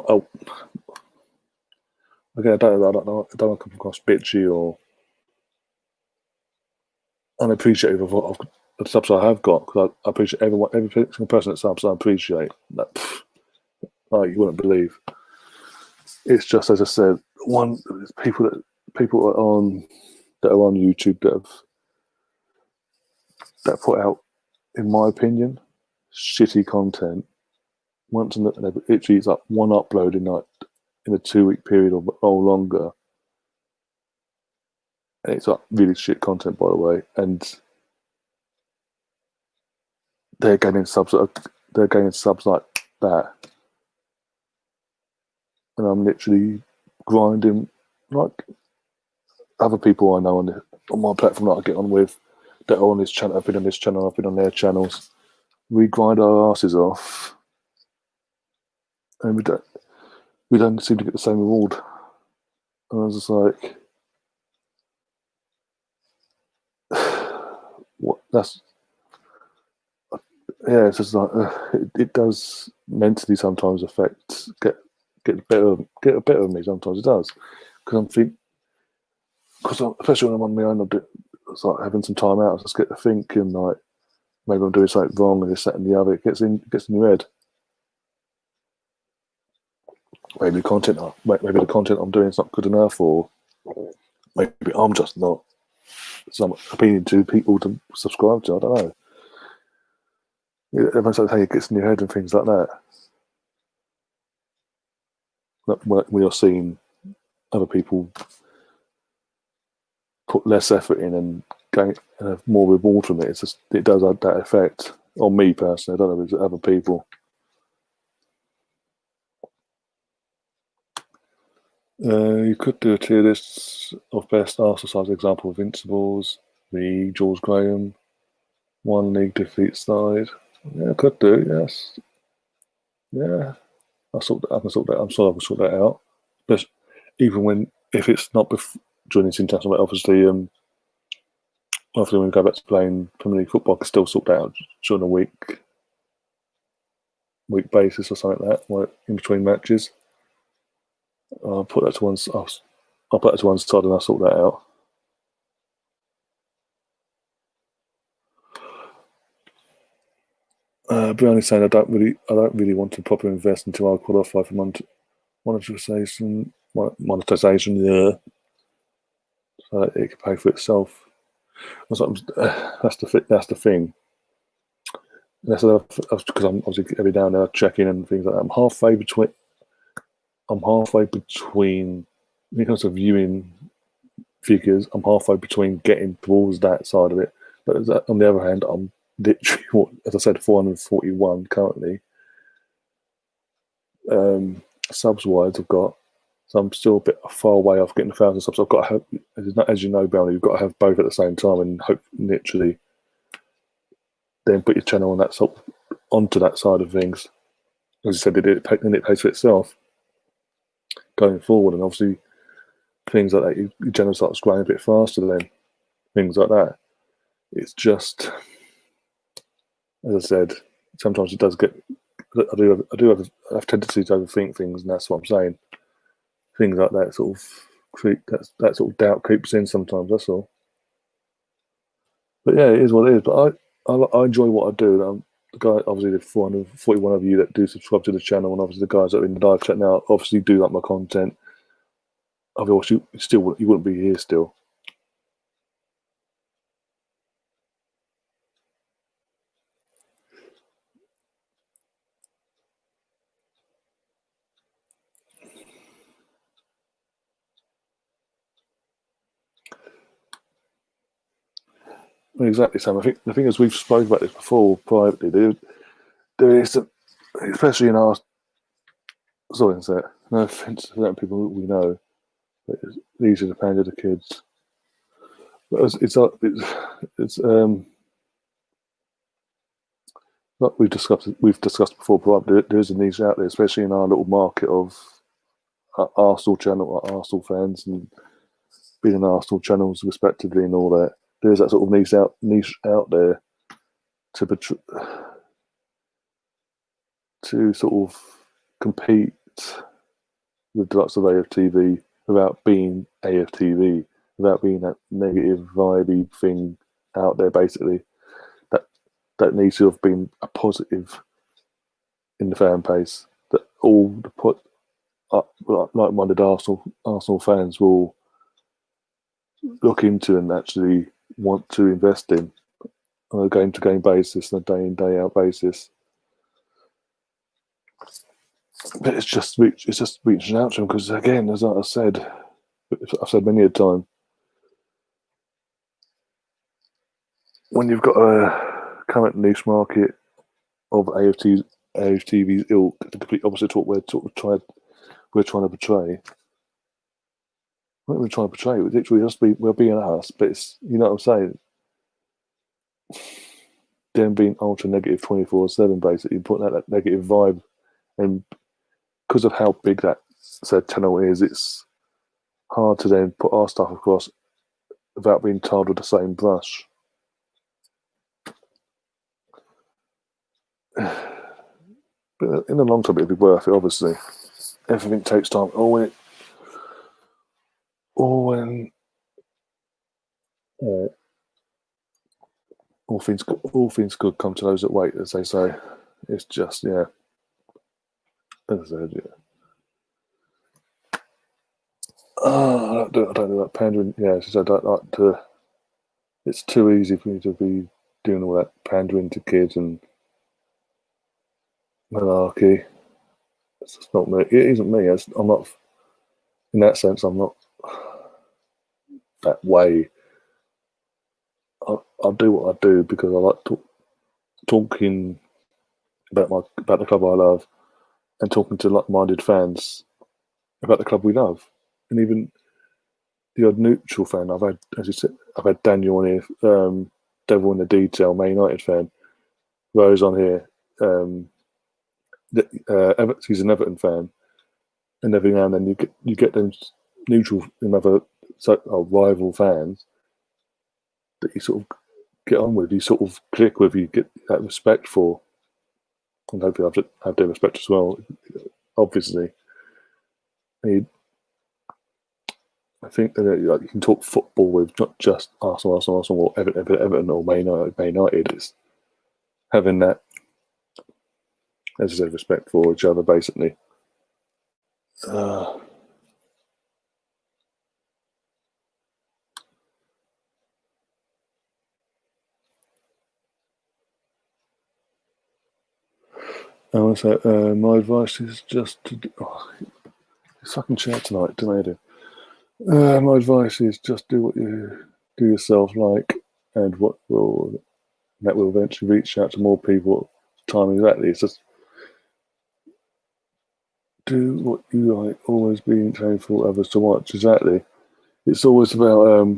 Speaker 1: okay, I don't want to come across bitchy or unappreciative of the subs I have got, because I appreciate every single person that subs. I appreciate that. You wouldn't believe. It's just, as I said, people are on YouTube that put out, in my opinion, shitty content once and literally it's like one upload in a 2-week period or longer. And it's like really shit content, by the way, and they're gaining subs like that, and I'm literally grinding like other people I know on my platform that I get on with that are on this channel. I've been on this channel, I've been on their channels. We grind our asses off, and we don't seem to get the same reward. And I was just like, what? That's yeah. It's just like it does mentally sometimes affect get a bit of me. Sometimes it does because I'm thinking. Because especially when I'm on my own, it's like having some time out. I just get to thinking like maybe I'm doing something wrong and this, that, and the other. It gets in your head. Maybe the content I'm doing is not good enough, or maybe I'm just not appealing to people to subscribe to. I don't know. Everyone's like, hey, it gets in your head and things like that. When you're seeing other people put less effort in and have more reward from it, it does have that effect on me personally. I don't know if it's other people. You could do a tier list of best Arsenal size example of Invincibles, the George Graham, 1 league defeat side. Yeah, I could do, yes. Yeah. I can sort that. I'm sure I can sort that out. But even if it's not during this international, obviously, when we go back to playing Premier League football, I can still sort that out during a week basis or something like that, in between matches. I'll put that to one. I'll put that to one side and I'll sort that out. Brownie saying I don't really want to properly invest until I qualify for monetization. Yeah, so it can pay for itself. That's the thing. That's because I'm obviously every now and then I check in and things like that. I'm halfway between. When it comes to viewing figures, I'm halfway between getting towards that side of it. But on the other hand, I'm literally, as I said, 441 currently. Subs wise, I've got, so I'm still a bit far away off getting 1,000 subs. I've got to have, as you know, Brownie, you've got to have both at the same time and hope literally then put your channel onto that side of things. As I said, it pays for itself going forward, and obviously things like that, your channel starts growing a bit faster than things like that. It's just, as I said, sometimes it does get. I do have a tendency to overthink things, and that's what I'm saying. Things like that sort of that sort of doubt creeps in sometimes. That's all. But yeah, it is what it is. But I enjoy what I do. The guy, obviously, the 441 of you that do subscribe to the channel, and obviously the guys that are in the live chat now, obviously do like my content. Otherwise, you wouldn't be here still. Exactly, Sam. I think the thing is, we've spoken about this before privately. There is, especially in our sorry, no offense to that people we know, but these are the pain of the kids. But it's like we've discussed before. Probably there is a niche out there, especially in our little market of Arsenal channel, Arsenal fans, and being in Arsenal channels respectively, and all that. There is that sort of niche out there to sort of compete with the likes of AFTV without being AFTV, without being that negative vibey thing out there. Basically, that needs to have been a positive in the fan base. That all the like-minded Arsenal fans will look into and actually want to invest in on a game-to-game basis, on a day-in day-out basis. but it's just reaching out to them because, again, as I've said many a time, when you've got a current niche market of AFTV's ilk, the complete opposite to what we're trying to portray. What we're trying to portray, it's literally just we're being us, but it's, you know what I'm saying. Them being ultra negative 24/7, basically putting out that negative vibe, and because of how big that said channel is, it's hard to then put our stuff across without being tarred with the same brush. But in the long term, it'll be worth it. Obviously, everything takes time. All things good come to those that wait, as they say. It's just, yeah. As I said, yeah. I don't know that pandering. Yeah, I don't like to. It's too easy for me to be doing all that pandering to kids and malarkey. It's just not me. It isn't me. I'm not. In that sense, I'm not that way. I'll do what I do because I like talking about the club I love and talking to like-minded fans about the club we love, and even the odd neutral fan. I've had, as you said, I've had Daniel on here, Devil in the Detail, Man United fan. Rose on here, he's an Everton fan, and every now and then you get them neutral, another rival fans that you sort of get on with, you sort of click with, you get that respect for, and hopefully I have their respect as well. Obviously, I think that you can talk football with not just Arsenal, or Everton, or Man United. It's having that, as I said, respect for each other, basically. I want to say, my advice is just to it's fucking chat tonight, don't I? My advice is just do what you do yourself like, and that will eventually reach out to more people. Time exactly. It's just do what you like. Always being trained for others to watch. Exactly. It's always about.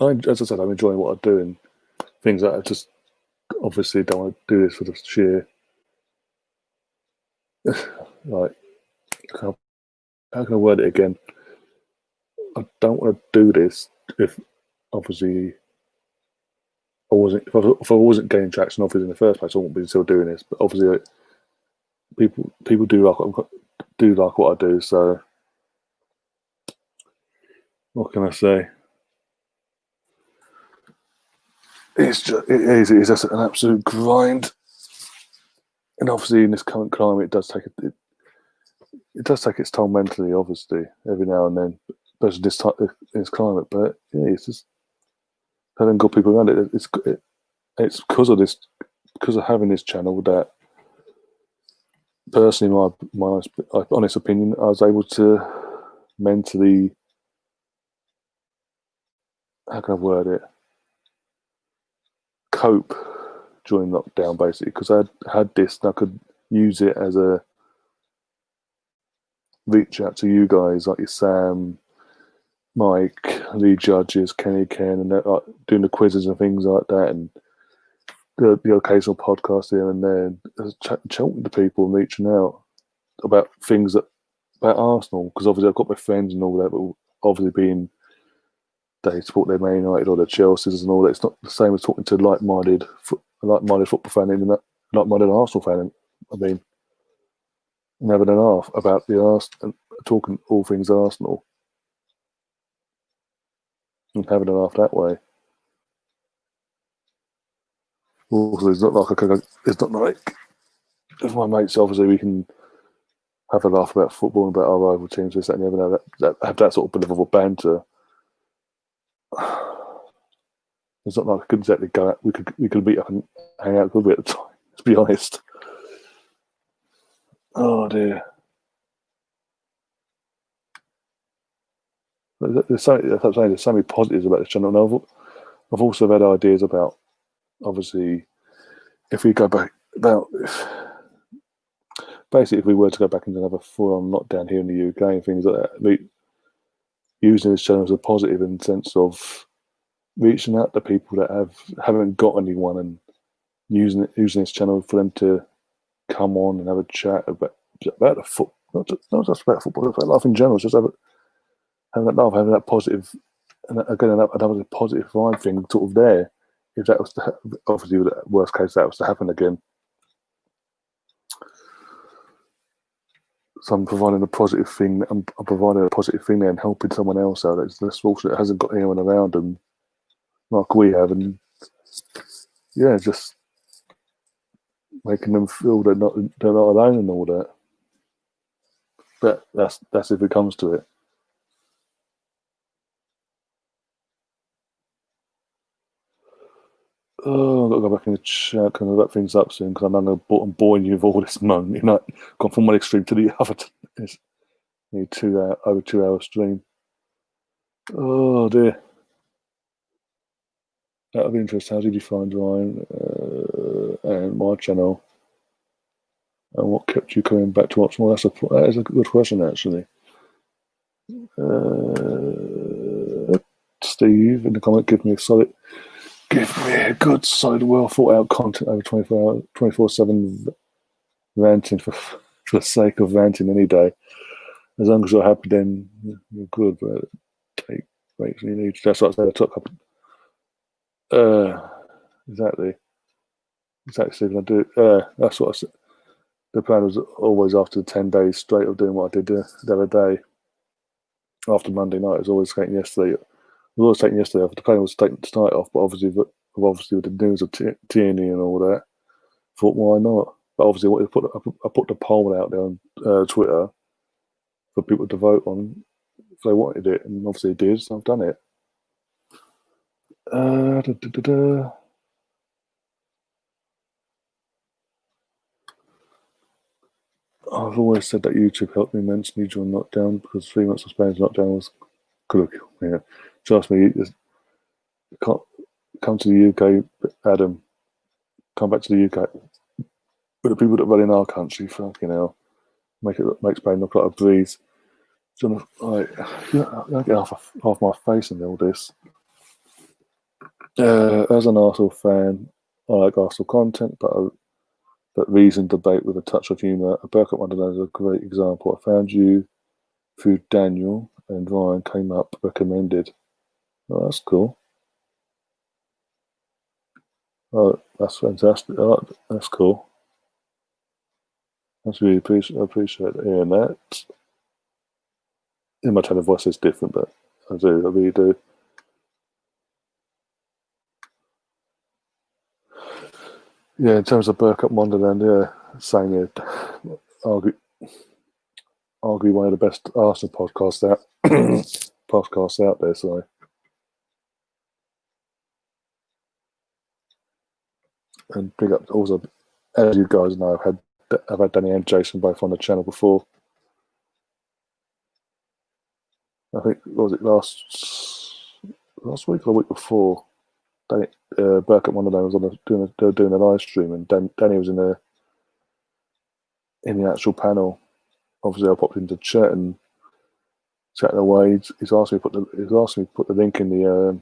Speaker 1: As I said, I'm enjoying what I do and things that I just obviously don't want to do this for the sheer like. How can I word it again? I don't want to do this if obviously if I wasn't gaining traction obviously in the first place, I wouldn't be still doing this. But obviously, people do like what I do. So what can I say? It's just an absolute grind, and obviously in this current climate, it does take its toll mentally. Obviously, every now and then, especially this climate. But yeah, it's just having good people around it. It's because of having this channel that, personally, my honest opinion, I was able to mentally, how can I word it, cope during lockdown, basically, because I had this and I could use it as a reach out to you guys, like your Sam, Mike, Lee Judges, Kenny Ken, and doing the quizzes and things like that, and the occasional podcast here and there, and chatting to people and reaching out about things about Arsenal, because obviously I've got my friends and all that, but obviously being they support their Man United or their Chelsea's and all that, it's not the same as talking to like-minded football fan and like-minded Arsenal fan. I mean, and having an laugh about the Arsenal, talking all things Arsenal, and having a laugh that way. Also, it's not like with my mates. Obviously, we can have a laugh about football and about our rival teams, this, that, and the other. Have that sort of bit of a banter. It's not like I could exactly go out. We could meet up and hang out, could we, at the time? to be honest. Oh dear. There's so many positives about this channel. And I've also had ideas about, obviously, if we go back about basically if we were to go back into another full-on lockdown here in the UK and things like that, using this channel as a positive in the sense of reaching out to people that haven't got anyone and using this channel for them to come on and have a chat about the foot, not just about football, but life in general. Just having that positive, and again another positive vibe thing sort of there. If that was obviously the worst case that was to happen again, so I'm providing a positive thing. I'm providing a positive thing there and helping someone else out. That's fortunate, hasn't got anyone around them like we have, and yeah, just making them feel they're not alone and all that. But that's if it comes to it. Oh, I've got to go back in the chat because I've got things up soon because I know I'm boring you with all this moan. Gone from one extreme to the other. It's nearly over 2 hour stream. Oh dear. Out of interest, how did you find Ryan and my channel? And what kept you coming back to watch more? That is a good question, actually. Steve in the comment, give me a good, solid, well thought out content over 24/7 ranting for the sake of ranting any day. As long as you're happy, then you're good. But take breaks when you need. That's what I said. I took up. Exactly. Stephen. I do. That's what I said. The plan was always after 10 days straight of doing what I did the other day. After Monday night, it was always taking yesterday. Off. The plan was taking tonight off, but obviously with the news of Tierney and all that, thought why not? But obviously, I put the poll out there on Twitter for people to vote on if they wanted it, and obviously it did, so I've done it. I've always said that YouTube helped me immensely during lockdown because 3 months of Spain's lockdown was good. Yeah. Trust me, come to the UK, Adam. Come back to the UK. With the people that run in our country, fucking hell, make Spain look like a breeze. I get half my face in all this. As an Arsenal fan, I like Arsenal content, but reasoned debate with a touch of humour. A Bergkamp Wonderland is a great example. I found you through Daniel, and Ryan came up recommended. Oh, that's cool. Oh, that's fantastic. Oh, that's cool. That's really I appreciate hearing that. In my tone of voice is different, but I really do. Yeah, in terms of Bergkamp Wonderland, yeah, same here. Argue one of the best Arsenal podcasts out there. So, and big up also, as you guys know, I've had Danny and Jason both on the channel before. I think was it last week or the week before? Bergkamp Wonderland was doing a live stream, and Danny was in the actual panel. Obviously, I popped into chat and chatting away. He's asked me to put the link in the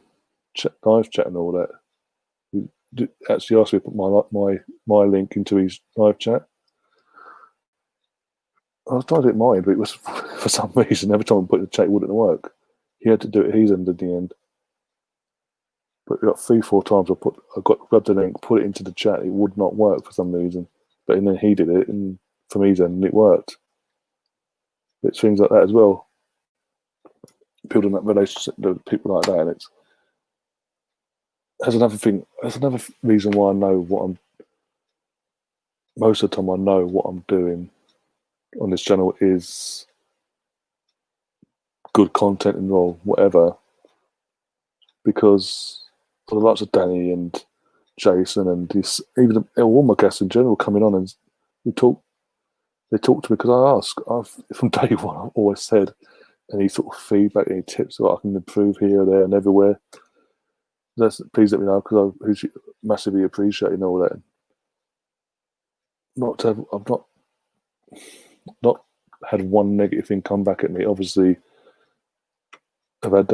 Speaker 1: live chat and all that. He actually asked me to put my link into his live chat. I was trying to do it mine, but it was for some reason every time I put it in the chat, it wouldn't work. He had to do it his end at the end. But about 3-4 times I grabbed the link, put it into the chat, it would not work for some reason. But then he did it, and from his end, it worked. It's things like that as well. Building that relationship with people like that, and that's another reason why I know most of the time I know what I'm doing on this channel is good content and whatever, because for the likes of Danny and Jason and even all my guests in general coming on, and they talk to me because I ask. From day one, I've always said any sort of feedback, any tips that I can improve here, there, and everywhere. Please let me know because I massively appreciate all that. I've not had one negative thing come back at me. Obviously, I've had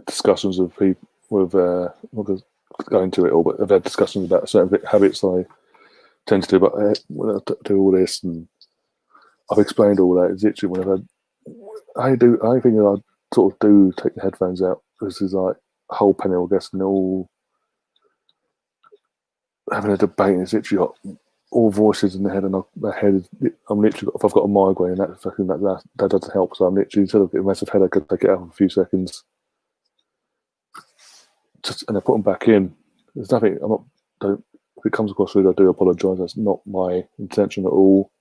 Speaker 1: discussions with people with not going to go into it all, but I've had discussions about certain habits I tend to do. But when I do all this, and I've explained all that, it's literally when I think I sort of do take the headphones out. This is like a whole panel guest and all having a debate. And it's literally got all voices in the head, and my head. I'm literally, if I've got a migraine, that doesn't help. So I'm literally, instead of getting a massive headache, I take it out for a few seconds. And I put them back in. There's nothing. If it comes across rude, I do apologise. That's not my intention at all.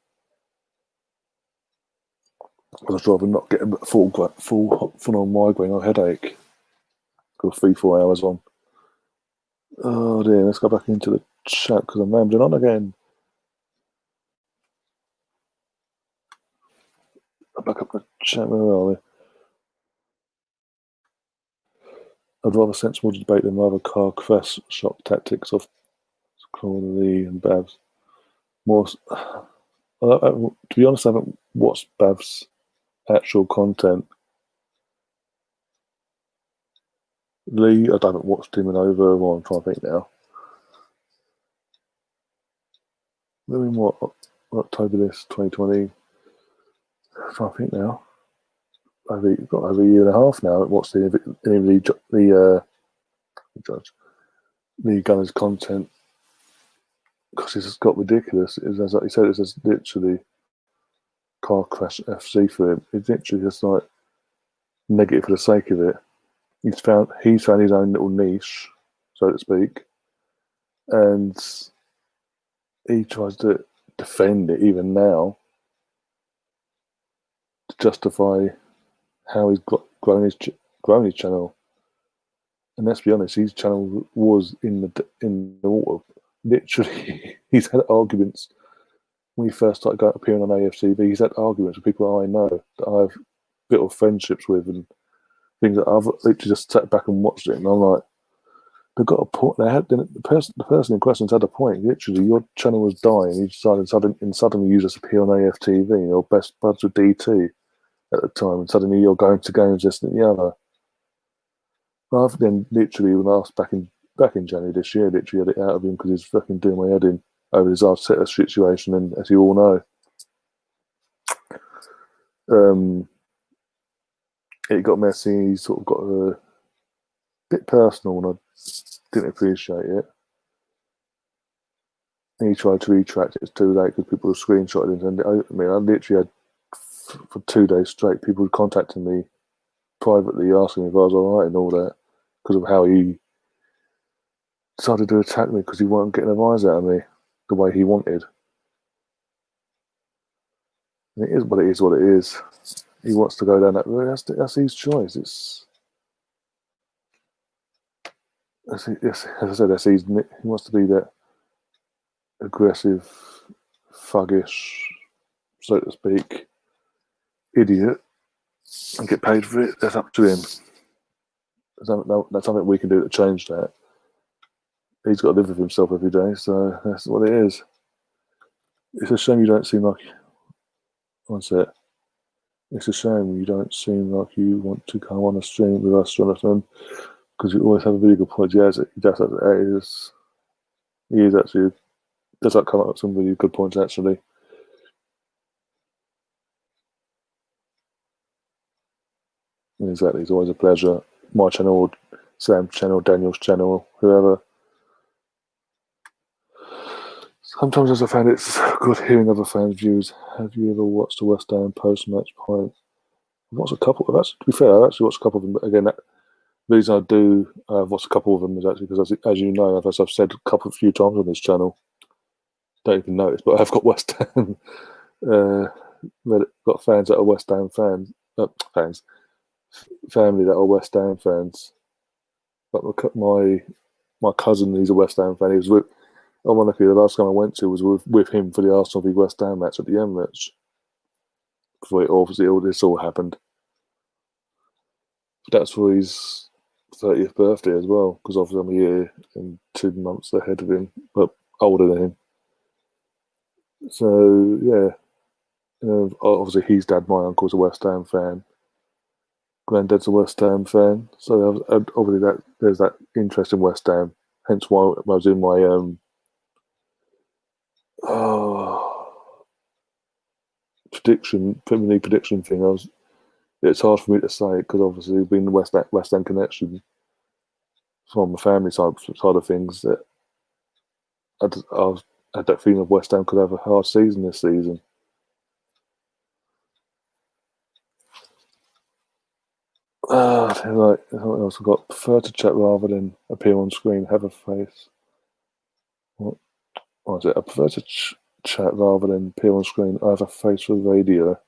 Speaker 1: I'd rather not get a full on migraine or headache. Go 3-4 hours on. Oh dear, let's go back into the chat because I'm rambling on again. Back up the chat. Where are we? I'd rather sensible debate than rather car crash shock tactics of Crawley and Babs. More. To be honest, I haven't watched Babs' actual content. Lee, I haven't watched him in over. I'm trying to think now. Maybe what October this 2020. I'm trying to think now. Got over a year and a half now. What's the Gunner's content? Because it's got ridiculous. As like you said, it's just literally car crash FC for him. It's literally just like negative for the sake of it. He's found his own little niche, so to speak, and he tries to defend it even now to justify how he's grown his channel. And let's be honest, his channel was in the water. Literally, he's had arguments when he first started appearing on AFTV. He's had arguments with people I know that I have built of friendships with, and things that I've literally just sat back and watched it, and I'm like, they've got a point. The person in question's had a point. Literally, your channel was dying. You decided suddenly you just appear on AFTV or best buds with DT at the time, and suddenly you're going to games this and the other. Rather than literally when I asked back in January this year, literally had it out of him because he's fucking doing my head in over his Arteta situation, and as you all know, it got messy. He sort of got a bit personal, and I didn't appreciate it. And he tried to retract it. It's too late because people were screenshotting and sending it over to me. I literally had for 2 days straight people contacting me privately asking if I was alright and all that because of how he decided to attack me because he wasn't getting a rise out of me the way he wanted. And it is what it is. He wants to go down that road. That's his choice. As I said, he wants to be that aggressive, thuggish, so to speak, idiot and get paid for it. That's up to him. That's something we can do to change that. He's got to live with himself every day, so that's what it is. It's a shame you don't seem like. What's it? It's a shame you don't seem like you want to come on a stream with us, Jonathan, because you always have a really good point. He does actually does come up with some really good points actually. Exactly, it's always a pleasure. My channel, Sam's channel, Daniel's channel, whoever. Sometimes as a fan, it's good hearing other fans' views. Have you ever watched the West Ham post-match point? I've watched a couple. To be fair, I've actually watched a couple of them. But again, the reason I do watch a couple of them is actually because, as you know, as I've said a few times on this channel, don't even notice, but I've got West Ham. Got fans that are West Ham family that are West Ham fans But my cousin, he's a West Ham fan. He was with. Ironically, the last game I went to was with him for the Arsenal v West Ham match at the Emirates. Before obviously all this all happened. That's for his 30th birthday as well, because obviously I'm a year and 2 months ahead of him, but older than him. So yeah, obviously his dad, my uncle's a West Ham fan. Granddad's a West Ham fan, so obviously there's that interest in West Ham. Hence why I was in my Premier League prediction thing. It's hard for me to say because obviously being the West Ham connection from the family side of things, that I had that feeling of West Ham could have a hard season this season. Like what else I've got? Prefer to chat rather than appear on screen. Have a face. What was it? I prefer to chat rather than appear on screen. I have a face for radio.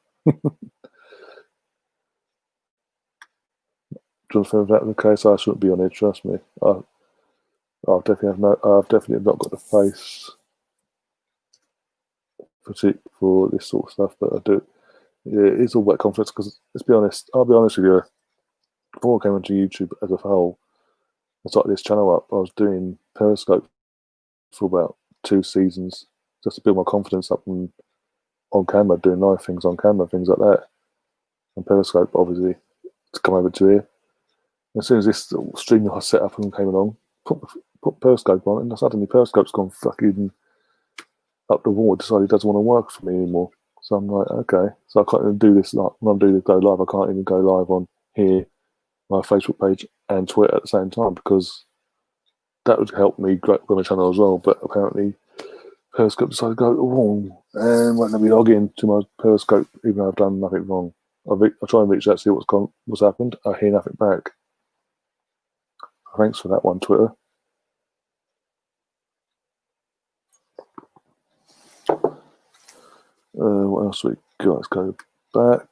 Speaker 1: Jonathan, if that's the case, I shouldn't be on it. Trust me. I've definitely not got the face for this sort of stuff, but I do. Yeah, it's all about confidence because I'll be honest with you. Before I came onto YouTube as a whole, I started this channel up. I was doing Periscope for about 2 seasons just to build my confidence up on camera, doing live things on camera, things like that. And Periscope, obviously, to come over to here. As soon as this stream I set up and came along, put Periscope on, and suddenly Periscope's gone fucking up the wall. It decided it doesn't want to work for me anymore. So I'm like, okay. So I can't even do this. Like, when I do the go live, I can't even go live on here, my Facebook page, and Twitter at the same time because that would help me grow my channel as well. But apparently, Periscope decided to go wrong and won't let me log in to my Periscope, even though I've done nothing wrong. I try and reach out to see what's happened. I hear nothing back. Thanks for that one, Twitter. What else we got? Let's go back.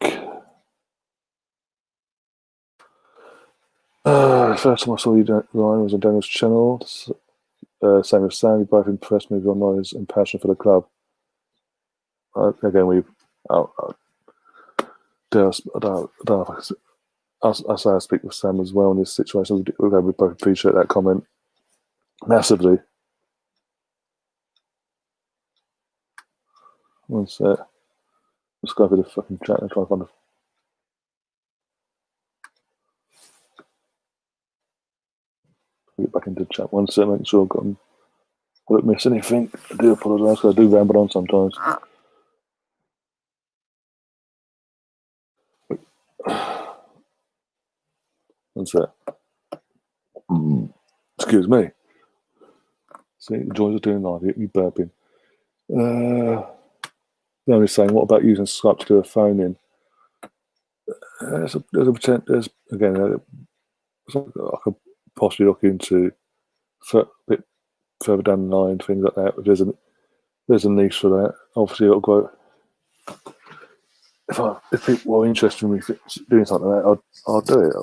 Speaker 1: First time I saw you, Ryan, was on Daniel's channel. Same as Sam. You both impressed me with your knowledge and passion for the club. Again, I say I speak with Sam as well in this situation. We both appreciate that comment massively. One sec. Let's go over the fucking chat and try to find a. Get back into the chat. One sec, make sure I don't miss anything. I do apologise because I do ramble on sometimes. One sec. Excuse me. See, the joys of doing live. Hit me burping. I was saying, what about using Skype to do a phone in? There's a potential. Again, I could possibly look into a bit further down the line, things like that. There's a niche for that. Obviously, it'll go. If people are interested in me doing something like that, I'll do it.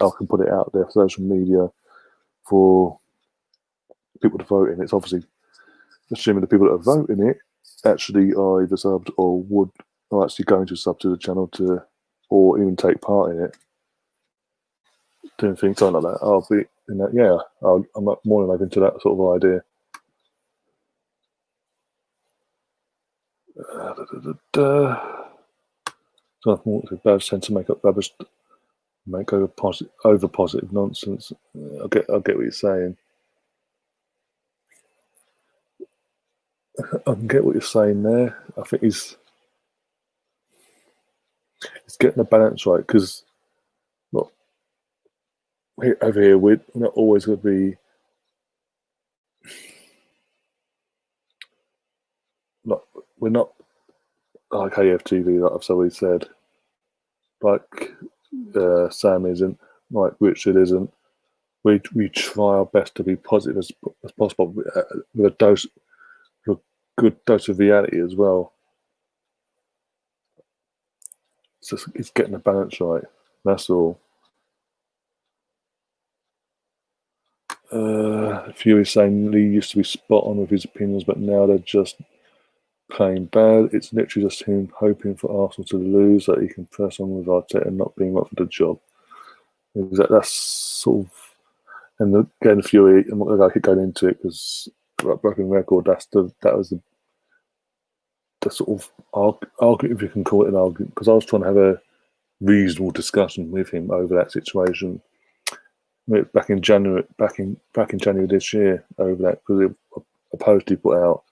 Speaker 1: I can put it out there for social media for people to vote in. It's obviously assuming the people that are voting it actually are either subbed or are actually going to sub to the channel or even take part in it. Doing things like that. I'll be in that. Yeah, I'm more than open to that sort of idea. So Babs tend to make over positive nonsense. I get what you're saying. I can get what you're saying there. I think he's getting the balance right because look, over here we're not always going to be like we're not like AFTV, like I've always said. Like Sam isn't, like Richard isn't. We try our best to be positive as possible with a good dose of reality as well. It's getting the balance right. That's all. Fury saying Lee used to be spot on with his opinions, but now they're just playing bad. It's literally just him hoping for Arsenal to lose, that he can press on with Arteta not being up for the job. That's sort of, and again, Fury. I'm not going to keep going into it because broken record. That was the sort of argument, if you can call it an argument, because I was trying to have a reasonable discussion with him over that situation back in January this year over that, because a post he put out,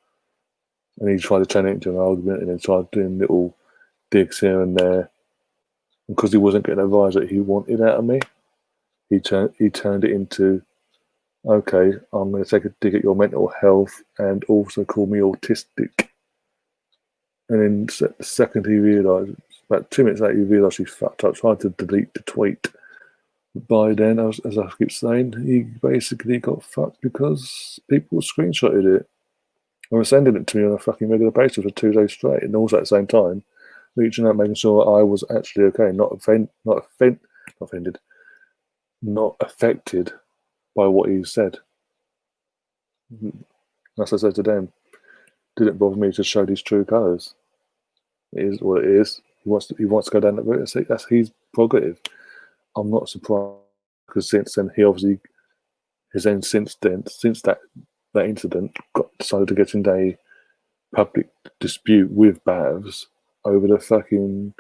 Speaker 1: and he tried to turn it into an argument and then tried doing little digs here and there. And because he wasn't getting the advice that he wanted out of me, he turned it into, okay, I'm going to take a dig at your mental health and also call me autistic. And then the second he realised, about 2 minutes later, he realised he fucked up, tried to delete the tweet. By then, as I keep saying, he basically got fucked because people screenshotted it and were sending it to me on a fucking regular basis for 2 days straight, and also at the same time, reaching out, making sure I was actually okay, not affected by what he said. As I said to them, didn't bother me to show these true colours. It is what it is. He wants to go down that route. That's his prerogative. I'm not surprised, because since then since that incident, decided to get into a public dispute with Bavs over the fucking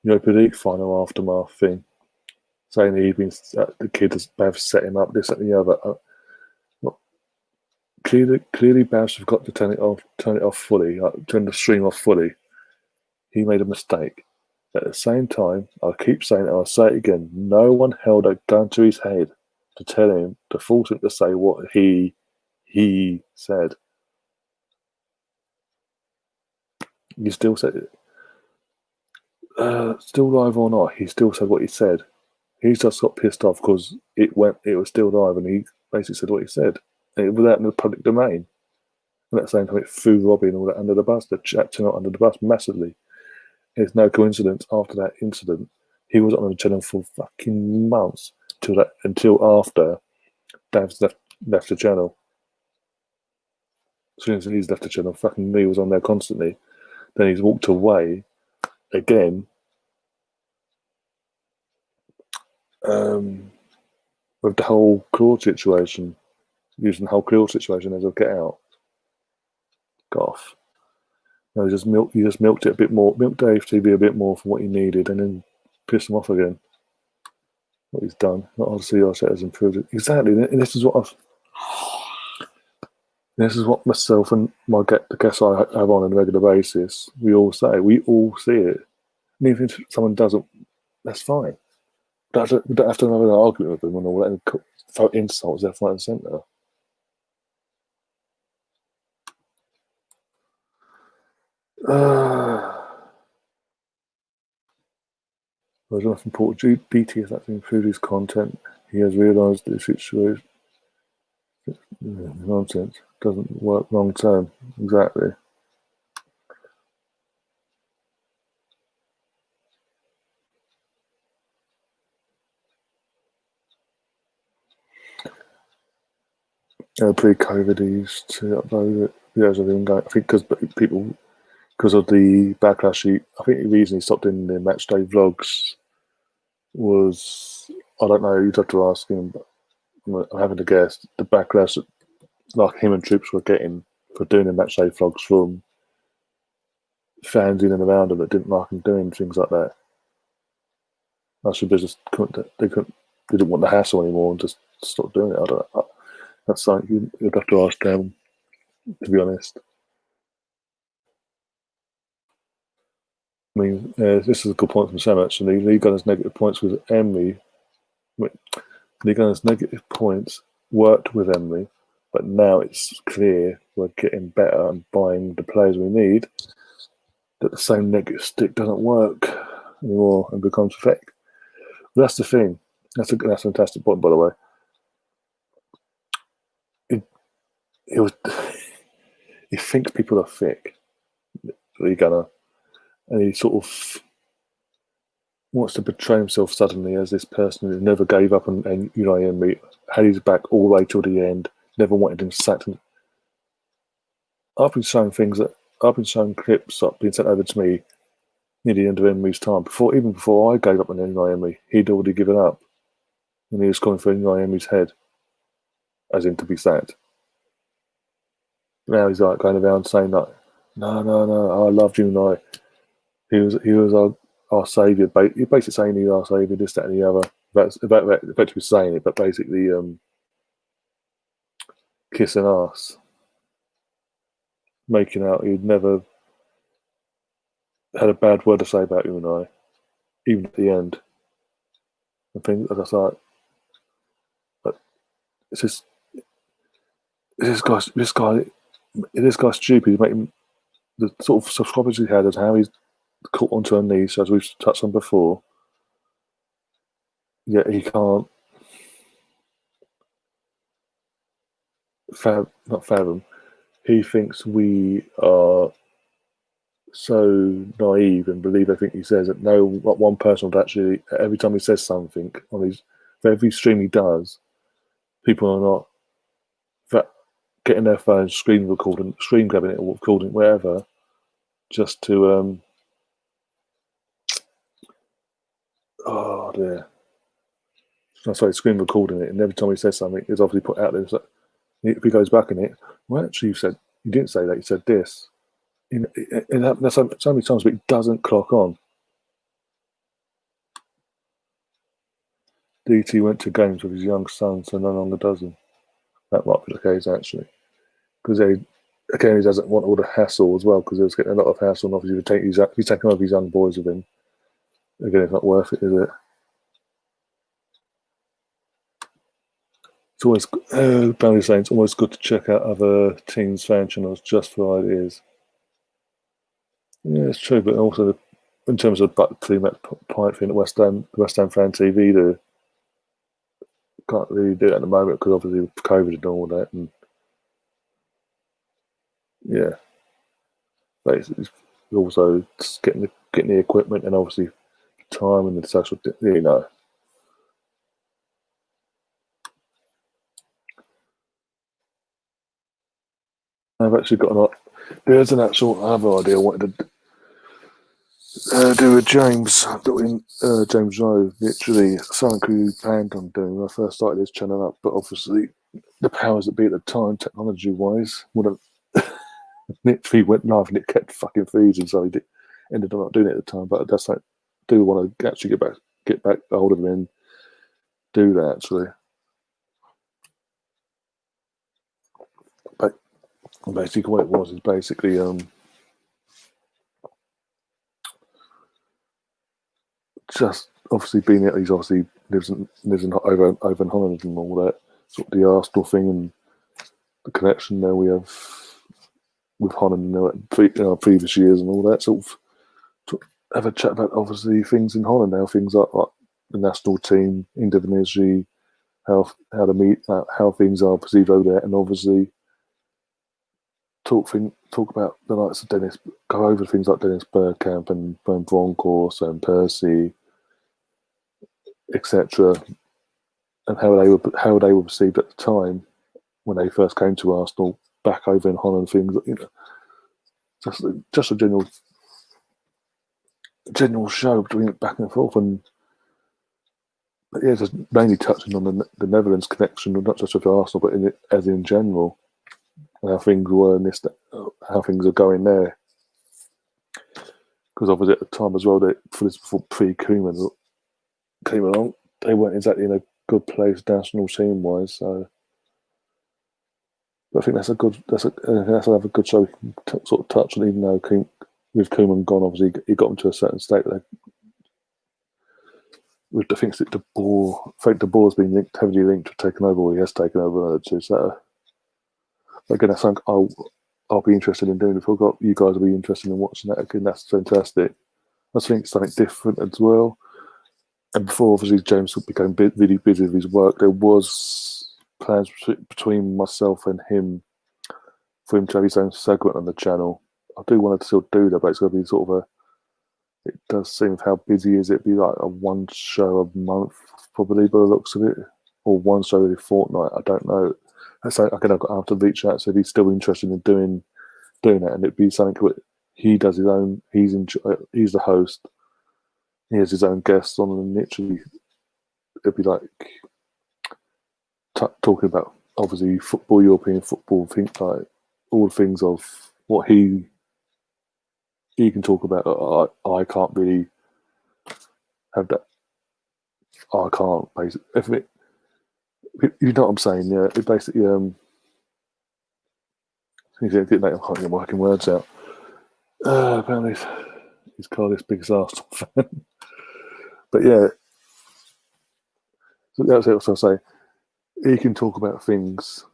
Speaker 1: Europa League final aftermath thing, saying the kid has Bavs set him up, this and the other. Clearly, Bavs have got to turn it off fully, turn the stream off fully. He made a mistake. At the same time, I'll keep saying it, I'll say it again, no one held a gun to his head to tell him, to force him to say what he said. You still said it. Still live or not, he still said what he said. He just got pissed off because it was still live, and he basically said what he said. And it was out in the public domain. And at the same time, it threw Robbie and all that under the bus, the chat out under the bus massively. It's no coincidence, after that incident, he was on the channel for fucking months until after Dav's left the channel. As soon as he's left the channel, fucking Lee was on there constantly. Then he's walked away again, with the whole Claude situation, using the whole Claude situation as a get out. Goff. No, he just milked it a bit more, milked Dave TV a bit more for what he needed, and then pissed him off again. What he's done. Not obviously our set has improved it. Exactly. And this is what myself and the guests I have on a regular basis, we all say. We all see it. And even if someone doesn't, that's fine. We don't have to have an argument with them and all that, and throw insults left, right, and centre. There's nothing important. BT has actually improved his content. He has realised the situation. Nonsense. Doesn't work long term. Exactly. Pre-COVID, he used to upload videos of him going. I think because of the backlash, I think the reason he stopped doing the match day vlogs was, I don't know, you'd have to ask him, but I'm having to guess, the backlash that like him and Troops were getting for doing the match day vlogs from fans in and around him that didn't like him doing things like that. Actually, they didn't want the hassle anymore and just stopped doing it. I don't know. That's something you'd have to ask them, to be honest. I mean, this is a good point from Sam, actually. Lee Gunner's negative points with Emery. Lee Gunner's negative points worked with Emery, but now it's clear we're getting better and buying the players we need, that the same negative stick doesn't work anymore and becomes fake. But that's the thing. That's a fantastic point, by the way. He thinks people are thick, Lee Gunner, and he sort of wants to portray himself suddenly as this person who never gave up on Unai Emery, had his back all the way till the end, never wanted him sacked. I've been showing clips that have been sent over to me near the end of Emery's time. Even before I gave up on Unai Emery, he'd already given up. And he was calling for Unai Emery's head, as in to be sacked. Now he's like going around saying that, no, I loved Unai. He was our saviour. He's basically saying he's our saviour, this, that, and the other. Effectively saying it, but basically kissing ass, making out he'd never had a bad word to say about Unai, even at the end. And things like that. But it's just this guy's stupid. He's making the sort of subscribers he had, and how he's caught onto a niche, as we've touched on before. Yet he can't not fathom. He thinks we are so naive and believe everything he says that not one person would actually, every time he says something for every stream he does, people are not getting their phones, screen grabbing it, or recording, wherever, just to oh dear. Screen recording it, and every time he says something, it's obviously put out there. So if he goes back in it, well, actually, you didn't say that. You said this. That's so many times, but it doesn't clock on. DT went to games with his young son, so no longer does him. That might be the case, actually, because he doesn't want all the hassle as well, because he was getting a lot of hassle, and obviously he's taking over his young boys with him. Again, it's not worth it, is it? It's always Barry saying it's always good to check out other teams' fan channels just for ideas. Yeah, it's true, but also in terms of the point thing at West Ham Fan TV, they can't really do it at the moment because obviously with COVID and all that, and yeah, basically also just getting the equipment and obviously time and the social, I've actually got there's an actual other idea I wanted to do with James Rowe, literally something we planned on doing when I first started this channel up, but obviously the powers that be at the time, technology wise, wouldn't. Literally went live and it kept fucking freezing, so he ended up not doing it at the time. But that's like, do want to actually get back a hold of him and do that actually. But basically, what it was is basically just obviously being that he's obviously lives in over in Holland and all that, sort of the Arsenal thing and the connection there we have with Holland in our previous years and all that, sort of to have a chat about obviously things in Holland now, things like the national team, Indonesia, how things are perceived over there, and obviously talk about the likes of go over things like Dennis Bergkamp and Bernd Bronkhorst and Percy, etc., and how they were perceived at the time when they first came to Arsenal back over in Holland. Things, just a general show between back and forth, and yeah, just mainly touching on the Netherlands connection, not just with Arsenal, but as in general, how things were and how things are going there. Because obviously at the time as well, before pre-Koeman came along, they weren't exactly in a good place national team wise. So I think that's another good show we can sort of touch on, even though with Koeman gone, obviously he got them to a certain state that I think De Boer's been heavily linked to taking over, or he has taken over another two. So again, that's something I'll be interested in doing. If I've got you guys will be interested in watching that again, that's fantastic. I think something different as well. And before obviously James became really busy with his work, there was plans between myself and him for him to have his own segment on the channel. I do want to still do that, but it's going to be sort of it does seem with how busy he is. It'd be like a one show a month, probably by the looks of it, or one show every fortnight. I don't know. So again, I've to reach out. So if he's still interested in doing that, and it'd be something that he does his own. He's the host. He has his own guests on, and literally, it'd be like talking about obviously football, European football, think like all the things of what he can talk about. I can't really have that. I can't basically. You know what I'm saying? Yeah, it basically. I can't get working words out. Apparently, he's Cardiff's biggest Arsenal fan. But yeah, so that's what I say. He can talk about things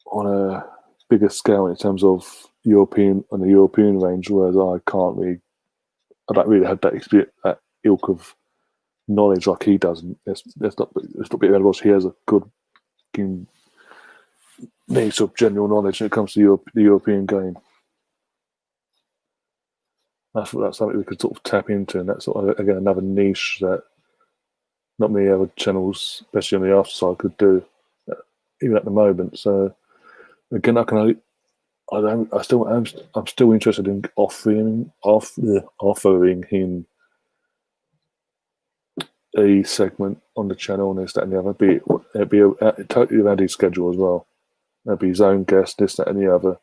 Speaker 1: on a bigger scale in terms of the European range, whereas I don't really have that experience, that ilk of knowledge like he does. And it's not be available. He has a good niche of general knowledge when it comes to the European game. That's something we could sort of tap into, and that's sort of again another niche that not many other channels, especially on the after side, could do, even at the moment. So again, I'm still interested in offering him a segment on the channel, and this, that, and the other. It'd be totally around his schedule as well. It'd be his own guest, this, that, and the other.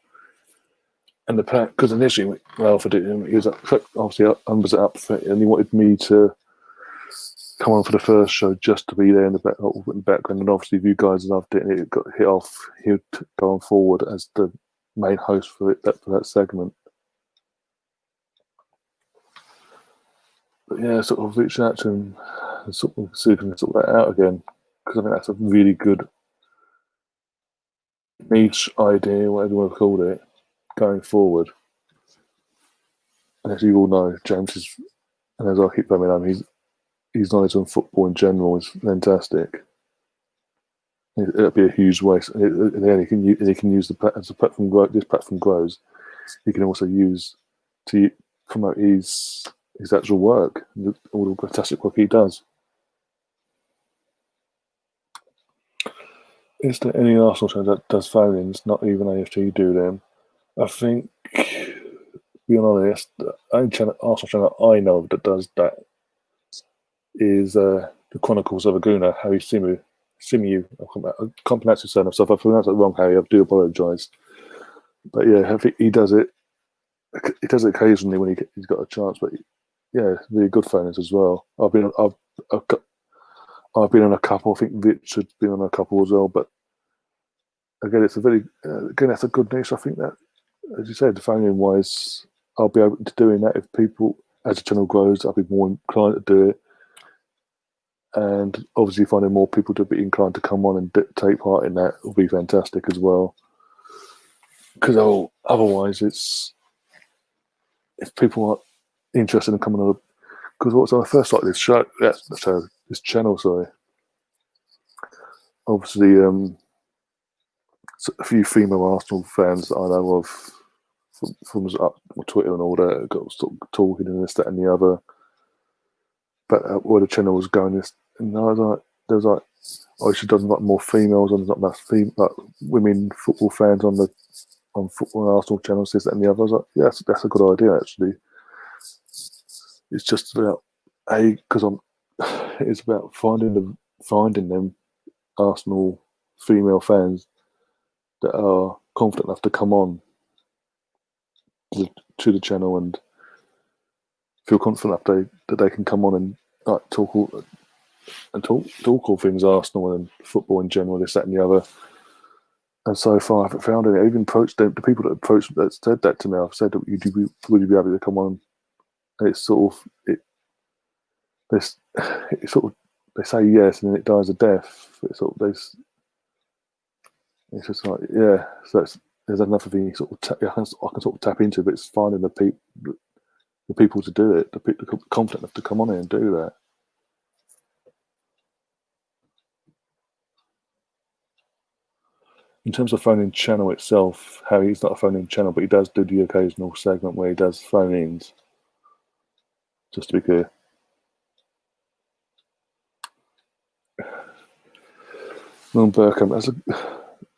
Speaker 1: And the plan, because initially, Ralph did him, he was obviously was up for it, and he wanted me to come on for the first show just to be there in the background. And obviously, if you guys loved it and it got hit off, he would go on forward as the main host for that segment. But yeah, sort of reach out to him and sort of see if we can sort that out again, because I think that's a really good niche idea, whatever you want to call it, going forward. And as you all know, James is, and as I keep coming on, his knowledge on football in general is fantastic. It'll be a huge waste. And then he can use as the platform this platform grows, he can also use to promote his actual work, all the fantastic work he does. Is there any Arsenal channel that does phone-ins, not even AFG do them? I think, being honest, the only Arsenal channel I know that does that is the Chronicles of a Gooner, Harry Simu. I can't pronounce his surname, so if I pronounce it wrong, Harry, I do apologise. But yeah, he does it. He does it occasionally when he's got a chance. But yeah, really good phone-ins as well. I've been on a couple. I think Richard's been on a couple as well. But again, that's a good niche. I think that, as you said, the phone-in wise, I'll be open to doing that if people, as the channel grows, I'll be more inclined to do it. And obviously, finding more people to be inclined to come on and take part in that will be fantastic as well. Because otherwise, if people aren't interested in coming on, because when I first started this channel, sorry, obviously, a few female Arsenal fans that I know of from Twitter and all that got sort of talking and this, that, and the other. But where the channel was going, and I was like, there was like, oh, she doesn't like more females, and there's not enough like women football fans on football and Arsenal channels, this, that, and the other. I was like, yeah, that's a good idea actually. It's just about it's about finding them Arsenal female fans that are confident enough to come on to the channel and feel confident enough that they can come on and talk all things Arsenal and football in general, this, that, and the other. And so far, I haven't found it. I even approached the people that said that to me. I've said, would you be able to come on? And it's sort of they say yes, and then it dies a death. It's just like, yeah. So there's another thing I can sort of tap into, but it's finding the people to do it, the confident enough to come on in and do that. In terms of phone-in channel itself, Harry's not a phone-in channel, but he does do the occasional segment where he does phone-ins. just to be clear. Norm Burkham,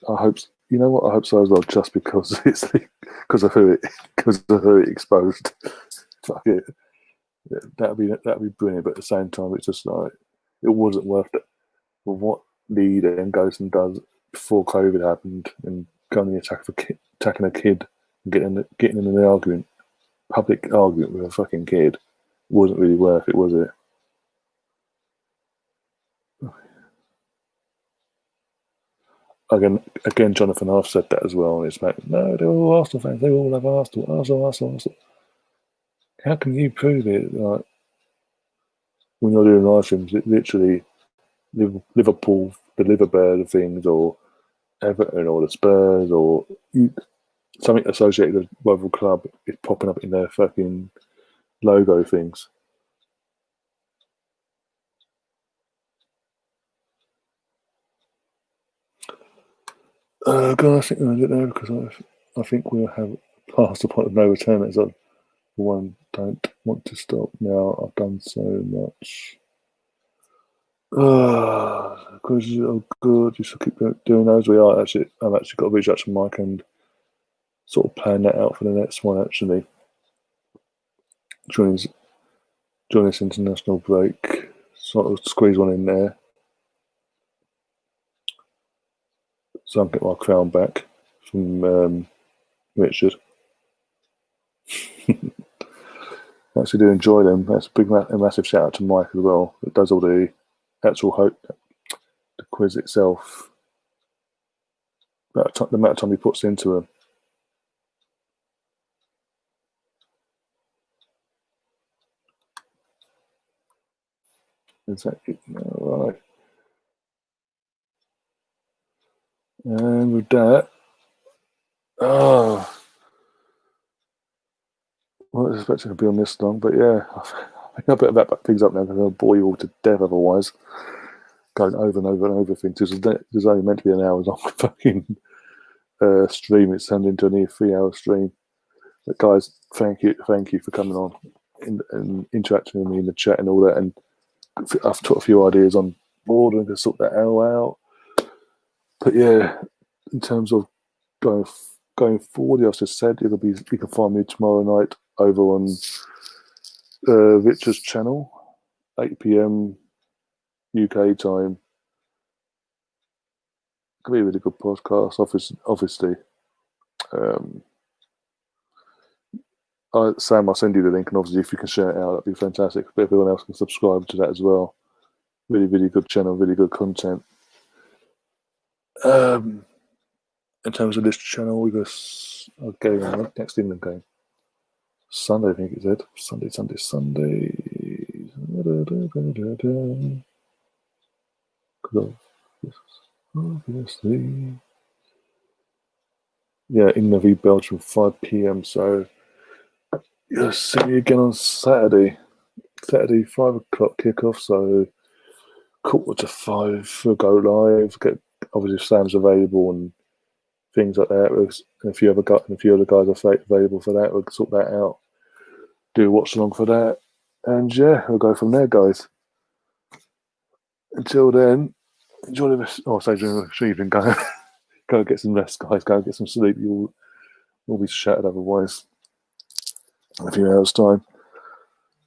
Speaker 1: I hope, you know what, I hope so as well, just because because of who it exposed. Fuck it. Yeah, that'd be brilliant, but at the same time, it's just like it wasn't worth it. For what Lee then goes and does before COVID happened and going attacking a kid, and getting in an argument, public argument with a fucking kid, wasn't really worth it, was it? Again, Jonathan Half said that as well, and it's like, no, they're all Arsenal fans. They all have Arsenal. How can you prove it? Like, when you're doing live streams, it literally Liverpool, the Liverpool things, or Everton, or the Spurs, or something associated with rival club is popping up in their fucking logo things. God, I think I don't know because I think we'll have passed the point of no return. As I, for one, don't want to stop now. I've done so much. Because oh good, you should keep doing those. I've actually got to reach out to Mike and sort of plan that out for the next one. Actually, during this international break, sort of squeeze one in there, so I can get my crown back from Richard. I actually do enjoy them. That's a massive shout out to Mike as well. It does all the actual the quiz itself. The amount of time he puts into them. Exactly. All right. And with that, I wasn't expecting to be on this long, but yeah, I think I better wrap things up now because I'll bore you all to death otherwise. Going over and over and over things. There's only meant to be an hour long fucking stream. It's turned into a near 3 hour stream. But guys, thank you for coming on and interacting with me in the chat and all that. And I've put a few ideas on board and to sort that out. But yeah, in terms of going forward, as I said, you can find me tomorrow night over on Richard's channel, 8 p.m. UK time. Could be a really good podcast, obviously. Sam, I'll send you the link, and obviously if you can share it out, that'd be fantastic. But everyone else can subscribe to that as well. Really, really good channel, really good content. In terms of this channel, we got a game next England game. Sunday, I think it said. Sunday. Obviously. Yeah, England v Belgium, 5 p.m. So you'll see me again on Saturday. 5 o'clock kickoff. So 4:45 for go live. Obviously if Sam's available and things like that. And a few other guys are available for that. We'll sort that out. Do a watch along for that. And yeah, we'll go from there, guys. Until then, enjoy the rest. Oh, so during the evening, go get some rest, guys. Go get some sleep. You'll be shattered otherwise in a few hours' time.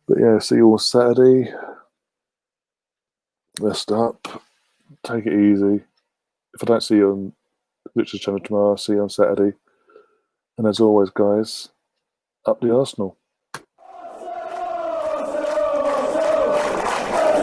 Speaker 1: But yeah, see you all Saturday. Rest up. Take it easy. If I don't see you on Richard's channel tomorrow, I'll see you on Saturday. And as always, guys, up the Arsenal.